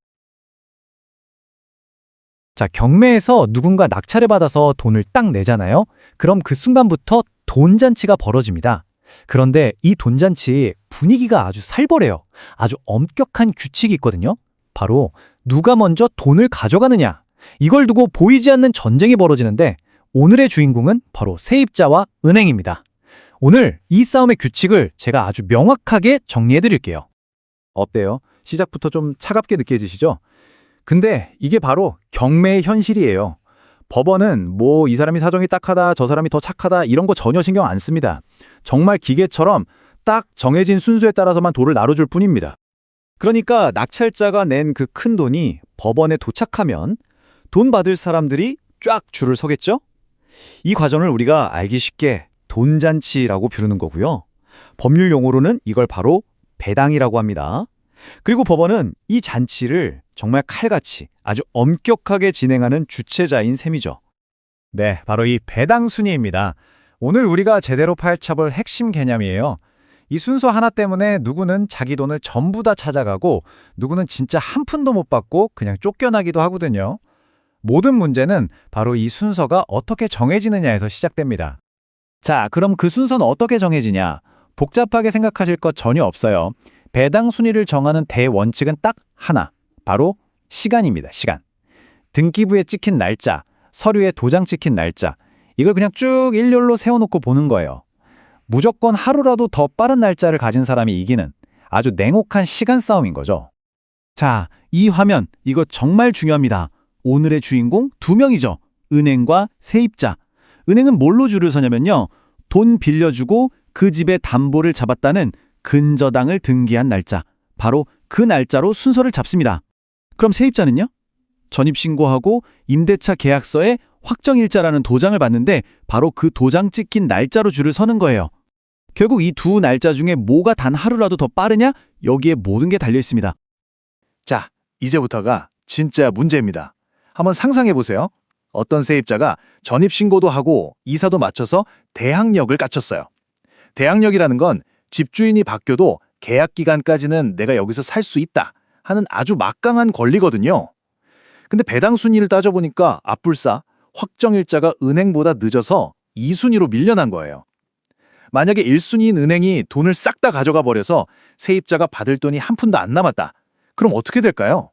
자, 경매에서 누군가 낙찰을 받아서 돈을 딱 내잖아요. 그럼 그 순간부터 돈잔치가 벌어집니다. 그런데 이 돈잔치 분위기가 아주 살벌해요. 아주 엄격한 규칙이 있거든요. 바로 누가 먼저 돈을 가져가느냐. 이걸 두고 보이지 않는 전쟁이 벌어지는데, 오늘의 주인공은 바로 세입자와 은행입니다. 오늘 이 싸움의 규칙을 제가 아주 명확하게 정리해 드릴게요. 어때요? 시작부터 좀 차갑게 느껴지시죠? 근데 이게 바로 경매의 현실이에요. 법원은 이 사람이 사정이 딱하다, 저 사람이 더 착하다 이런 거 전혀 신경 안 씁니다. 정말 기계처럼 딱 정해진 순수에 따라서만 돈을 나눠줄 뿐입니다. 그러니까 낙찰자가 낸 그 큰 돈이 법원에 도착하면 돈 받을 사람들이 쫙 줄을 서겠죠? 이 과정을 우리가 알기 쉽게 돈잔치라고 부르는 거고요. 법률 용어로는 이걸 바로 배당이라고 합니다. 그리고 법원은 이 잔치를 정말 칼같이 아주 엄격하게 진행하는 주체자인 셈이죠. 네, 바로 이 배당 순위입니다. 오늘 우리가 제대로 파헤쳐볼 핵심 개념이에요. 이 순서 하나 때문에 누구는 자기 돈을 전부 다 찾아가고 누구는 진짜 한 푼도 못 받고 그냥 쫓겨나기도 하거든요. 모든 문제는 바로 이 순서가 어떻게 정해지느냐에서 시작됩니다. 자, 그럼 그 순서는 어떻게 정해지냐? 복잡하게 생각하실 것 전혀 없어요. 배당 순위를 정하는 대원칙은 딱 하나, 바로 시간입니다. 시간. 등기부에 찍힌 날짜, 서류에 도장 찍힌 날짜, 이걸 그냥 쭉 일렬로 세워놓고 보는 거예요. 무조건 하루라도 더 빠른 날짜를 가진 사람이 이기는 아주 냉혹한 시간 싸움인 거죠. 자, 이 화면, 이거 정말 중요합니다. 오늘의 주인공 두 명이죠. 은행과 세입자. 은행은 뭘로 줄을 서냐면요, 돈 빌려주고 그 집의 담보를 잡았다는 근저당을 등기한 날짜, 바로 그 날짜로 순서를 잡습니다. 그럼 세입자는요? 전입신고하고 임대차 계약서에 확정일자라는 도장을 받는데 바로 그 도장 찍힌 날짜로 줄을 서는 거예요. 결국 이 두 날짜 중에 뭐가 단 하루라도 더 빠르냐? 여기에 모든 게 달려 있습니다. 자, 이제부터가 진짜 문제입니다. 한번 상상해 보세요. 어떤 세입자가 전입신고도 하고 이사도 마쳐서 대항력을 갖췄어요. 대항력이라는 건 집주인이 바뀌어도 계약 기간까지는 내가 여기서 살 수 있다 하는 아주 막강한 권리거든요. 근데 배당 순위를 따져보니까 앞불사 확정일자가 은행보다 늦어서 2순위로 밀려난 거예요. 만약에 1순위인 은행이 돈을 싹 다 가져가 버려서 세입자가 받을 돈이 한 푼도 안 남았다. 그럼 어떻게 될까요?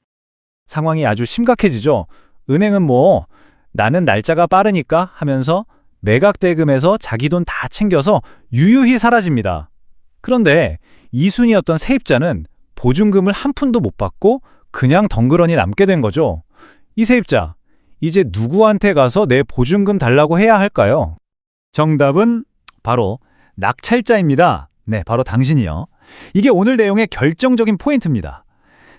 상황이 아주 심각해지죠. 은행은 뭐 나는 날짜가 빠르니까 하면서 매각 대금에서 자기 돈 다 챙겨서 유유히 사라집니다. 그런데 2순위였던 세입자는 보증금을 한 푼도 못 받고 그냥 덩그러니 남게 된 거죠. 이 세입자, 이제 누구한테 가서 내 보증금 달라고 해야 할까요? 정답은 바로 낙찰자입니다. 네, 바로 당신이요. 이게 오늘 내용의 결정적인 포인트입니다.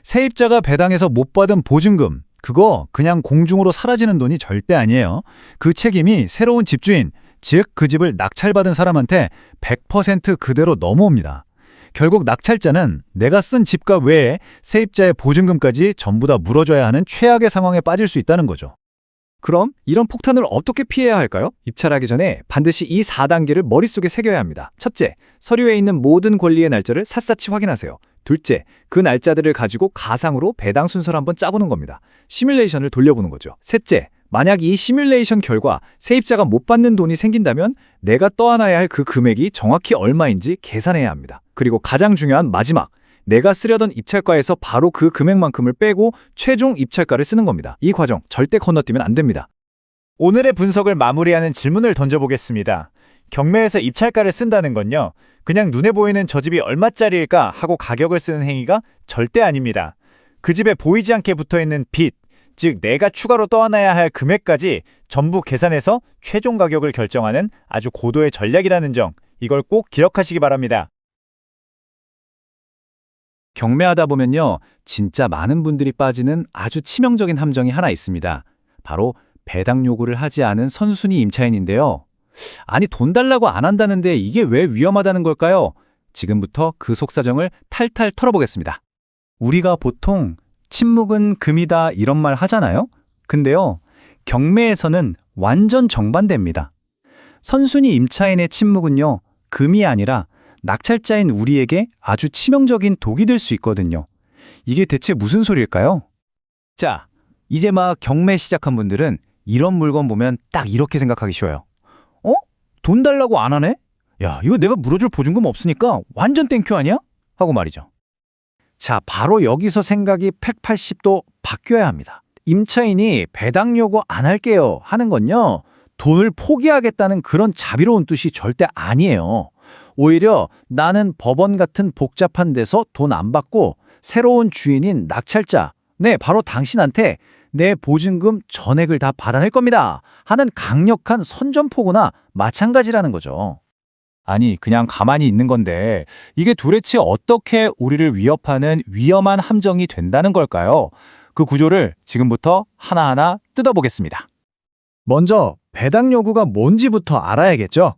세입자가 배당해서 못 받은 보증금, 그거 그냥 공중으로 사라지는 돈이 절대 아니에요. 그 책임이 새로운 집주인, 즉 그 집을 낙찰받은 사람한테 100% 그대로 넘어옵니다. 결국 낙찰자는 내가 쓴 집값 외에 세입자의 보증금까지 전부 다 물어줘야 하는 최악의 상황에 빠질 수 있다는 거죠. 그럼 이런 폭탄을 어떻게 피해야 할까요? 입찰하기 전에 반드시 이 4단계를 머릿속에 새겨야 합니다. 첫째, 서류에 있는 모든 권리의 날짜를 샅샅이 확인하세요. 둘째, 그 날짜들을 가지고 가상으로 배당 순서를 한번 짜보는 겁니다. 시뮬레이션을 돌려보는 거죠. 셋째, 만약 이 시뮬레이션 결과 세입자가 못 받는 돈이 생긴다면 내가 떠안아야 할 그 금액이 정확히 얼마인지 계산해야 합니다. 그리고 가장 중요한 마지막, 내가 쓰려던 입찰가에서 바로 그 금액만큼을 빼고 최종 입찰가를 쓰는 겁니다. 이 과정 절대 건너뛰면 안 됩니다. 오늘의 분석을 마무리하는 질문을 던져보겠습니다. 경매에서 입찰가를 쓴다는 건요, 그냥 눈에 보이는 저 집이 얼마짜리일까 하고 가격을 쓰는 행위가 절대 아닙니다. 그 집에 보이지 않게 붙어있는 빚, 즉 내가 추가로 떠안아야 할 금액까지 전부 계산해서 최종 가격을 결정하는 아주 고도의 전략이라는 점, 이걸 꼭 기억하시기 바랍니다. 경매하다 보면요, 진짜 많은 분들이 빠지는 아주 치명적인 함정이 하나 있습니다. 바로 배당 요구를 하지 않은 선순위 임차인인데요. 아니, 돈 달라고 안 한다는데 이게 왜 위험하다는 걸까요? 지금부터 그 속사정을 탈탈 털어보겠습니다. 우리가 보통 침묵은 금이다 이런 말 하잖아요? 근데요, 경매에서는 완전 정반대입니다. 선순위 임차인의 침묵은요, 금이 아니라 낙찰자인 우리에게 아주 치명적인 독이 될 수 있거든요. 이게 대체 무슨 소리일까요? 자, 이제 막 경매 시작한 분들은 이런 물건 보면 딱 이렇게 생각하기 쉬워요. 어? 돈 달라고 안 하네? 야, 이거 내가 물어줄 보증금 없으니까 완전 땡큐 아니야? 하고 말이죠. 자, 바로 여기서 생각이 180도 바뀌어야 합니다. 임차인이 배당 요구 안 할게요 하는 건요, 돈을 포기하겠다는 그런 자비로운 뜻이 절대 아니에요. 오히려 나는 법원 같은 복잡한 데서 돈 안 받고 새로운 주인인 낙찰자, 네, 바로 당신한테 내 보증금 전액을 다 받아낼 겁니다 하는 강력한 선전포고나 마찬가지라는 거죠. 아니, 그냥 가만히 있는 건데 이게 도대체 어떻게 우리를 위협하는 위험한 함정이 된다는 걸까요? 그 구조를 지금부터 하나하나 뜯어보겠습니다. 먼저 배당 요구가 뭔지부터 알아야겠죠.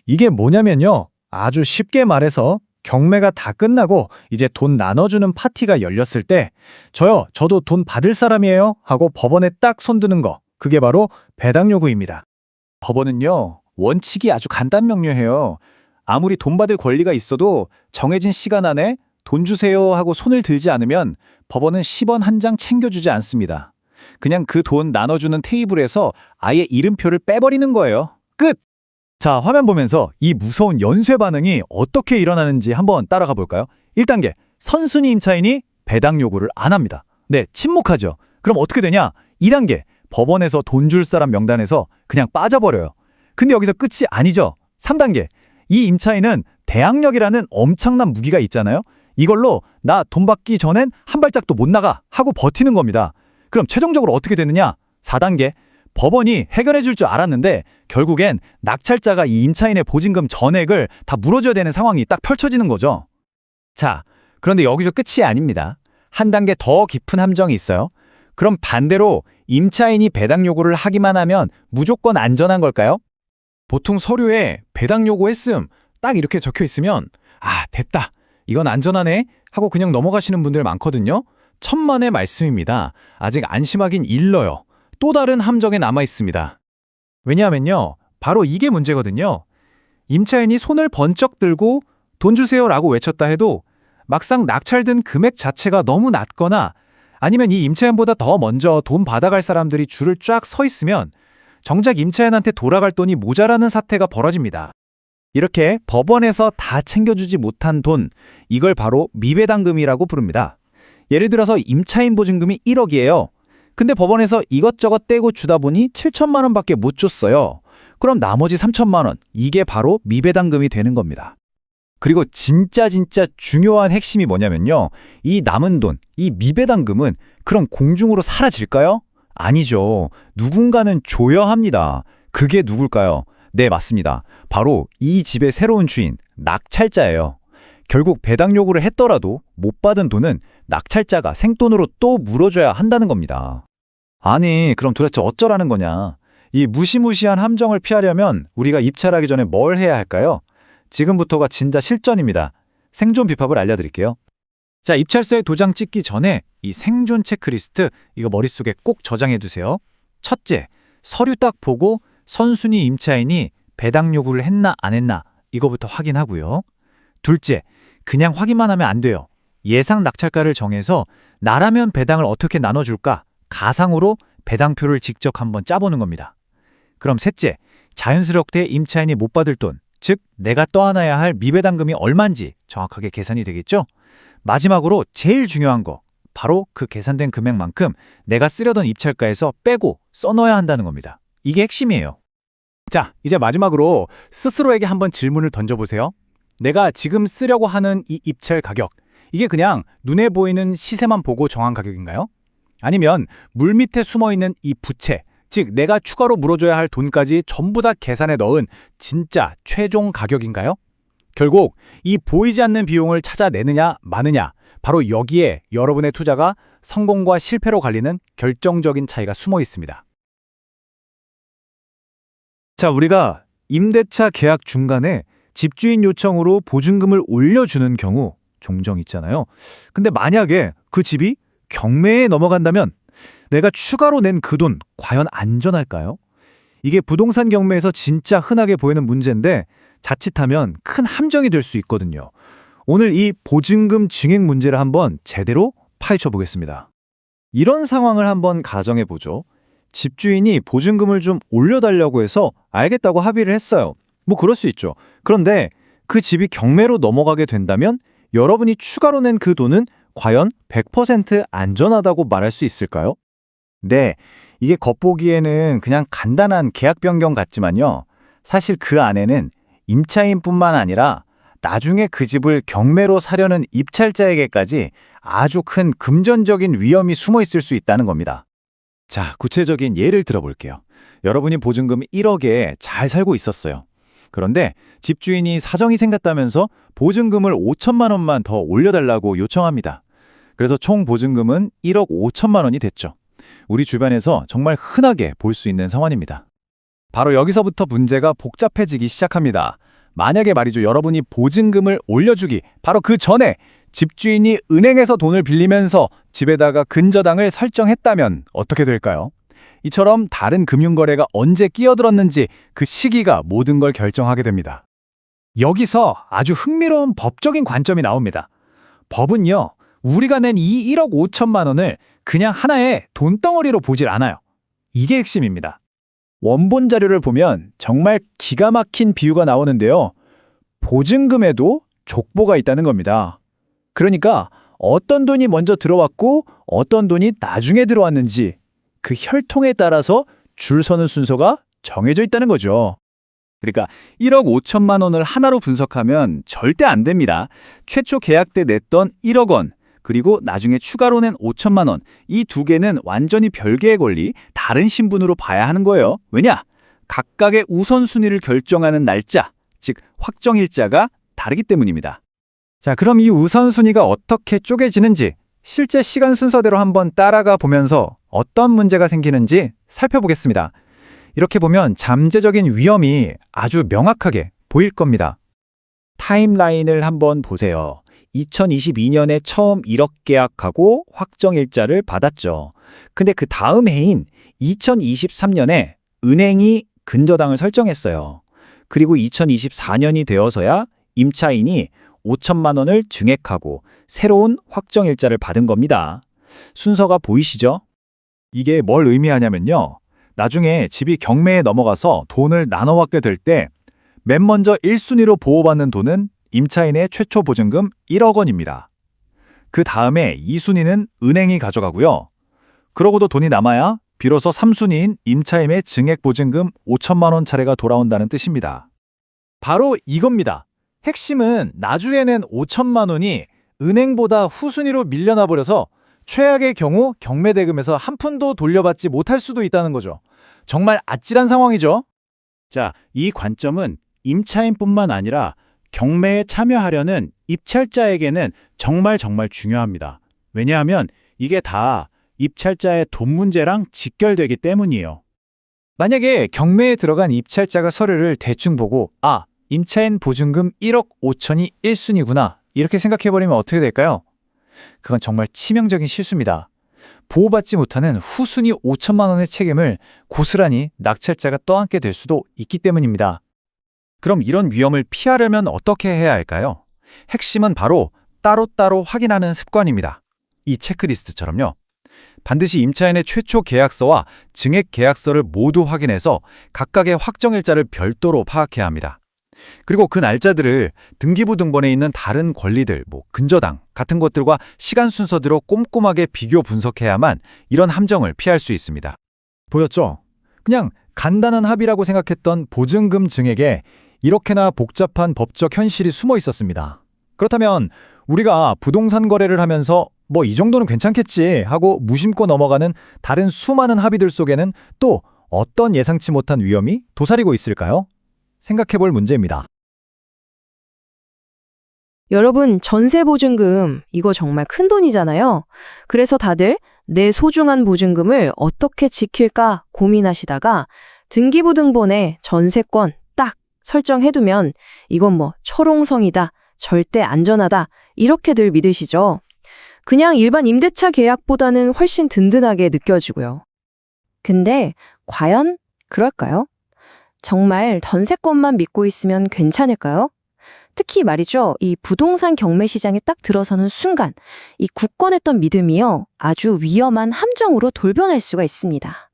이게 뭐냐면요, 아주 쉽게 말해서 경매가 다 끝나고 이제 돈 나눠주는 파티가 열렸을 때 저도 돈 받을 사람이에요 하고 법원에 딱 손드는 거, 그게 바로 배당 요구입니다. 법원은요, 원칙이 아주 간단 명료해요. 아무리 돈 받을 권리가 있어도 정해진 시간 안에 돈 주세요 하고 손을 들지 않으면 법원은 10원 한 장 챙겨주지 않습니다. 그냥 그 돈 나눠주는 테이블에서 아예 이름표를 빼버리는 거예요. 끝! 자, 화면 보면서 이 무서운 연쇄 반응이 어떻게 일어나는지 한번 따라가 볼까요? 1단계, 선순위 임차인이 배당 요구를 안 합니다. 네, 침묵하죠. 그럼 어떻게 되냐? 2단계, 법원에서 돈 줄 사람 명단에서 그냥 빠져버려요. 근데 여기서 끝이 아니죠. 3단계, 이 임차인은 대항력이라는 엄청난 무기가 있잖아요. 이걸로 나 돈 받기 전엔 한 발짝도 못 나가 하고 버티는 겁니다. 그럼 최종적으로 어떻게 되느냐? 4단계, 법원이 해결해 줄 줄 알았는데 결국엔 낙찰자가 이 임차인의 보증금 전액을 다 물어줘야 되는 상황이 딱 펼쳐지는 거죠. 자, 그런데 여기서 끝이 아닙니다. 한 단계 더 깊은 함정이 있어요. 그럼 반대로 임차인이 배당 요구를 하기만 하면 무조건 안전한 걸까요? 보통 서류에 배당 요구했음 딱 이렇게 적혀 있으면 아, 됐다. 이건 안전하네 하고 그냥 넘어가시는 분들 많거든요. 천만의 말씀입니다. 아직 안심하긴 일러요. 또 다른 함정에 남아 있습니다. 왜냐하면요. 바로 이게 문제거든요. 임차인이 손을 번쩍 들고 돈 주세요라고 외쳤다 해도 막상 낙찰된 금액 자체가 너무 낮거나 아니면 이 임차인보다 더 먼저 돈 받아갈 사람들이 줄을 쫙 서 있으면 정작 임차인한테 돌아갈 돈이 모자라는 사태가 벌어집니다. 이렇게 법원에서 다 챙겨주지 못한 돈, 이걸 바로 미배당금이라고 부릅니다. 예를 들어서 임차인 보증금이 1억이에요. 근데 법원에서 이것저것 떼고 주다 보니 7천만 원밖에 못 줬어요. 그럼 나머지 3천만 원, 이게 바로 미배당금이 되는 겁니다. 그리고 진짜 중요한 핵심이 뭐냐면요. 이 남은 돈, 이 미배당금은 그럼 공중으로 사라질까요? 아니죠. 누군가는 줘야 합니다. 그게 누굴까요? 네, 맞습니다. 바로 이 집의 새로운 주인, 낙찰자예요. 결국 배당 요구를 했더라도 못 받은 돈은 낙찰자가 생돈으로 또 물어줘야 한다는 겁니다. 아니, 그럼 도대체 어쩌라는 거냐? 이 무시무시한 함정을 피하려면 우리가 입찰하기 전에 뭘 해야 할까요? 지금부터가 진짜 실전입니다. 생존 비법을 알려드릴게요. 자, 입찰서에 도장 찍기 전에 이 생존 체크리스트 이거 머릿속에 꼭 저장해두세요. 첫째, 서류 딱 보고 선순위 임차인이 배당 요구를 했나 안 했나 이거부터 확인하고요. 둘째, 그냥 확인만 하면 안 돼요. 예상 낙찰가를 정해서 나라면 배당을 어떻게 나눠줄까 가상으로 배당표를 직접 한번 짜보는 겁니다. 그럼 셋째, 자연스럽게 임차인이 못 받을 돈, 즉 내가 떠안아야 할 미배당금이 얼마인지 정확하게 계산이 되겠죠? 마지막으로 제일 중요한 거, 바로 그 계산된 금액만큼 내가 쓰려던 입찰가에서 빼고 써넣어야 한다는 겁니다. 이게 핵심이에요. 자, 이제 마지막으로 스스로에게 한번 질문을 던져보세요. 내가 지금 쓰려고 하는 이 입찰 가격, 이게 그냥 눈에 보이는 시세만 보고 정한 가격인가요? 아니면 물 밑에 숨어있는 이 부채, 즉 내가 추가로 물어줘야 할 돈까지 전부 다 계산에 넣은 진짜 최종 가격인가요? 결국 이 보이지 않는 비용을 찾아내느냐 마느냐, 바로 여기에 여러분의 투자가 성공과 실패로 갈리는 결정적인 차이가 숨어 있습니다. 자, 우리가 임대차 계약 중간에 집주인 요청으로 보증금을 올려주는 경우 종종 있잖아요. 근데 만약에 그 집이 경매에 넘어간다면 내가 추가로 낸 그 돈 과연 안전할까요? 이게 부동산 경매에서 진짜 흔하게 보이는 문제인데 자칫하면 큰 함정이 될 수 있거든요. 오늘 이 보증금 증액 문제를 한번 제대로 파헤쳐 보겠습니다. 이런 상황을 한번 가정해 보죠. 집주인이 보증금을 좀 올려달라고 해서 알겠다고 합의를 했어요. 뭐 그럴 수 있죠. 그런데 그 집이 경매로 넘어가게 된다면 여러분이 추가로 낸 그 돈은 과연 100% 안전하다고 말할 수 있을까요? 네, 이게 겉보기에는 그냥 간단한 계약 변경 같지만요. 사실 그 안에는 임차인뿐만 아니라 나중에 그 집을 경매로 사려는 입찰자에게까지 아주 큰 금전적인 위험이 숨어 있을 수 있다는 겁니다. 자, 구체적인 예를 들어볼게요. 여러분이 보증금 1억에 잘 살고 있었어요. 그런데 집주인이 사정이 생겼다면서 보증금을 5천만 원만 더 올려달라고 요청합니다. 그래서 총 보증금은 1억 5천만 원이 됐죠. 우리 주변에서 정말 흔하게 볼 수 있는 상황입니다. 바로 여기서부터 문제가 복잡해지기 시작합니다. 만약에 말이죠, 여러분이 보증금을 올려주기 바로 그 전에 집주인이 은행에서 돈을 빌리면서 집에다가 근저당을 설정했다면 어떻게 될까요? 이처럼 다른 금융거래가 언제 끼어들었는지 그 시기가 모든 걸 결정하게 됩니다. 여기서 아주 흥미로운 법적인 관점이 나옵니다. 법은요, 우리가 낸 이 1억 5천만 원을 그냥 하나의 돈덩어리로 보질 않아요. 이게 핵심입니다. 원본 자료를 보면 정말 기가 막힌 비유가 나오는데요. 보증금에도 족보가 있다는 겁니다. 그러니까 어떤 돈이 먼저 들어왔고 어떤 돈이 나중에 들어왔는지 그 혈통에 따라서 줄 서는 순서가 정해져 있다는 거죠. 그러니까 1억 5천만 원을 하나로 분석하면 절대 안 됩니다. 최초 계약 때 냈던 1억 원, 그리고 나중에 추가로 낸 5천만 원, 이 두 개는 완전히 별개의 권리, 다른 신분으로 봐야 하는 거예요. 왜냐? 각각의 우선순위를 결정하는 날짜, 즉 확정일자가 다르기 때문입니다. 자, 그럼 이 우선순위가 어떻게 쪼개지는지 실제 시간 순서대로 한번 따라가 보면서 어떤 문제가 생기는지 살펴보겠습니다. 이렇게 보면 잠재적인 위험이 아주 명확하게 보일 겁니다. 타임라인을 한번 보세요. 2022년에 처음 1억 계약하고 확정일자를 받았죠. 근데 그 다음 해인 2023년에 은행이 근저당을 설정했어요. 그리고 2024년이 되어서야 임차인이 5천만 원을 증액하고 새로운 확정일자를 받은 겁니다. 순서가 보이시죠? 이게 뭘 의미하냐면요. 나중에 집이 경매에 넘어가서 돈을 나눠 받게 될 때 맨 먼저 1순위로 보호받는 돈은 임차인의 최초 보증금 1억 원입니다. 그 다음에 2순위는 은행이 가져가고요. 그러고도 돈이 남아야 비로소 3순위인 임차인의 증액 보증금 5천만 원 차례가 돌아온다는 뜻입니다. 바로 이겁니다. 핵심은 나중에는 5천만 원이 은행보다 후순위로 밀려나 버려서 최악의 경우 경매 대금에서 한 푼도 돌려받지 못할 수도 있다는 거죠. 정말 아찔한 상황이죠. 자, 이 관점은 임차인뿐만 아니라 경매에 참여하려는 입찰자에게는 정말 중요합니다. 왜냐하면 이게 다 입찰자의 돈 문제랑 직결되기 때문이에요. 만약에 경매에 들어간 입찰자가 서류를 대충 보고 임차인 보증금 1억 5천이 1순위구나 이렇게 생각해버리면 어떻게 될까요? 그건 정말 치명적인 실수입니다. 보호받지 못하는 후순위 5천만 원의 책임을 고스란히 낙찰자가 떠안게 될 수도 있기 때문입니다. 그럼 이런 위험을 피하려면 어떻게 해야 할까요? 핵심은 바로 따로따로 확인하는 습관입니다. 이 체크리스트처럼요. 반드시 임차인의 최초 계약서와 증액 계약서를 모두 확인해서 각각의 확정일자를 별도로 파악해야 합니다. 그리고 그 날짜들을 등기부 등본에 있는 다른 권리들, 근저당 같은 것들과 시간 순서대로 꼼꼼하게 비교 분석해야만 이런 함정을 피할 수 있습니다. 보였죠? 그냥 간단한 합의라고 생각했던 보증금 증액에 이렇게나 복잡한 법적 현실이 숨어 있었습니다. 그렇다면 우리가 부동산 거래를 하면서 이 정도는 괜찮겠지 하고 무심코 넘어가는 다른 수많은 합의들 속에는 또 어떤 예상치 못한 위험이 도사리고 있을까요? 생각해볼 문제입니다. 여러분, 전세보증금 이거 정말 큰 돈이잖아요. 그래서 다들 내 소중한 보증금을 어떻게 지킬까 고민하시다가 등기부 등본에 전세권 딱 설정해두면 이건 철옹성이다, 절대 안전하다 이렇게들 믿으시죠. 그냥 일반 임대차 계약보다는 훨씬 든든하게 느껴지고요. 근데 과연 그럴까요? 정말 전세권만 믿고 있으면 괜찮을까요? 특히 말이죠. 이 부동산 경매 시장에 딱 들어서는 순간 이 굳건했던 믿음이요. 아주 위험한 함정으로 돌변할 수가 있습니다.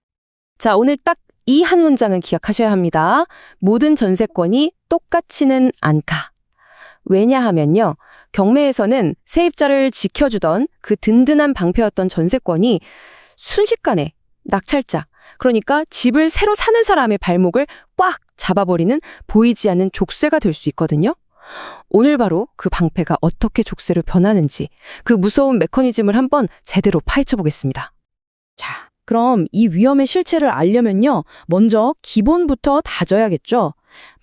자, 오늘 딱 이 한 문장은 기억하셔야 합니다. 모든 전세권이 똑같지는 않다. 왜냐하면요. 경매에서는 세입자를 지켜주던 그 든든한 방패였던 전세권이 순식간에 낙찰자, 그러니까 집을 새로 사는 사람의 발목을 꽉 잡아버리는 보이지 않는 족쇄가 될 수 있거든요. 오늘 바로 그 방패가 어떻게 족쇄로 변하는지 그 무서운 메커니즘을 한번 제대로 파헤쳐 보겠습니다. 자, 그럼 이 위험의 실체를 알려면요. 먼저 기본부터 다져야겠죠.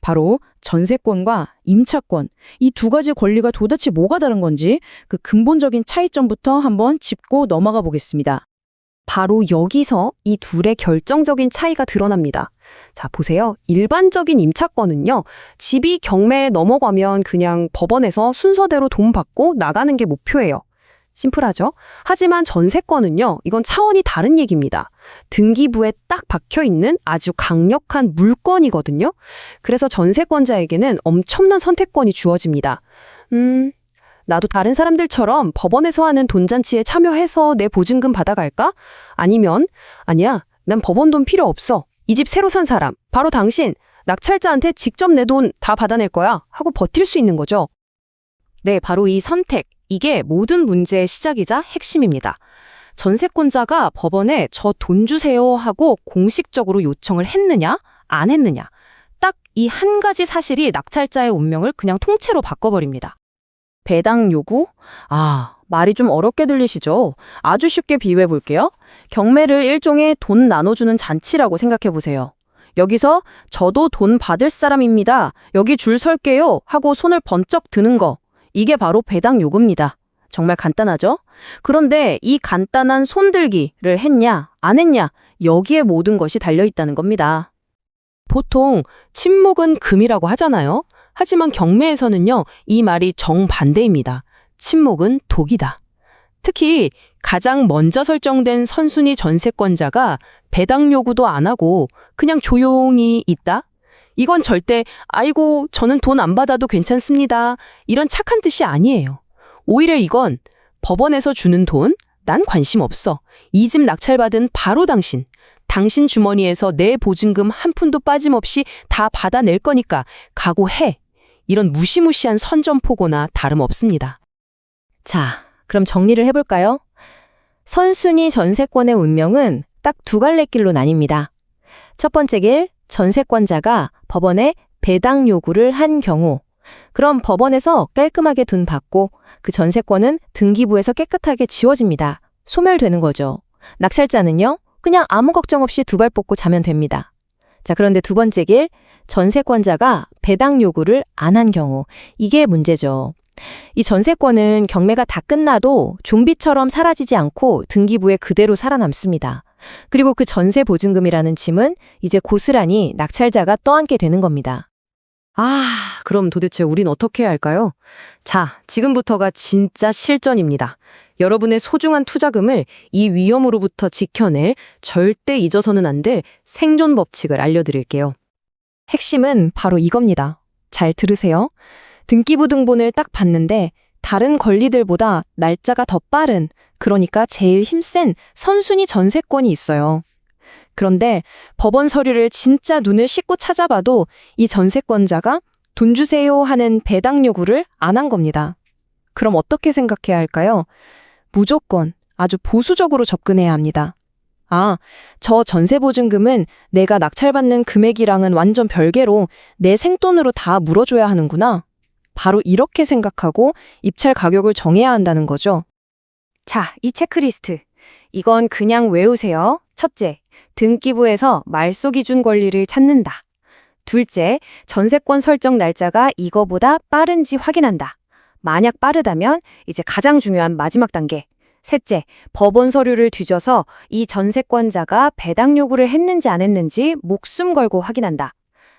바로 전세권과 임차권, 이 두 가지 권리가 도대체 뭐가 다른 건지 그 근본적인 차이점부터 한번 짚고 넘어가 보겠습니다. 바로 여기서 이 둘의 결정적인 차이가 드러납니다. 자, 보세요. 일반적인 임차권은요, 집이 경매에 넘어가면 그냥 법원에서 순서대로 돈 받고 나가는 게 목표예요. 심플하죠? 하지만 전세권은요, 이건 차원이 다른 얘기입니다. 등기부에 딱 박혀있는 아주 강력한 물건이거든요. 그래서 전세권자에게는 엄청난 선택권이 주어집니다. 나도 다른 사람들처럼 법원에서 하는 돈잔치에 참여해서 내 보증금 받아갈까? 아니면 아니야, 난 법원 돈 필요 없어. 이 집 새로 산 사람, 바로 당신, 낙찰자한테 직접 내 돈 다 받아낼 거야 하고 버틸 수 있는 거죠. 네, 바로 이 선택, 이게 모든 문제의 시작이자 핵심입니다. 전세권자가 법원에 저 돈 주세요 하고 공식적으로 요청을 했느냐, 안 했느냐. 딱 이 한 가지 사실이 낙찰자의 운명을 그냥 통째로 바꿔버립니다. 배당 요구? 말이 좀 어렵게 들리시죠? 아주 쉽게 비유해 볼게요. 경매를 일종의 돈 나눠주는 잔치라고 생각해 보세요. 여기서 저도 돈 받을 사람입니다. 여기 줄 설게요 하고 손을 번쩍 드는 거. 이게 바로 배당 요구입니다. 정말 간단하죠? 그런데 이 간단한 손들기를 했냐, 안 했냐, 여기에 모든 것이 달려 있다는 겁니다. 보통 침묵은 금이라고 하잖아요. 하지만 경매에서는요, 이 말이 정반대입니다. 침묵은 독이다. 특히 가장 먼저 설정된 선순위 전세권자가 배당 요구도 안 하고 그냥 조용히 있다? 이건 절대 아이고 저는 돈 안 받아도 괜찮습니다. 이런 착한 뜻이 아니에요. 오히려 이건 법원에서 주는 돈, 난 관심 없어. 이 집 낙찰받은 바로 당신 주머니에서 내 보증금 한 푼도 빠짐없이 다 받아낼 거니까 각오해. 이런 무시무시한 선전포고나 다름없습니다. 자, 그럼 정리를 해볼까요? 선순위 전세권의 운명은 딱 두 갈래 길로 나뉩니다. 첫 번째 길, 전세권자가 법원에 배당 요구를 한 경우, 그럼 법원에서 깔끔하게 돈 받고 그 전세권은 등기부에서 깨끗하게 지워집니다. 소멸되는 거죠. 낙찰자는요, 그냥 아무 걱정 없이 두 발 뻗고 자면 됩니다. 자, 그런데 두 번째 길, 전세권자가 배당 요구를 안 한 경우, 이게 문제죠. 이 전세권은 경매가 다 끝나도 좀비처럼 사라지지 않고 등기부에 그대로 살아남습니다. 그리고 그 전세 보증금이라는 짐은 이제 고스란히 낙찰자가 떠안게 되는 겁니다. 그럼 도대체 우린 어떻게 해야 할까요? 자, 지금부터가 진짜 실전입니다. 여러분의 소중한 투자금을 이 위험으로부터 지켜낼 절대 잊어서는 안 될 생존 법칙을 알려드릴게요. 핵심은 바로 이겁니다. 잘 들으세요. 등기부 등본을 딱 봤는데 다른 권리들보다 날짜가 더 빠른, 그러니까 제일 힘센 선순위 전세권이 있어요. 그런데 법원 서류를 진짜 눈을 씻고 찾아봐도 이 전세권자가 돈 주세요 하는 배당 요구를 안 한 겁니다. 그럼 어떻게 생각해야 할까요? 무조건 아주 보수적으로 접근해야 합니다. 저 전세보증금은 내가 낙찰받는 금액이랑은 완전 별개로 내 생돈으로 다 물어줘야 하는구나. 바로 이렇게 생각하고 입찰 가격을 정해야 한다는 거죠. 자, 이 체크리스트. 이건 그냥 외우세요. 첫째, 등기부에서 말소 기준 권리를 찾는다. 둘째, 전세권 설정 날짜가 이거보다 빠른지 확인한다. 만약 빠르다면 이제 가장 중요한 마지막 단계. 셋째, 법원 서류를 뒤져서 이 전세권자가 배당 요구를 했는지 안 했는지 목숨 걸고 확인한다.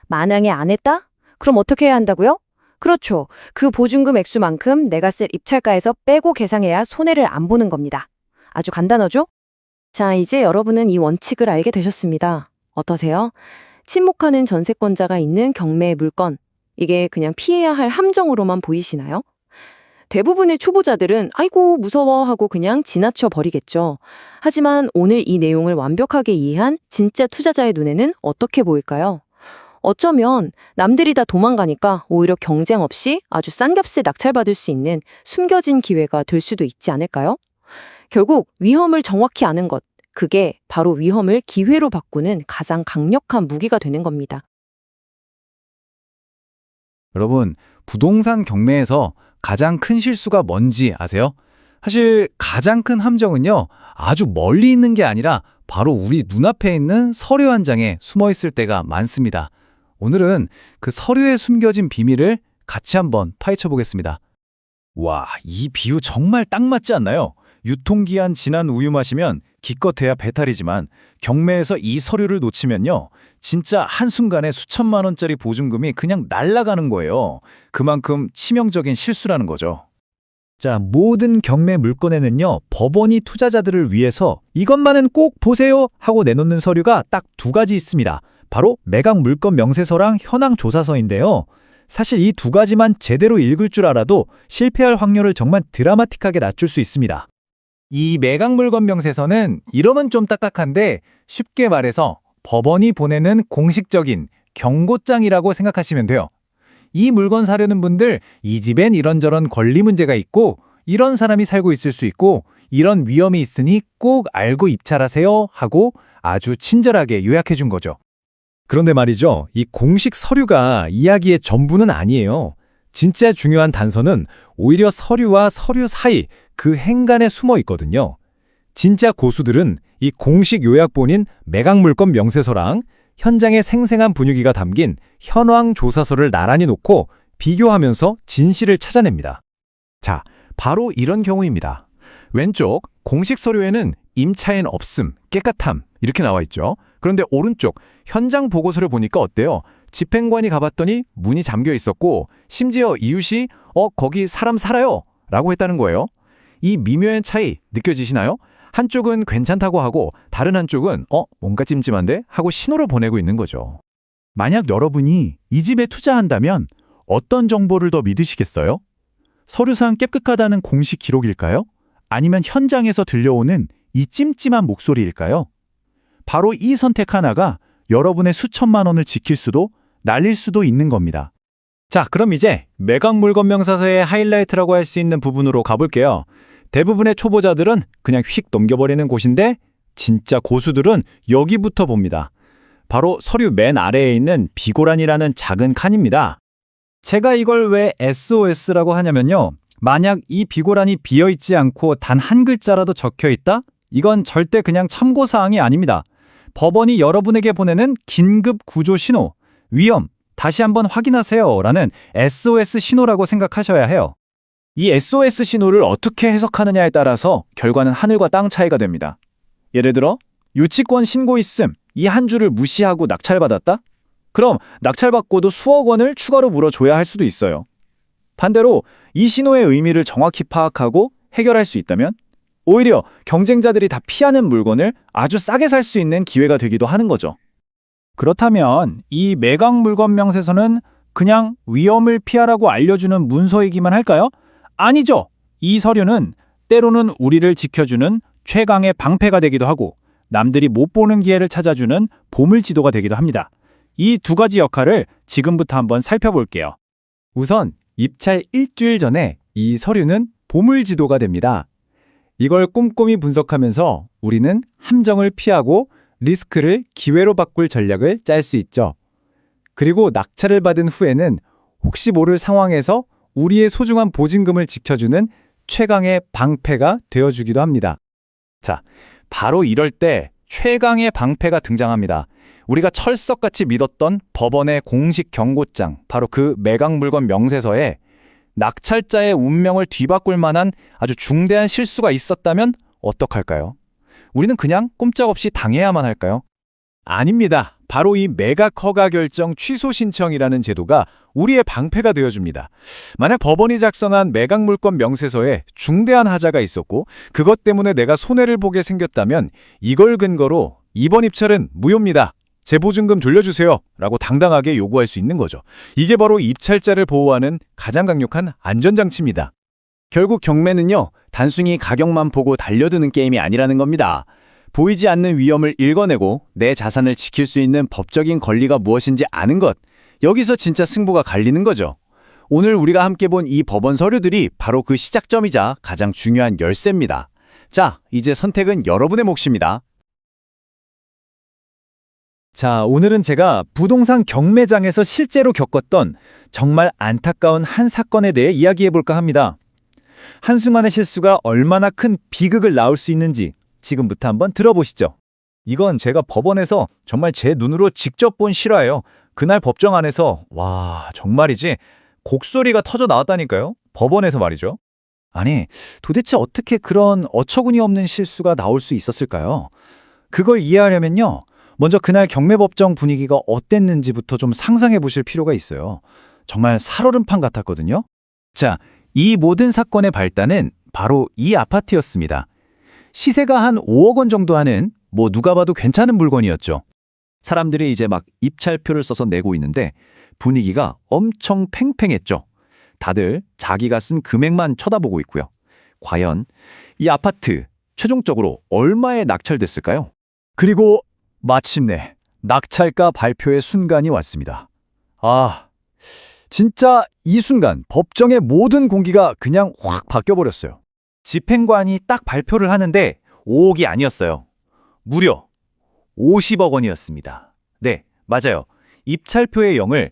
만약에 안 했다? 그럼 어떻게 해야 한다고요? 그렇죠. 그 보증금 액수만큼 내가 쓸 입찰가에서 빼고 계상해야 손해를 안 보는 겁니다. 아주 간단하죠? 자, 이제 여러분은 이 원칙을 알게 되셨습니다. 어떠세요? 침묵하는 전세권자가 있는 경매의 물건. 이게 그냥 피해야 할 함정으로만 보이시나요? 대부분의 초보자들은 아이고 무서워 하고 그냥 지나쳐 버리겠죠. 하지만 오늘 이 내용을 완벽하게 이해한 진짜 투자자의 눈에는 어떻게 보일까요? 어쩌면 남들이 다 도망가니까 오히려 경쟁 없이 아주 싼 값에 낙찰받을 수 있는 숨겨진 기회가 될 수도 있지 않을까요? 결국 위험을 정확히 아는 것, 그게 바로 위험을 기회로 바꾸는 가장 강력한 무기가 되는 겁니다. 여러분, 부동산 경매에서 가장 큰 실수가 뭔지 아세요? 사실 가장 큰 함정은요, 아주 멀리 있는 게 아니라 바로 우리 눈앞에 있는 서류 한 장에 숨어 있을 때가 많습니다. 오늘은 그 서류에 숨겨진 비밀을 같이 한번 파헤쳐 보겠습니다. 와, 이 비유 정말 딱 맞지 않나요? 유통기한 지난 우유 마시면 기껏해야 배탈이지만 경매에서 이 서류를 놓치면요, 진짜 한순간에 수천만 원짜리 보증금이 그냥 날아가는 거예요. 그만큼 치명적인 실수라는 거죠. 자, 모든 경매 물건에는요, 법원이 투자자들을 위해서 이것만은 꼭 보세요 하고 내놓는 서류가 딱 두 가지 있습니다. 바로 매각 물건 명세서랑 현황 조사서인데요. 사실 이 두 가지만 제대로 읽을 줄 알아도 실패할 확률을 정말 드라마틱하게 낮출 수 있습니다. 이 매각물건 명세서는 이름은 좀 딱딱한데 쉽게 말해서 법원이 보내는 공식적인 경고장이라고 생각하시면 돼요. 이 물건 사려는 분들, 이 집엔 이런저런 권리 문제가 있고 이런 사람이 살고 있을 수 있고 이런 위험이 있으니 꼭 알고 입찰하세요 하고 아주 친절하게 요약해 준 거죠. 그런데 말이죠, 이 공식 서류가 이야기의 전부는 아니에요. 진짜 중요한 단서는 오히려 서류와 서류 사이 그 행간에 숨어 있거든요. 진짜 고수들은 이 공식 요약본인 매각물건 명세서랑 현장의 생생한 분위기가 담긴 현황 조사서를 나란히 놓고 비교하면서 진실을 찾아냅니다. 자, 바로 이런 경우입니다. 왼쪽 공식 서류에는 임차인 없음, 깨끗함 이렇게 나와 있죠. 그런데 오른쪽 현장 보고서를 보니까 어때요? 집행관이 가봤더니 문이 잠겨 있었고 심지어 이웃이 거기 사람 살아요 라고 했다는 거예요. 이 미묘한 차이 느껴지시나요? 한쪽은 괜찮다고 하고 다른 한쪽은 뭔가 찜찜한데 하고 신호를 보내고 있는 거죠. 만약 여러분이 이 집에 투자한다면 어떤 정보를 더 믿으시겠어요? 서류상 깨끗하다는 공식 기록일까요? 아니면 현장에서 들려오는 이 찜찜한 목소리일까요? 바로 이 선택 하나가 여러분의 수천만 원을 지킬 수도 날릴 수도 있는 겁니다. 자, 그럼 이제 매각 물건 명사서의 하이라이트라고 할 수 있는 부분으로 가볼게요. 대부분의 초보자들은 그냥 휙 넘겨버리는 곳인데 진짜 고수들은 여기부터 봅니다. 바로 서류 맨 아래에 있는 비고란이라는 작은 칸입니다. 제가 이걸 왜 SOS라고 하냐면요. 만약 이 비고란이 비어있지 않고 단 한 글자라도 적혀있다? 이건 절대 그냥 참고사항이 아닙니다. 법원이 여러분에게 보내는 긴급 구조 신호, 위험, 다시 한번 확인하세요 라는 SOS 신호라고 생각하셔야 해요. 이 SOS 신호를 어떻게 해석하느냐에 따라서 결과는 하늘과 땅 차이가 됩니다. 예를 들어 유치권 신고 있음, 이 한 줄을 무시하고 낙찰받았다? 그럼 낙찰받고도 수억 원을 추가로 물어줘야 할 수도 있어요. 반대로 이 신호의 의미를 정확히 파악하고 해결할 수 있다면 오히려 경쟁자들이 다 피하는 물건을 아주 싸게 살 수 있는 기회가 되기도 하는 거죠. 그렇다면 이 매각 물건 명세서는 그냥 위험을 피하라고 알려주는 문서이기만 할까요? 아니죠. 이 서류는 때로는 우리를 지켜주는 최강의 방패가 되기도 하고 남들이 못 보는 기회를 찾아주는 보물지도가 되기도 합니다. 이 두 가지 역할을 지금부터 한번 살펴볼게요. 우선 입찰 일주일 전에 이 서류는 보물지도가 됩니다. 이걸 꼼꼼히 분석하면서 우리는 함정을 피하고 리스크를 기회로 바꿀 전략을 짤 수 있죠. 그리고 낙찰을 받은 후에는 혹시 모를 상황에서 우리의 소중한 보증금을 지켜주는 최강의 방패가 되어주기도 합니다. 자, 바로 이럴 때 최강의 방패가 등장합니다. 우리가 철석같이 믿었던 법원의 공식 경고장, 바로 그 매각 물건 명세서에 낙찰자의 운명을 뒤바꿀 만한 아주 중대한 실수가 있었다면 어떡할까요? 우리는 그냥 꼼짝없이 당해야만 할까요? 아닙니다. 바로 이 매각 허가 결정 취소 신청이라는 제도가 우리의 방패가 되어줍니다. 만약 법원이 작성한 매각 물건 명세서에 중대한 하자가 있었고 그것 때문에 내가 손해를 보게 생겼다면 이걸 근거로 이번 입찰은 무효입니다. 제 보증금 돌려주세요 라고 당당하게 요구할 수 있는 거죠. 이게 바로 입찰자를 보호하는 가장 강력한 안전장치입니다. 결국 경매는요, 단순히 가격만 보고 달려드는 게임이 아니라는 겁니다. 보이지 않는 위험을 읽어내고 내 자산을 지킬 수 있는 법적인 권리가 무엇인지 아는 것, 여기서 진짜 승부가 갈리는 거죠. 오늘 우리가 함께 본 이 법원 서류들이 바로 그 시작점이자 가장 중요한 열쇠입니다. 자, 이제 선택은 여러분의 몫입니다. 자, 오늘은 제가 부동산 경매장에서 실제로 겪었던 정말 안타까운 한 사건에 대해 이야기해볼까 합니다. 한순간의 실수가 얼마나 큰 비극을 낳을 수 있는지 지금부터 한번 들어보시죠. 이건 제가 법원에서 정말 제 눈으로 직접 본 실화예요. 그날 법정 안에서 와, 정말이지 곡소리가 터져 나왔다니까요. 법원에서 말이죠. 아니, 도대체 어떻게 그런 어처구니 없는 실수가 나올 수 있었을까요? 그걸 이해하려면요, 먼저 그날 경매법정 분위기가 어땠는지부터 좀 상상해 보실 필요가 있어요. 정말 살얼음판 같았거든요. 자, 이 모든 사건의 발단은 바로 이 아파트였습니다. 시세가 한 5억 원 정도 하는 누가 봐도 괜찮은 물건이었죠. 사람들이 이제 막 입찰표를 써서 내고 있는데 분위기가 엄청 팽팽했죠. 다들 자기가 쓴 금액만 쳐다보고 있고요. 과연 이 아파트 최종적으로 얼마에 낙찰됐을까요? 그리고 마침내 낙찰가 발표의 순간이 왔습니다. 아, 진짜 이 순간 법정의 모든 공기가 그냥 확 바뀌어버렸어요. 집행관이 딱 발표를 하는데 5억이 아니었어요. 무려 50억 원이었습니다. 네, 맞아요. 입찰표의 0을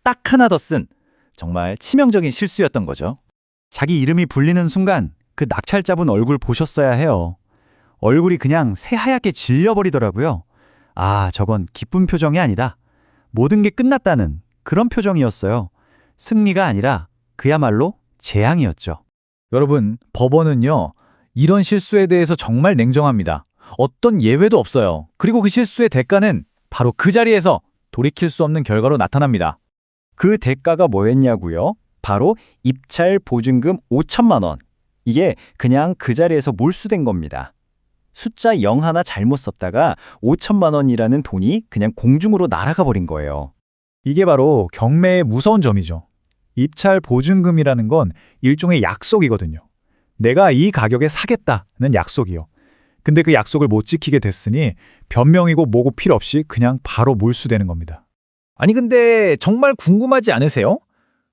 딱 하나 더 쓴 정말 치명적인 실수였던 거죠. 자기 이름이 불리는 순간 그 낙찰자분 얼굴 보셨어야 해요. 얼굴이 그냥 새하얗게 질려버리더라고요. 아, 저건 기쁜 표정이 아니다. 모든 게 끝났다는 그런 표정이었어요. 승리가 아니라 그야말로 재앙이었죠. 여러분, 법원은요, 이런 실수에 대해서 정말 냉정합니다. 어떤 예외도 없어요. 그리고 그 실수의 대가는 바로 그 자리에서 돌이킬 수 없는 결과로 나타납니다. 그 대가가 뭐였냐고요? 바로 입찰 보증금 5천만 원. 이게 그냥 그 자리에서 몰수된 겁니다. 숫자 0 하나 잘못 썼다가 5천만 원이라는 돈이 그냥 공중으로 날아가 버린 거예요. 이게 바로 경매의 무서운 점이죠. 입찰 보증금이라는 건 일종의 약속이거든요. 내가 이 가격에 사겠다는 약속이요. 근데 그 약속을 못 지키게 됐으니 변명이고 뭐고 필요 없이 그냥 바로 몰수되는 겁니다. 아니 근데 정말 궁금하지 않으세요?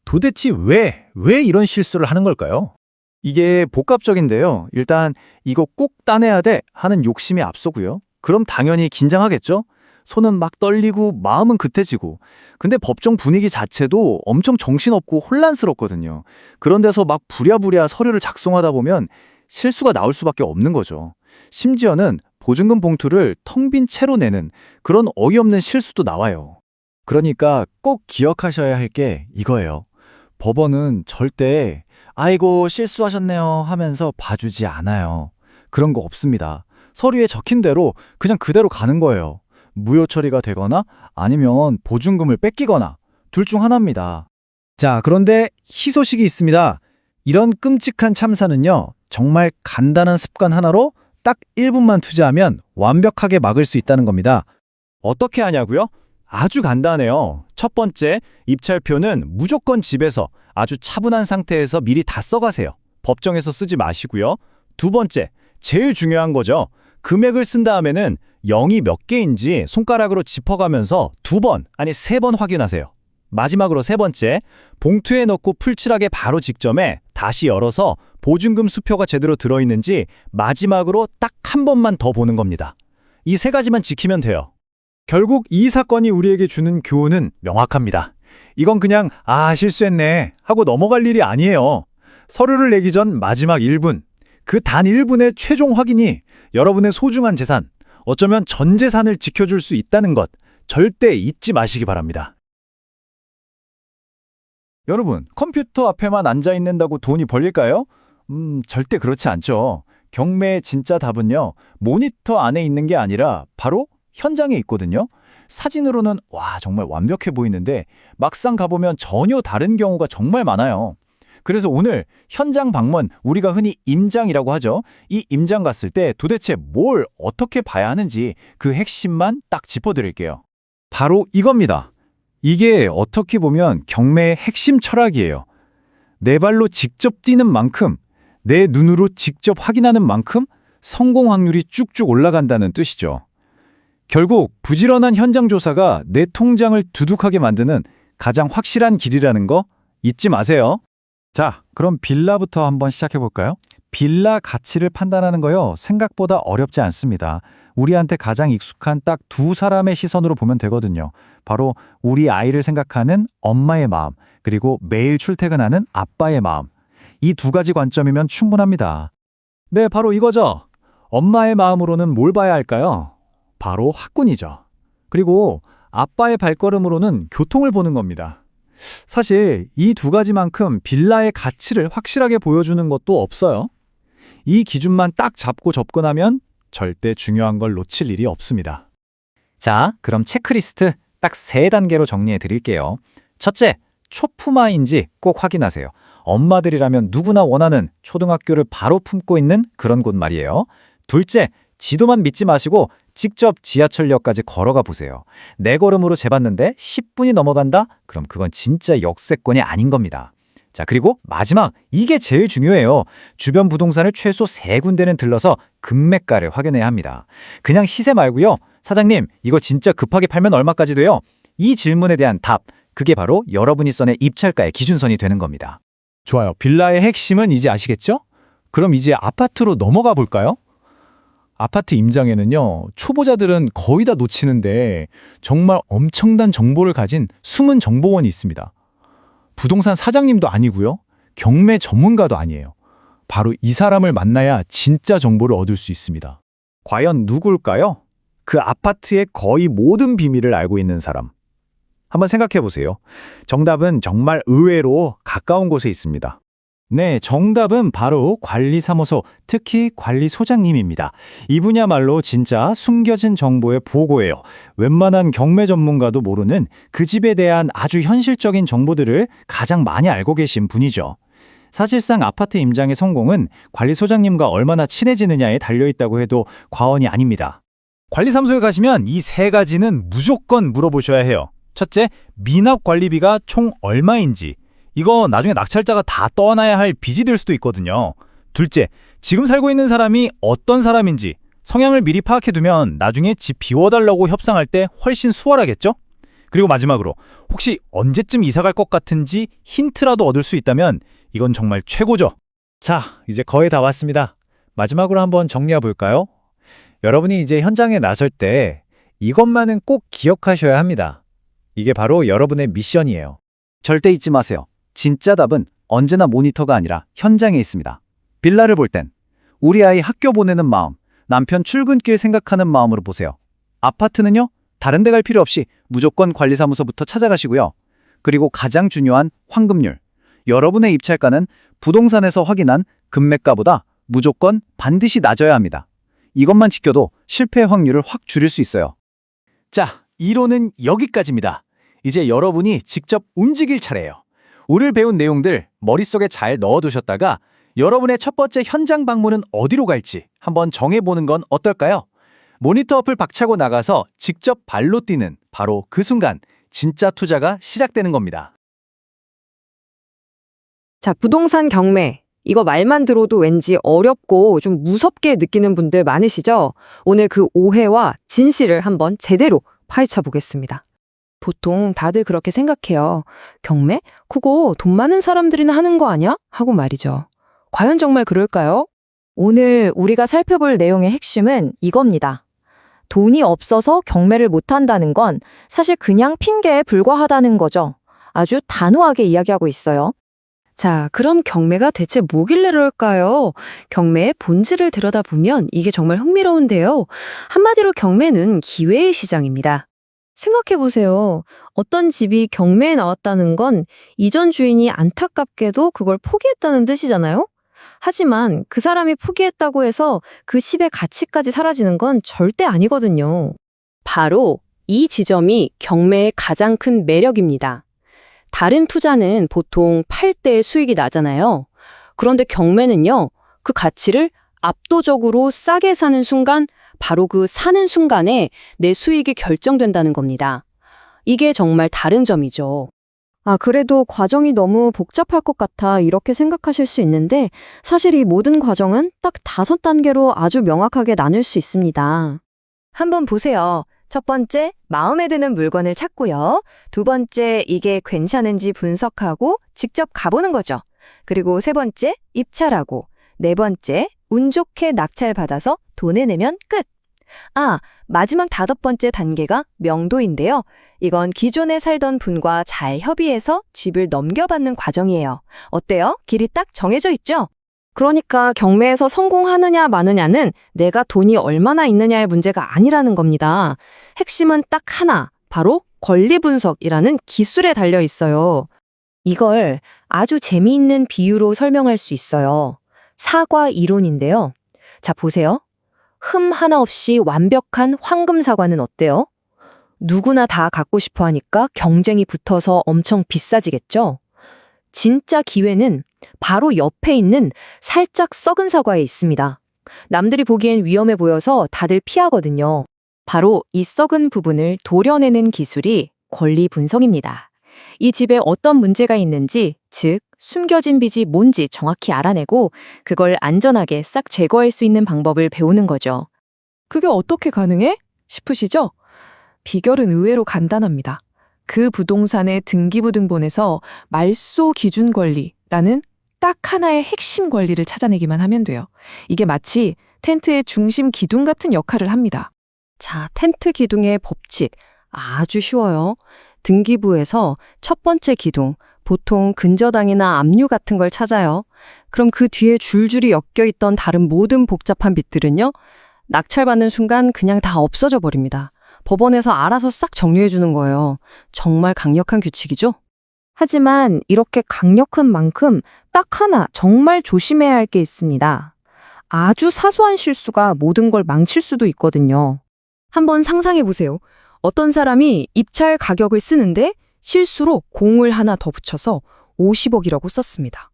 도대체 왜 이런 실수를 하는 걸까요? 이게 복합적인데요. 일단 이거 꼭 따내야 돼 하는 욕심이 앞서고요. 그럼 당연히 긴장하겠죠? 손은 막 떨리고 마음은 급해지고. 근데 법정 분위기 자체도 엄청 정신없고 혼란스럽거든요. 그런 데서 막 부랴부랴 서류를 작성하다 보면 실수가 나올 수밖에 없는 거죠. 심지어는 보증금 봉투를 텅 빈 채로 내는 그런 어이없는 실수도 나와요. 그러니까 꼭 기억하셔야 할 게 이거예요. 법원은 절대 아이고 실수하셨네요 하면서 봐주지 않아요. 그런 거 없습니다. 서류에 적힌 대로 그냥 그대로 가는 거예요. 무효 처리가 되거나 아니면 보증금을 뺏기거나 둘 중 하나입니다. 자, 그런데 희소식이 있습니다. 이런 끔찍한 참사는요, 정말 간단한 습관 하나로 딱 1분만 투자하면 완벽하게 막을 수 있다는 겁니다. 어떻게 하냐고요? 아주 간단해요. 첫 번째, 입찰표는 무조건 집에서 아주 차분한 상태에서 미리 다 써가세요. 법정에서 쓰지 마시고요. 두 번째, 제일 중요한 거죠. 금액을 쓴 다음에는 0이 몇 개인지 손가락으로 짚어가면서 2번, 아니 3번 확인하세요. 마지막으로 세 번째, 봉투에 넣고 풀칠하게 바로 직전에 다시 열어서 보증금 수표가 제대로 들어있는지 마지막으로 딱 한 번만 더 보는 겁니다. 이 세 가지만 지키면 돼요. 결국 이 사건이 우리에게 주는 교훈은 명확합니다. 이건 그냥 실수했네 하고 넘어갈 일이 아니에요. 서류를 내기 전 마지막 1분, 그 단 1분의 최종 확인이 여러분의 소중한 재산, 어쩌면 전 재산을 지켜줄 수 있다는 것 절대 잊지 마시기 바랍니다. 여러분, 컴퓨터 앞에만 앉아 있는다고 돈이 벌릴까요? 절대 그렇지 않죠. 경매의 진짜 답은요, 모니터 안에 있는 게 아니라 바로 현장에 있거든요. 사진으로는 와, 정말 완벽해 보이는데 막상 가보면 전혀 다른 경우가 정말 많아요. 그래서 오늘 현장 방문, 우리가 흔히 임장이라고 하죠. 이 임장 갔을 때 도대체 뭘 어떻게 봐야 하는지 그 핵심만 딱 짚어드릴게요. 바로 이겁니다. 이게 어떻게 보면 경매의 핵심 철학이에요. 내 발로 직접 뛰는 만큼, 내 눈으로 직접 확인하는 만큼 성공 확률이 쭉쭉 올라간다는 뜻이죠. 결국 부지런한 현장 조사가 내 통장을 두둑하게 만드는 가장 확실한 길이라는 거 잊지 마세요. 자, 그럼 빌라부터 한번 시작해 볼까요? 빌라 가치를 판단하는 거요, 생각보다 어렵지 않습니다. 우리한테 가장 익숙한 딱 두 사람의 시선으로 보면 되거든요. 바로 우리 아이를 생각하는 엄마의 마음, 그리고 매일 출퇴근하는 아빠의 마음. 이 두 가지 관점이면 충분합니다. 네, 바로 이거죠. 엄마의 마음으로는 뭘 봐야 할까요? 바로 학군이죠. 그리고 아빠의 발걸음으로는 교통을 보는 겁니다. 사실 이 두 가지만큼 빌라의 가치를 확실하게 보여주는 것도 없어요. 이 기준만 딱 잡고 접근하면 절대 중요한 걸 놓칠 일이 없습니다. 자, 그럼 체크리스트 딱 3단계로 정리해 드릴게요. 첫째, 초품화인지 꼭 확인하세요. 엄마들이라면 누구나 원하는 초등학교를 바로 품고 있는 그런 곳 말이에요. 둘째, 지도만 믿지 마시고 직접 지하철역까지 걸어가 보세요. 내 걸음으로 재봤는데 10분이 넘어간다? 그럼 그건 진짜 역세권이 아닌 겁니다. 자, 그리고 마지막, 이게 제일 중요해요. 주변 부동산을 최소 3군데는 들러서 금매가를 확인해야 합니다. 그냥 시세 말고요. 사장님, 이거 진짜 급하게 팔면 얼마까지 돼요? 이 질문에 대한 답, 그게 바로 여러분이 써낸 입찰가의 기준선이 되는 겁니다. 좋아요. 빌라의 핵심은 이제 아시겠죠? 그럼 이제 아파트로 넘어가 볼까요? 아파트 임장에는요, 초보자들은 거의 다 놓치는데 정말 엄청난 정보를 가진 숨은 정보원이 있습니다. 부동산 사장님도 아니고요, 경매 전문가도 아니에요. 바로 이 사람을 만나야 진짜 정보를 얻을 수 있습니다. 과연 누굴까요? 그 아파트의 거의 모든 비밀을 알고 있는 사람. 한번 생각해 보세요. 정답은 정말 의외로 가까운 곳에 있습니다. 네, 정답은 바로 관리사무소, 특히 관리소장님입니다. 이분야말로 진짜 숨겨진 정보의 보고예요. 웬만한 경매 전문가도 모르는 그 집에 대한 아주 현실적인 정보들을 가장 많이 알고 계신 분이죠. 사실상 아파트 임장의 성공은 관리소장님과 얼마나 친해지느냐에 달려있다고 해도 과언이 아닙니다. 관리사무소에 가시면 이 세 가지는 무조건 물어보셔야 해요. 첫째, 미납 관리비가 총 얼마인지. 이거 나중에 낙찰자가 다 떠나야 할 빚이 될 수도 있거든요. 둘째, 지금 살고 있는 사람이 어떤 사람인지 성향을 미리 파악해두면 나중에 집 비워달라고 협상할 때 훨씬 수월하겠죠? 그리고 마지막으로 혹시 언제쯤 이사 갈 것 같은지 힌트라도 얻을 수 있다면 이건 정말 최고죠. 자, 이제 거의 다 왔습니다. 마지막으로 한번 정리해 볼까요? 여러분이 이제 현장에 나설 때 이것만은 꼭 기억하셔야 합니다. 이게 바로 여러분의 미션이에요. 절대 잊지 마세요. 진짜 답은 언제나 모니터가 아니라 현장에 있습니다. 빌라를 볼 땐 우리 아이 학교 보내는 마음, 남편 출근길 생각하는 마음으로 보세요. 아파트는요, 다른 데 갈 필요 없이 무조건 관리사무소부터 찾아가시고요. 그리고 가장 중요한 황금률. 여러분의 입찰가는 부동산에서 확인한 금매가보다 무조건 반드시 낮아야 합니다. 이것만 지켜도 실패 확률을 확 줄일 수 있어요. 자, 이론은 여기까지입니다. 이제 여러분이 직접 움직일 차례예요. 오늘 배운 내용들 머릿속에 잘 넣어두셨다가 여러분의 첫 번째 현장 방문은 어디로 갈지 한번 정해보는 건 어떨까요? 모니터 어플 박차고 나가서 직접 발로 뛰는 바로 그 순간 진짜 투자가 시작되는 겁니다. 자, 부동산 경매. 이거 말만 들어도 왠지 어렵고 좀 무섭게 느끼는 분들 많으시죠? 오늘 그 오해와 진실을 한번 제대로 파헤쳐 보겠습니다. 보통 다들 그렇게 생각해요. 경매? 그거 돈 많은 사람들이나 하는 거 아니야? 하고 말이죠. 과연 정말 그럴까요? 오늘 우리가 살펴볼 내용의 핵심은 이겁니다. 돈이 없어서 경매를 못한다는 건 사실 그냥 핑계에 불과하다는 거죠. 아주 단호하게 이야기하고 있어요. 자, 그럼 경매가 대체 뭐길래 그럴까요? 경매의 본질을 들여다보면 이게 정말 흥미로운데요. 한마디로 경매는 기회의 시장입니다. 생각해보세요. 어떤 집이 경매에 나왔다는 건 이전 주인이 안타깝게도 그걸 포기했다는 뜻이잖아요? 하지만 그 사람이 포기했다고 해서 그 집의 가치까지 사라지는 건 절대 아니거든요. 바로 이 지점이 경매의 가장 큰 매력입니다. 다른 투자는 보통 팔 때 수익이 나잖아요. 그런데 경매는요, 그 가치를 압도적으로 싸게 사는 순간, 바로 그 사는 순간에 내 수익이 결정된다는 겁니다. 이게 정말 다른 점이죠. 아, 그래도 과정이 너무 복잡할 것 같아 이렇게 생각하실 수 있는데 사실 이 모든 과정은 딱 5단계로 아주 명확하게 나눌 수 있습니다. 한번 보세요. 첫 번째, 마음에 드는 물건을 찾고요. 두 번째, 이게 괜찮은지 분석하고 직접 가보는 거죠. 그리고 세 번째, 입찰하고. 네 번째, 운 좋게 낙찰받아서 돈을 내면 끝. 아, 마지막 5번째 단계가 명도인데요. 이건 기존에 살던 분과 잘 협의해서 집을 넘겨받는 과정이에요. 어때요? 길이 딱 정해져 있죠? 그러니까 경매에서 성공하느냐 마느냐는 내가 돈이 얼마나 있느냐의 문제가 아니라는 겁니다. 핵심은 딱 하나, 바로 권리 분석이라는 기술에 달려 있어요. 이걸 아주 재미있는 비유로 설명할 수 있어요. 사과 이론인데요. 자, 보세요. 흠 하나 없이 완벽한 황금 사과는 어때요? 누구나 다 갖고 싶어 하니까 경쟁이 붙어서 엄청 비싸지겠죠? 진짜 기회는 바로 옆에 있는 살짝 썩은 사과에 있습니다. 남들이 보기엔 위험해 보여서 다들 피하거든요. 바로 이 썩은 부분을 도려내는 기술이 권리 분석입니다. 이 집에 어떤 문제가 있는지, 즉 숨겨진 빚이 뭔지 정확히 알아내고 그걸 안전하게 싹 제거할 수 있는 방법을 배우는 거죠. 그게 어떻게 가능해? 싶으시죠? 비결은 의외로 간단합니다. 그 부동산의 등기부등본에서 말소 기준 권리라는 딱 하나의 핵심 권리를 찾아내기만 하면 돼요. 이게 마치 텐트의 중심 기둥 같은 역할을 합니다. 자, 텐트 기둥의 법칙. 아주 쉬워요. 등기부에서 첫 번째 기둥, 보통 근저당이나 압류 같은 걸 찾아요. 그럼 그 뒤에 줄줄이 엮여있던 다른 모든 복잡한 빚들은요, 낙찰받는 순간 그냥 다 없어져 버립니다. 법원에서 알아서 싹 정리해 주는 거예요. 정말 강력한 규칙이죠? 하지만 이렇게 강력한 만큼 딱 하나 정말 조심해야 할 게 있습니다. 아주 사소한 실수가 모든 걸 망칠 수도 있거든요. 한번 상상해 보세요. 어떤 사람이 입찰 가격을 쓰는데 실수로 공을 하나 더 붙여서 50억이라고 썼습니다.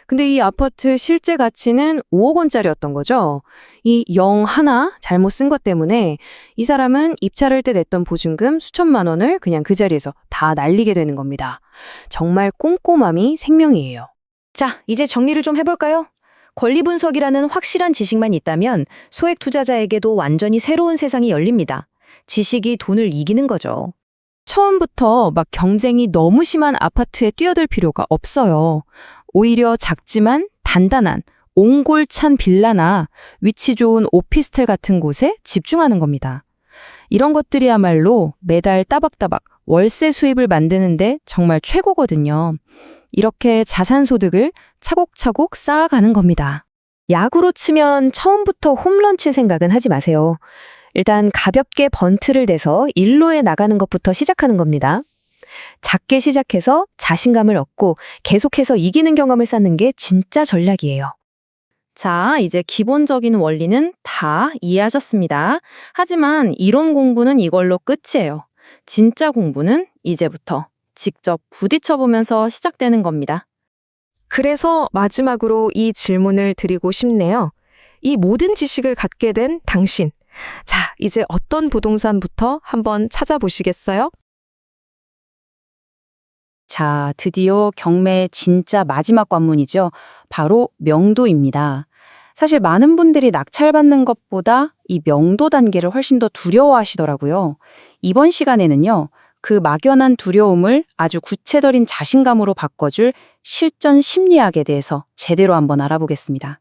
근데 이 아파트 실제 가치는 5억 원짜리였던 거죠. 이 0 하나 잘못 쓴 것 때문에 이 사람은 입찰할 때 냈던 보증금 수천만 원을 그냥 그 자리에서 다 날리게 되는 겁니다. 정말 꼼꼼함이 생명이에요. 자, 이제 정리를 좀 해볼까요? 권리 분석이라는 확실한 지식만 있다면 소액 투자자에게도 완전히 새로운 세상이 열립니다. 지식이 돈을 이기는 거죠. 처음부터 막 경쟁이 너무 심한 아파트에 뛰어들 필요가 없어요. 오히려 작지만 단단한 옹골찬 빌라나 위치 좋은 오피스텔 같은 곳에 집중하는 겁니다. 이런 것들이야말로 매달 따박따박 월세 수입을 만드는데 정말 최고거든요. 이렇게 자산소득을 차곡차곡 쌓아가는 겁니다. 야구로 치면 처음부터 홈런 칠 생각은 하지 마세요. 일단 가볍게 번트를 대서 1루에 나가는 것부터 시작하는 겁니다. 작게 시작해서 자신감을 얻고 계속해서 이기는 경험을 쌓는 게 진짜 전략이에요. 자, 이제 기본적인 원리는 다 이해하셨습니다. 하지만 이론 공부는 이걸로 끝이에요. 진짜 공부는 이제부터 직접 부딪혀보면서 시작되는 겁니다. 그래서 마지막으로 이 질문을 드리고 싶네요. 이 모든 지식을 갖게 된 당신. 자, 이제 어떤 부동산부터 한번 찾아보시겠어요? 자, 드디어 경매의 진짜 마지막 관문이죠. 바로 명도입니다. 사실 많은 분들이 낙찰받는 것보다 이 명도 단계를 훨씬 더 두려워하시더라고요. 이번 시간에는요, 그 막연한 두려움을 아주 구체적인 자신감으로 바꿔줄 실전 심리학에 대해서 제대로 한번 알아보겠습니다.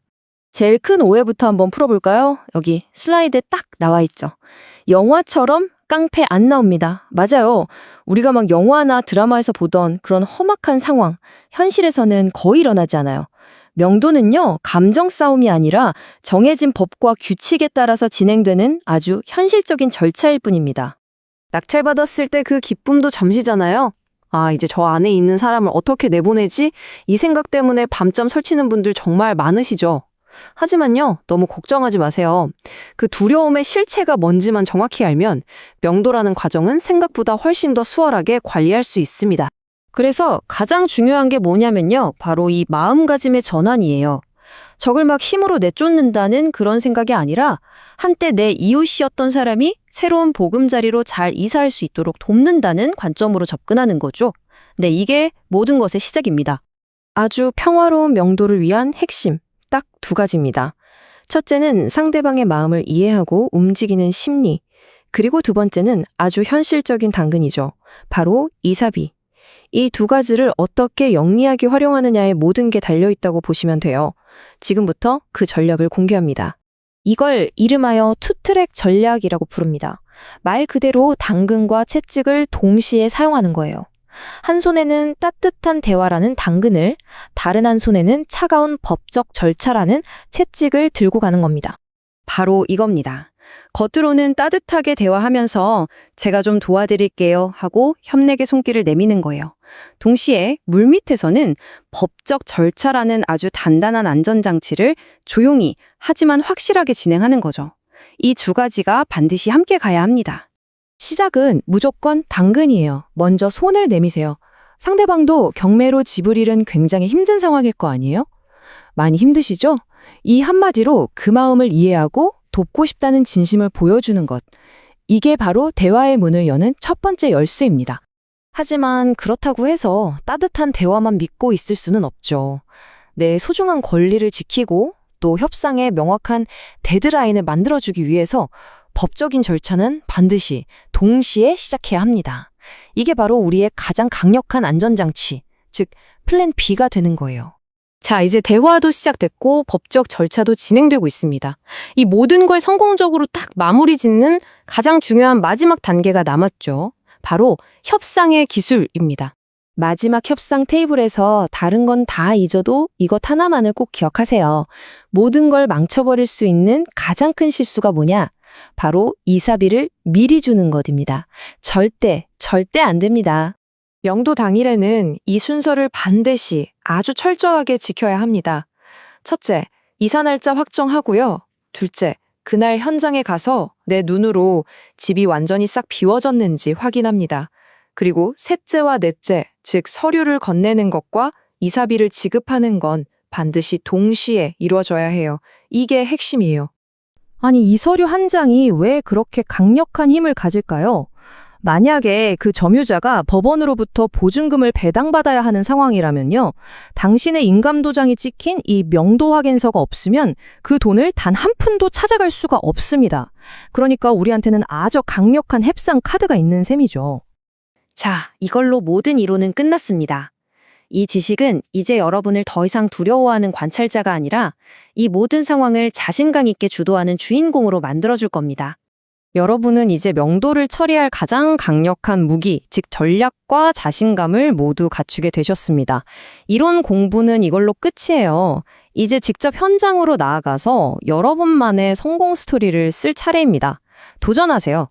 제일 큰 오해부터 한번 풀어볼까요? 여기 슬라이드에 딱 나와 있죠. 영화처럼 깡패 안 나옵니다. 맞아요. 우리가 막 영화나 드라마에서 보던 그런 험악한 상황, 현실에서는 거의 일어나지 않아요. 명도는요, 감정 싸움이 아니라 정해진 법과 규칙에 따라서 진행되는 아주 현실적인 절차일 뿐입니다. 낙찰받았을 때 그 기쁨도 잠시잖아요. 아, 이제 저 안에 있는 사람을 어떻게 내보내지? 이 생각 때문에 밤잠 설치는 분들 정말 많으시죠? 하지만요, 너무 걱정하지 마세요. 그 두려움의 실체가 뭔지만 정확히 알면 명도라는 과정은 생각보다 훨씬 더 수월하게 관리할 수 있습니다. 그래서 가장 중요한 게 뭐냐면요, 바로 이 마음가짐의 전환이에요. 적을 막 힘으로 내쫓는다는 그런 생각이 아니라 한때 내 이웃이었던 사람이 새로운 보금자리로 잘 이사할 수 있도록 돕는다는 관점으로 접근하는 거죠. 네, 이게 모든 것의 시작입니다. 아주 평화로운 명도를 위한 핵심, 딱 두 가지입니다. 첫째는 상대방의 마음을 이해하고 움직이는 심리, 그리고 두 번째는 아주 현실적인 당근이죠. 바로 이사비. 이 두 가지를 어떻게 영리하게 활용하느냐에 모든 게 달려있다고 보시면 돼요. 지금부터 그 전략을 공개합니다. 이걸 이름하여 투트랙 전략이라고 부릅니다. 말 그대로 당근과 채찍을 동시에 사용하는 거예요. 한 손에는 따뜻한 대화라는 당근을, 다른 한 손에는 차가운 법적 절차라는 채찍을 들고 가는 겁니다. 바로 이겁니다. 겉으로는 따뜻하게 대화하면서 제가 좀 도와드릴게요 하고 협력의 손길을 내미는 거예요. 동시에 물밑에서는 법적 절차라는 아주 단단한 안전장치를 조용히 하지만 확실하게 진행하는 거죠. 이 두 가지가 반드시 함께 가야 합니다. 시작은 무조건 당근이에요. 먼저 손을 내미세요. 상대방도 경매로 집을 잃은 굉장히 힘든 상황일 거 아니에요? 많이 힘드시죠? 이 한마디로 그 마음을 이해하고 돕고 싶다는 진심을 보여주는 것. 이게 바로 대화의 문을 여는 첫 번째 열쇠입니다. 하지만 그렇다고 해서 따뜻한 대화만 믿고 있을 수는 없죠. 내 소중한 권리를 지키고 또 협상에 명확한 데드라인을 만들어주기 위해서 법적인 절차는 반드시 동시에 시작해야 합니다. 이게 바로 우리의 가장 강력한 안전장치, 즉 플랜 B가 되는 거예요. 자, 이제 대화도 시작됐고 법적 절차도 진행되고 있습니다. 이 모든 걸 성공적으로 딱 마무리 짓는 가장 중요한 마지막 단계가 남았죠. 바로 협상의 기술입니다. 마지막 협상 테이블에서 다른 건 다 잊어도 이것 하나만을 꼭 기억하세요. 모든 걸 망쳐버릴 수 있는 가장 큰 실수가 뭐냐? 바로 이사비를 미리 주는 것입니다. 절대 안 됩니다. 명도 당일에는 이 순서를 반드시 아주 철저하게 지켜야 합니다. 첫째, 이사 날짜 확정하고요. 둘째, 그날 현장에 가서 내 눈으로 집이 완전히 싹 비워졌는지 확인합니다. 그리고 셋째와 넷째, 즉 서류를 건네는 것과 이사비를 지급하는 건 반드시 동시에 이루어져야 해요. 이게 핵심이에요. 아니, 이 서류 한 장이 왜 그렇게 강력한 힘을 가질까요? 만약에 그 점유자가 법원으로부터 보증금을 배당받아야 하는 상황이라면요. 당신의 인감도장이 찍힌 이 명도 확인서가 없으면 그 돈을 단 한 푼도 찾아갈 수가 없습니다. 그러니까 우리한테는 아주 강력한 협상 카드가 있는 셈이죠. 자, 이걸로 모든 이론은 끝났습니다. 이 지식은 이제 여러분을 더 이상 두려워하는 관찰자가 아니라 이 모든 상황을 자신감 있게 주도하는 주인공으로 만들어줄 겁니다. 여러분은 이제 명도를 처리할 가장 강력한 무기, 즉 전략과 자신감을 모두 갖추게 되셨습니다. 이론 공부는 이걸로 끝이에요. 이제 직접 현장으로 나아가서 여러분만의 성공 스토리를 쓸 차례입니다. 도전하세요.